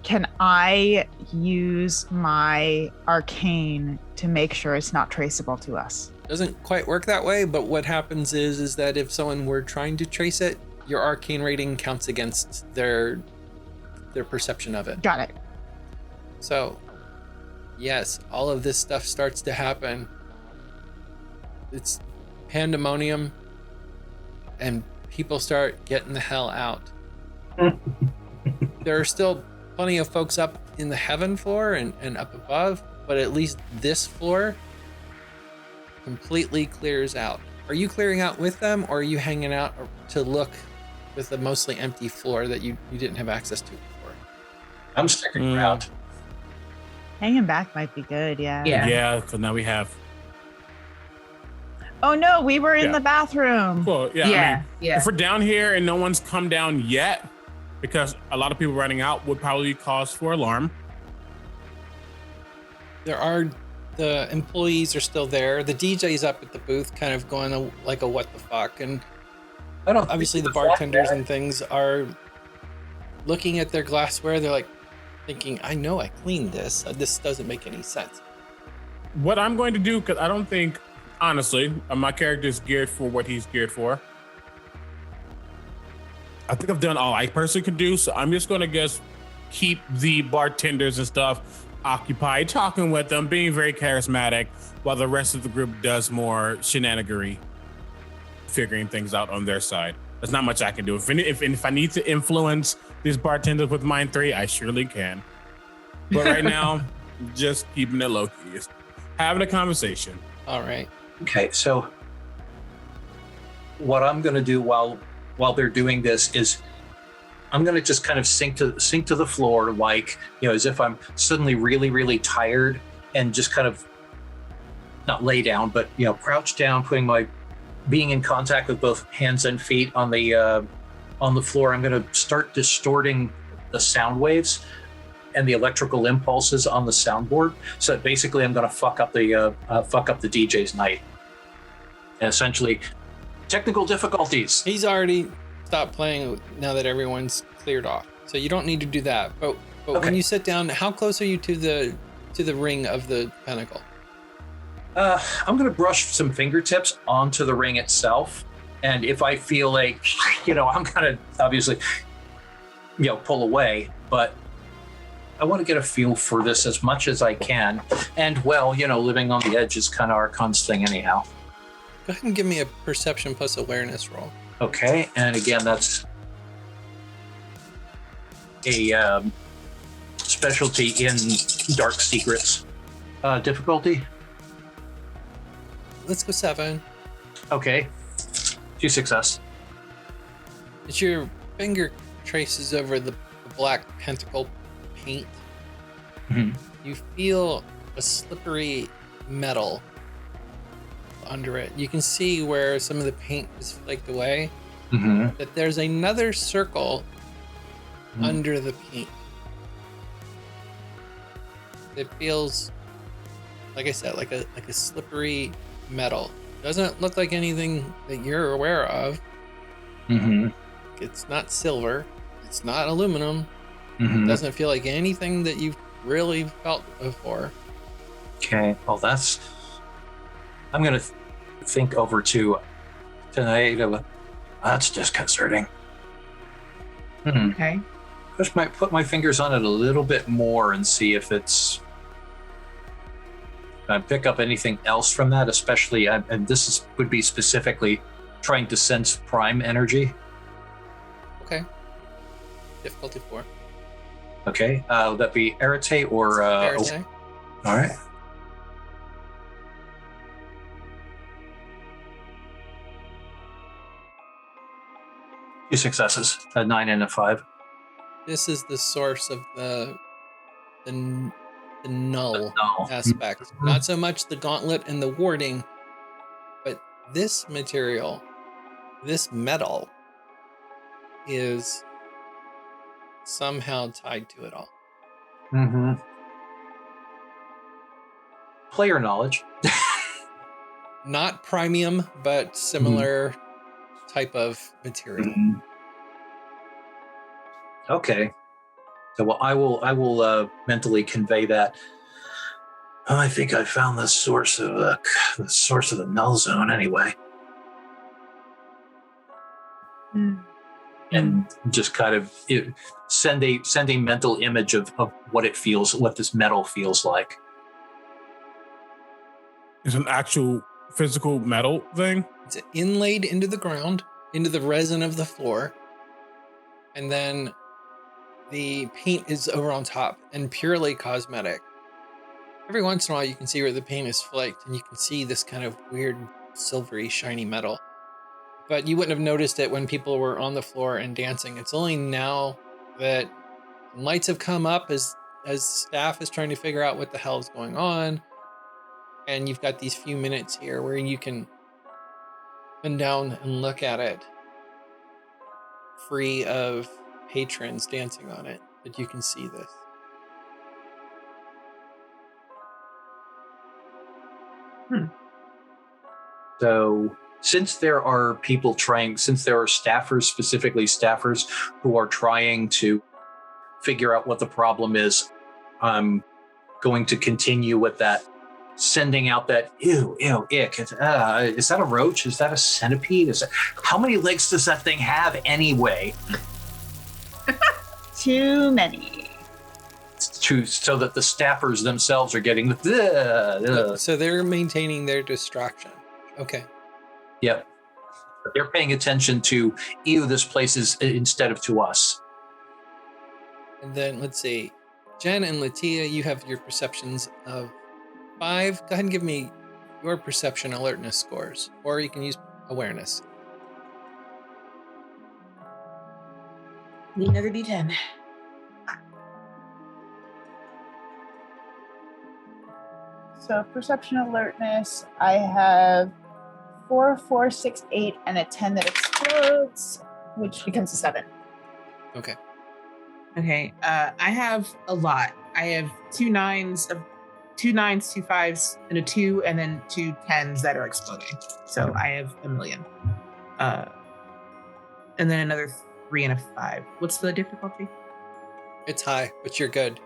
Can I use my arcane to make sure it's not traceable to us? Doesn't quite work that way, but what happens is that if someone were trying to trace it, your arcane rating counts against their perception of it. Got it. So, yes, all of this stuff starts to happen. It's pandemonium, and people start getting the hell out. There are still plenty of folks up in the heaven floor and up above, but at least this floor completely clears out. Are you clearing out with them, or are you hanging out to look with a mostly empty floor that you didn't have access to before? I'm sticking around. Hanging back might be good, yeah. Yeah, because now we have... Oh no, we were in the bathroom. Well, I mean, if we're down here and no one's come down yet, because a lot of people running out would probably cause for alarm. The employees are still there. The DJ's up at the booth kind of going like a what the fuck. And obviously the bartenders and things are looking at their glassware. They're like thinking, I know I cleaned this. This doesn't make any sense. What I'm going to do, because I don't think, honestly, my character is geared for what he's geared for. I think I've done all I personally can do, so I'm just going to keep the bartenders and stuff occupied, talking with them, being very charismatic, while the rest of the group does more shenanigery, figuring things out on their side. There's not much I can do. If I need to influence these bartenders with Mind 3, I surely can. But right now, just keeping it low key, having a conversation. All right. Okay, so what I'm going to do while they're doing this is I'm going to just kind of sink to the floor, like, as if I'm suddenly really, really tired, and just kind of not lay down, but crouch down, being in contact with both hands and feet on the floor. I'm going to start distorting the sound waves and the electrical impulses on the soundboard. So basically, I'm going to fuck up the DJ's night. And essentially, technical difficulties. He's already stopped playing now that everyone's cleared off, so you don't need to do that. But okay. When you sit down, how close are you to the ring of the pentacle? I'm going to brush some fingertips onto the ring itself, and if I feel like I'm going to obviously pull away, but I want to get a feel for this as much as I can. And living on the edge is kind of Archon's thing anyhow. Go ahead and give me a perception plus awareness roll. Okay, and again, that's a specialty in dark secrets. Difficulty? Let's go 7. Okay, 2 success. As your finger traces over the black pentacle paint, you feel a slippery metal under it. You can see where some of the paint is flaked away, that there's another circle under the paint. It feels, like I said, like a slippery metal. Doesn't look like anything that you're aware of. It's not silver. It's not aluminum. It doesn't feel like anything that you've really felt before. Okay, well I'm gonna think over to tonight. That's disconcerting. Okay. Just might put my fingers on it a little bit more and see if it's. I pick up anything else from that, especially, and would be specifically trying to sense prime energy. Okay. Difficulty 4. Okay. Would that be Arete or? Arete. All right. Two successes, a 9 and a 5. This is the source of the the null Null. aspect. Mhm. Not so much the gauntlet and the warding, but this material, this metal, is somehow tied to it all. Mm-hmm. Player knowledge. Not premium, but similar type of material. Mhm. Okay. So well, I will mentally convey that. Oh, I think I found the source of the null zone anyway, and just kind of send a mental image of what it feels, what this metal feels like. It's an actual physical metal thing. It's inlaid into the ground, into the resin of the floor, and then the paint is over on top and purely cosmetic. Every once in a while you can see where the paint is flaked and you can see this kind of weird silvery shiny metal. But you wouldn't have noticed it when people were on the floor and dancing. It's only now that lights have come up as staff is trying to figure out what the hell is going on. And you've got these few minutes here where you can come down and look at it free of patrons dancing on it, but you can see this. So since there are staffers, specifically staffers, who are trying to figure out what the problem is, I'm going to continue with that, sending out that ew, ick. Is that a roach? Is that a centipede? How many legs does that thing have anyway? Too many. So that the staffers themselves are getting the. So they're maintaining their distraction. Okay. Yep. They're paying attention to this place is instead of to us. And then let's see. Jen and Latia, you have your perceptions of 5. Go ahead and give me your perception alertness scores, or you can use awareness. Need another D10. So perception alertness, I have 4, 4, 6, 8, and a 10 that explodes, which becomes a 7. Okay. Okay. I have a lot. I have 2 9s, 2 5s, and a 2, and then 2 10s that are exploding. So I have a million. And then another 3 and a 5. What's the difficulty? It's high, but you're good.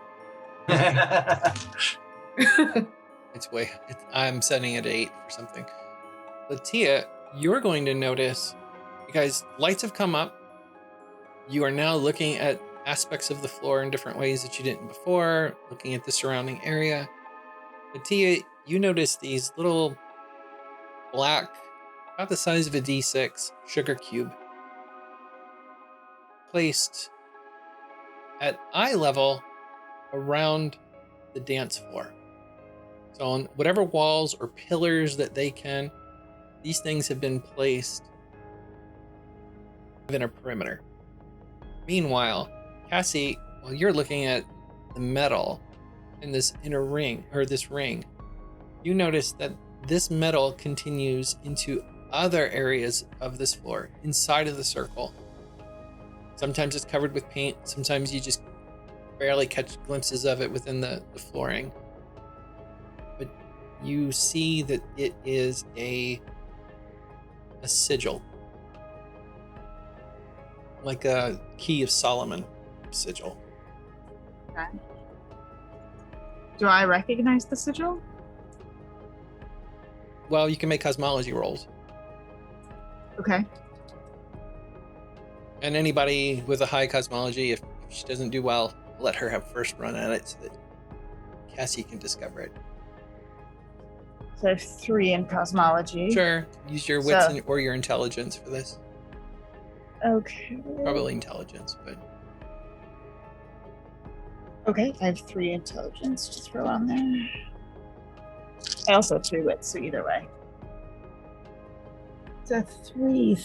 I'm setting it at 8 or something. Latia, you're going to notice, because lights have come up. You are now looking at aspects of the floor in different ways that you didn't before, looking at the surrounding area. Latia, you notice these little black, about the size of a D6 sugar cube, placed at eye level around the dance floor. So on whatever walls or pillars that they can, these things have been placed within a perimeter. Meanwhile, Cassie, while you're looking at the metal in this inner ring, or this ring, you notice that this metal continues into other areas of this floor, inside of the circle. Sometimes it's covered with paint, sometimes you just barely catch glimpses of it within the flooring. But you see that it is a sigil. Like a Key of Solomon sigil. Okay. Do I recognize the sigil? Well, you can make cosmology rolls. Okay. And anybody with a high cosmology, if she doesn't do well, let her have first run at it so that Cassie can discover it. So I have 3 in cosmology. Sure. Use your wits or your intelligence for this. Okay. Probably intelligence, but... Okay, I have 3 intelligence to throw on there. I also have 3 wits, so either way. So 3,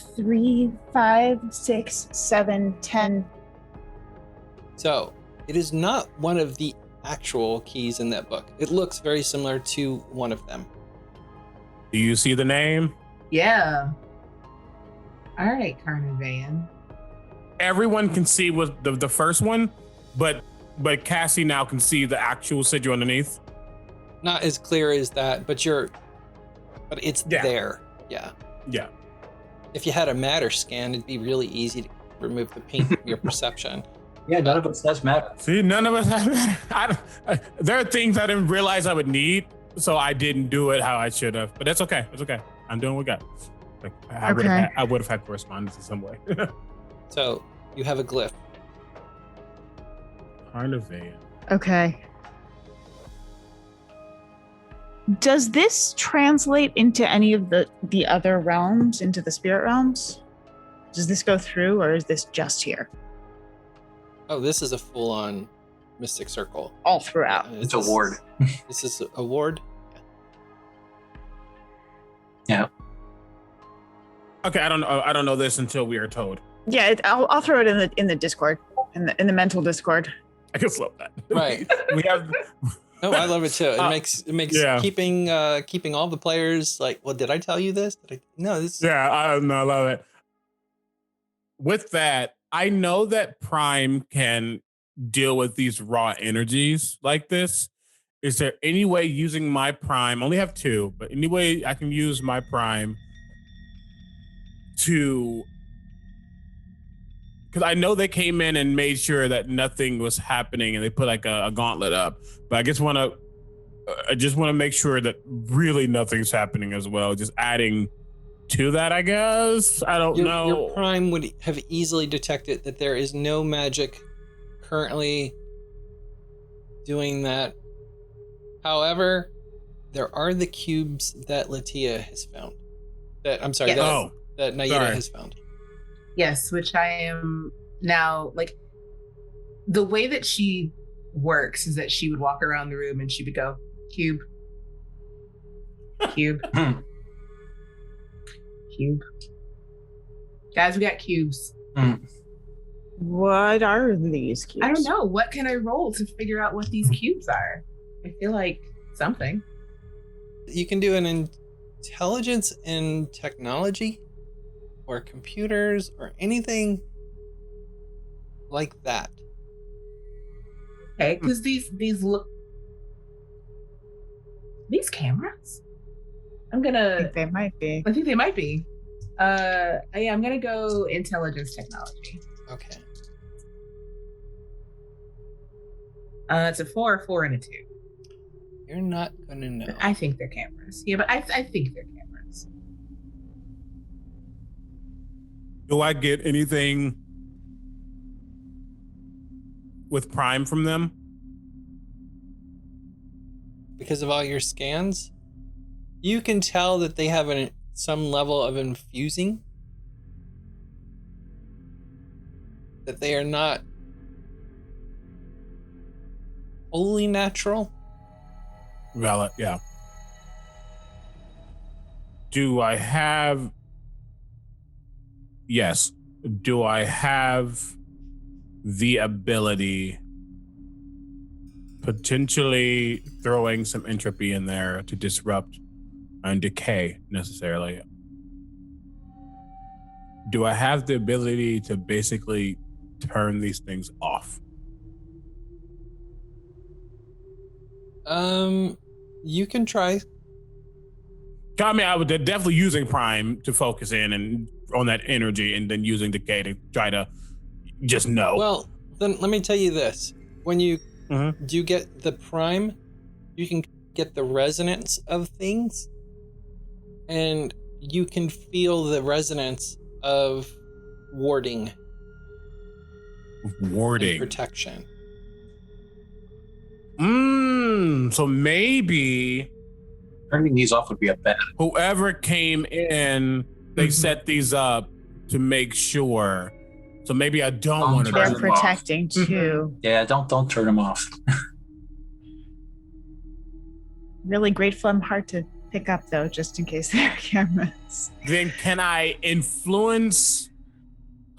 5, 6, 7, 10. So, it is not one of the actual keys in that book. It looks very similar to one of them. Do you see the name? Yeah. All right, Carnarvon. Everyone can see what the first one, but Cassie now can see the actual sigil underneath. Not as clear as that, but it's there. Yeah. Yeah. If you had a matter scan, it'd be really easy to remove the paint from your perception. Yeah, none of us has matter. See, none of us have matter. There are things I didn't realize I would need, so I didn't do it how I should have. But that's okay. It's okay. I'm doing what I got. Like, I would have had correspondence in some way. So you have a glyph. Carnarvon. Okay. Does this translate into any of the other realms, into the spirit realms? Does this go through, or is this just here? Oh, this is a full-on Mystic Circle. All throughout. It's a ward. This is a ward. Yeah. Okay, I don't know this until we are told. Yeah, I'll throw it in the Discord, in the mental Discord. I can slow that. Right. We have. No, I love it too. It makes keeping all the players like, well, did I tell you this? No, this. Yeah, I love it. With that, I know that Prime can deal with these raw energies like this. Is there any way using my Prime? I only have 2, but any way I can use my Prime to? Because I know they came in and made sure that nothing was happening, and they put like a gauntlet up. But I just want to make sure that really nothing's happening as well. Just adding to that, I guess. I don't know. Your Prime would have easily detected that there is no magic currently doing that. However, there are the cubes that Latia has found. That Naida has found. Yes, which I am now, like, the way that she works is that she would walk around the room and she would go, cube, cube, cube. Guys, we got cubes. What are these cubes? I don't know. What can I roll to figure out what these cubes are? I feel like something. You can do an intelligence in technology or computers or anything like that. Okay, because these look, these cameras. I think they might be. I think they might be. Yeah, I'm gonna go intelligence technology. Okay. It's a 4, a 4, and a 2. You're not gonna know. I think they're cameras. Yeah, but I think they're cameras. Do I get anything with Prime from them? Because of all your scans, you can tell that they have some level of infusing. That they are not wholly natural. Valid, yeah. Do I have... Yes. Do I have the ability, potentially throwing some entropy in there to disrupt and decay necessarily? Do I have the ability to basically turn these things off? You can try. I mean, I would definitely using Prime to focus in and on that energy, and then using decay to try to just know. Well, then let me tell you this: when you do get the Prime, you can get the resonance of things, and you can feel the resonance of warding. Warding. And protection. So maybe turning these off would be a bad. Whoever came in, they set these up to make sure. So maybe I don't want to. They're protecting too. Yeah, don't turn them off. Really grateful. I'm hard to pick up though, just in case there are cameras. Then can I influence?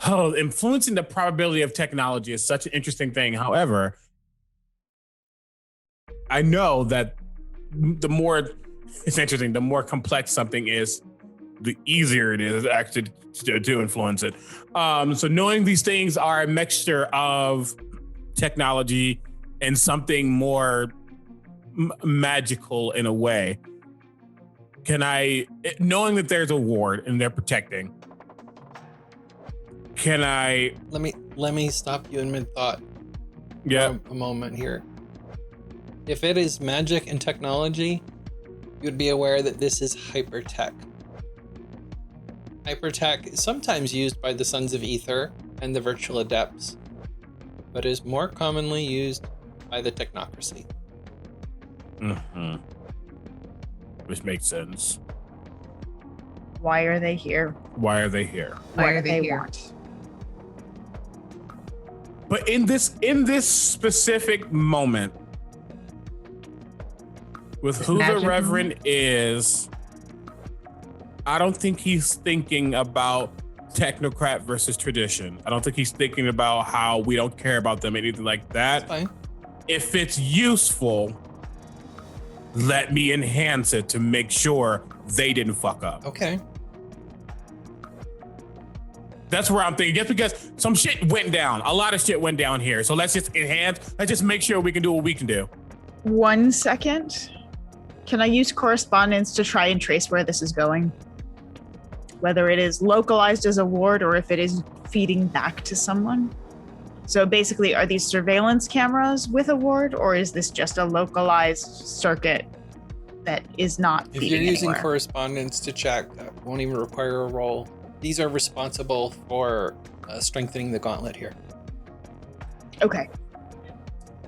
Oh, influencing the probability of technology is such an interesting thing. However, I know that the more it's interesting, the more complex something is, the easier it is actually to influence it. So knowing these things are a mixture of technology and something more magical in a way, knowing that there's a ward and they're protecting, let me stop you in mid-thought. Yeah, a moment here. If it is magic and technology, you'd be aware that this is hypertech. Hypertech is sometimes used by the Sons of Ether and the Virtual Adepts, but is more commonly used by the Technocracy. Mm-hmm. Which makes sense. Why are they here? Why are they here? Why are they here? Want? But in this specific moment, with who the Reverend is, I don't think he's thinking about technocrat versus tradition. I don't think he's thinking about how we don't care about them, anything like that. That's fine. If it's useful, let me enhance it to make sure they didn't fuck up. Okay. That's where I'm thinking, just because some shit went down. A lot of shit went down here. So let's just enhance, let's just make sure we can do what we can do. 1 second. Can I use correspondence to try and trace where this is going? Whether it is localized as a ward or if it is feeding back to someone. So basically, are these surveillance cameras with a ward, or is this just a localized circuit that is not feeding If you're using anywhere? correspondence to check, that won't even require a roll. These are responsible for strengthening the gauntlet here. Okay.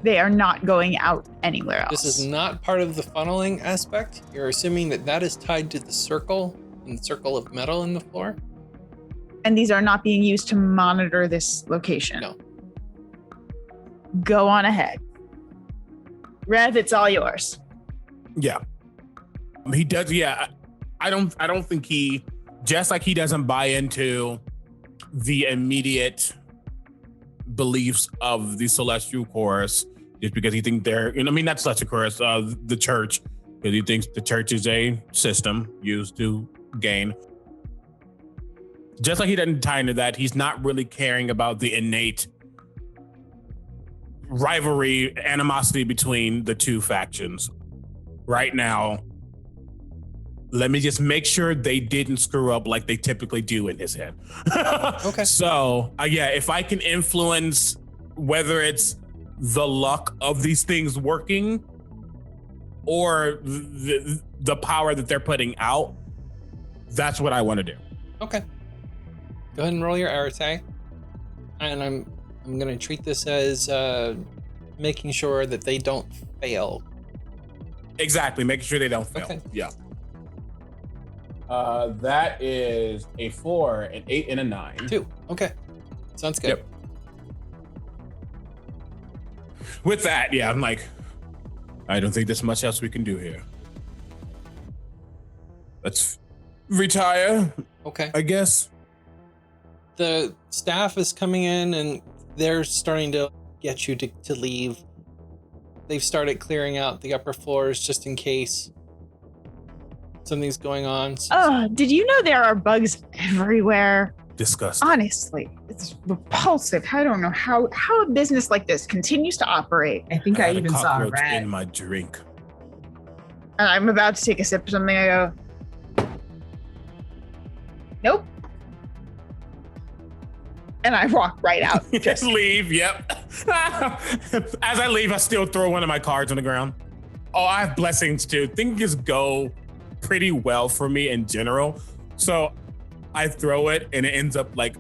They are not going out anywhere else. This is not part of the funneling aspect. You're assuming that that is tied to the circle and the circle of metal in the floor. And these are not being used to monitor this location. No. Go on ahead. Rev, it's all yours. Yeah. He does, yeah. I don't think he, just like he doesn't buy into the immediate beliefs of the Celestial Chorus, just because he thinks not Celestial Chorus, the church, because he thinks the church is a system used to gain. Just like he doesn't tie into that, he's not really caring about the innate rivalry, animosity between the two factions. Right now, let me just make sure they didn't screw up like they typically do in his head. Okay. So, if I can influence whether it's the luck of these things working or the power that they're putting out, that's what I want to do. Okay. Go ahead and roll your arete. And I'm going to treat this as making sure that they don't fail. Exactly, making sure they don't fail. Okay. Yeah. That is a 4, an 8, and a 9. 2. Okay. Sounds good. Yep. With that, yeah, I'm like, I don't think there's much else we can do here. Let's retire. Okay. I guess. The staff is coming in and they're starting to get you to leave. They've started clearing out the upper floors just in case something's going on. Oh, did you know there are bugs everywhere? Disgusting. Honestly, it's repulsive. I don't know how a business like this continues to operate. I think I had even a saw a cockroach rat. in my drink. And I'm about to take a sip of something. I go, nope. And I walk right out. Just leave, yep. As I leave, I still throw one of my cards on the ground. Oh, I have blessings too. Things go pretty well for me in general. So I throw it and it ends up like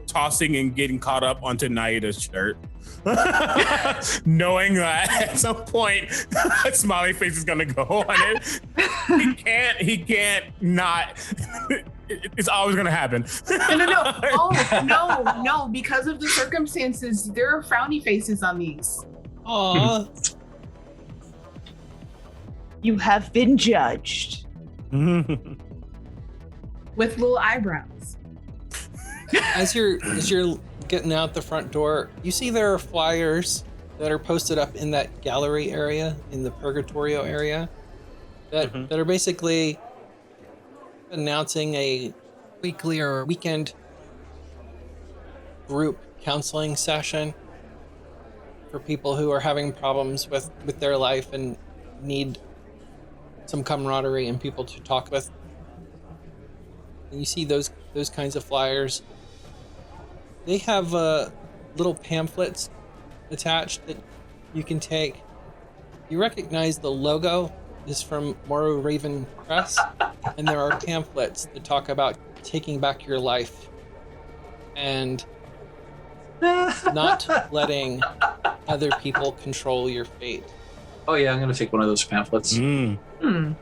tossing and getting caught up onto Naida's shirt. Knowing that at some point a smiley face is gonna go on it. He can't not. It's always gonna happen. No. Oh, no. Because of the circumstances, there are frowny faces on these. Aww. You have been judged. With little eyebrows. As you're getting out the front door, you see there are flyers that are posted up in that gallery area, in the Purgatorio area, that are basically announcing a weekly or weekend group counseling session for people who are having problems with their life and need some camaraderie and people to talk with. And you see those kinds of flyers. They have little pamphlets attached that you can take. You recognize the logo is from Morrow Raven Press, and there are pamphlets that talk about taking back your life and not letting other people control your fate. Oh yeah, I'm going to take one of those pamphlets. The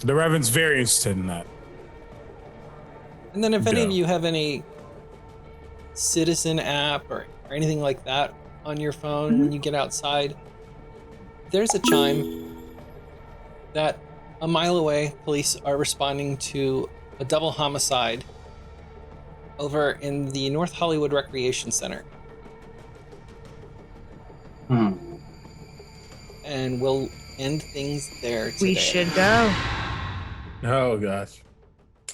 Reverend's very interested in that. And then if any of you have any citizen app or anything like that on your phone when you get outside, there's a chime that a mile away, police are responding to a double homicide over in the North Hollywood Recreation Center. And we'll end things there today. We should go. Oh gosh.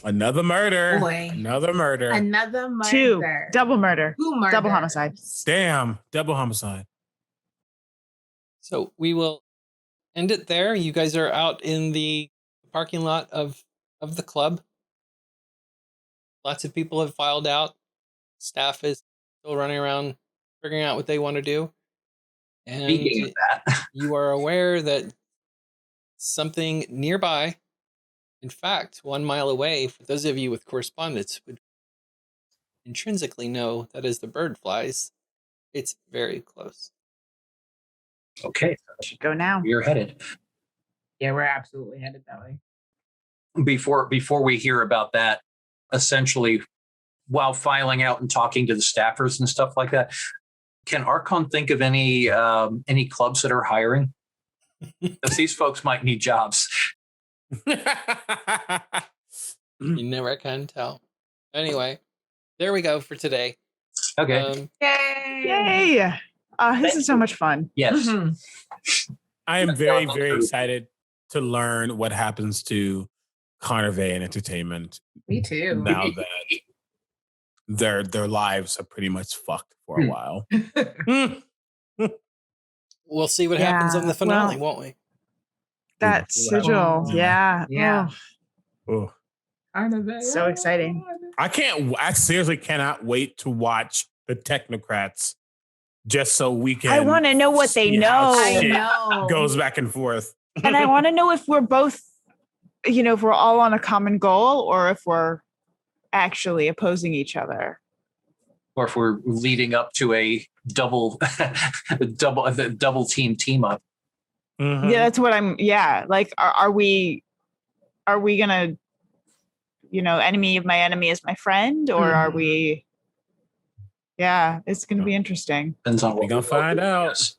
Another murder. Boy. Another murder. Another murder. 2. Double murder. 2 murders. Double homicide. Damn. Double homicide. So we will end it there. You guys are out in the parking lot of the club. Lots of people have filed out. Staff is still running around figuring out what they want to do. And Speaking of that, you are aware that something nearby, in fact, 1 mile away, for those of you with correspondence, would intrinsically know that as the bird flies, it's very close. okay, Should go now. you're headed. Yeah, we're absolutely headed that way. Before we hear about that, essentially, while filing out and talking to the staffers and stuff like that, can Archon think of any clubs that are hiring? Because these folks might need jobs. You never can tell. Anyway, there we go for today. Okay. Yay! This is so much fun. Yes. I am very, very excited to learn what happens to Carnivay and Entertainment. Me too. Now that their lives are pretty much fucked for a while. We'll see what happens on the finale, won't we? That sigil. Yeah. Yeah. Oh. So exciting. I seriously cannot wait to watch the Technocrats just so we can. I want to know what they see know. how I shit know. goes back and forth. And I want to know if we're both, if we're all on a common goal or if we're actually opposing each other. Or if we're leading up to a double team up. Mm-hmm. Yeah, that's what I'm. Yeah, like, are we gonna, enemy of my enemy is my friend, or are we? Yeah, it's gonna be interesting. Depends on We're gonna find out.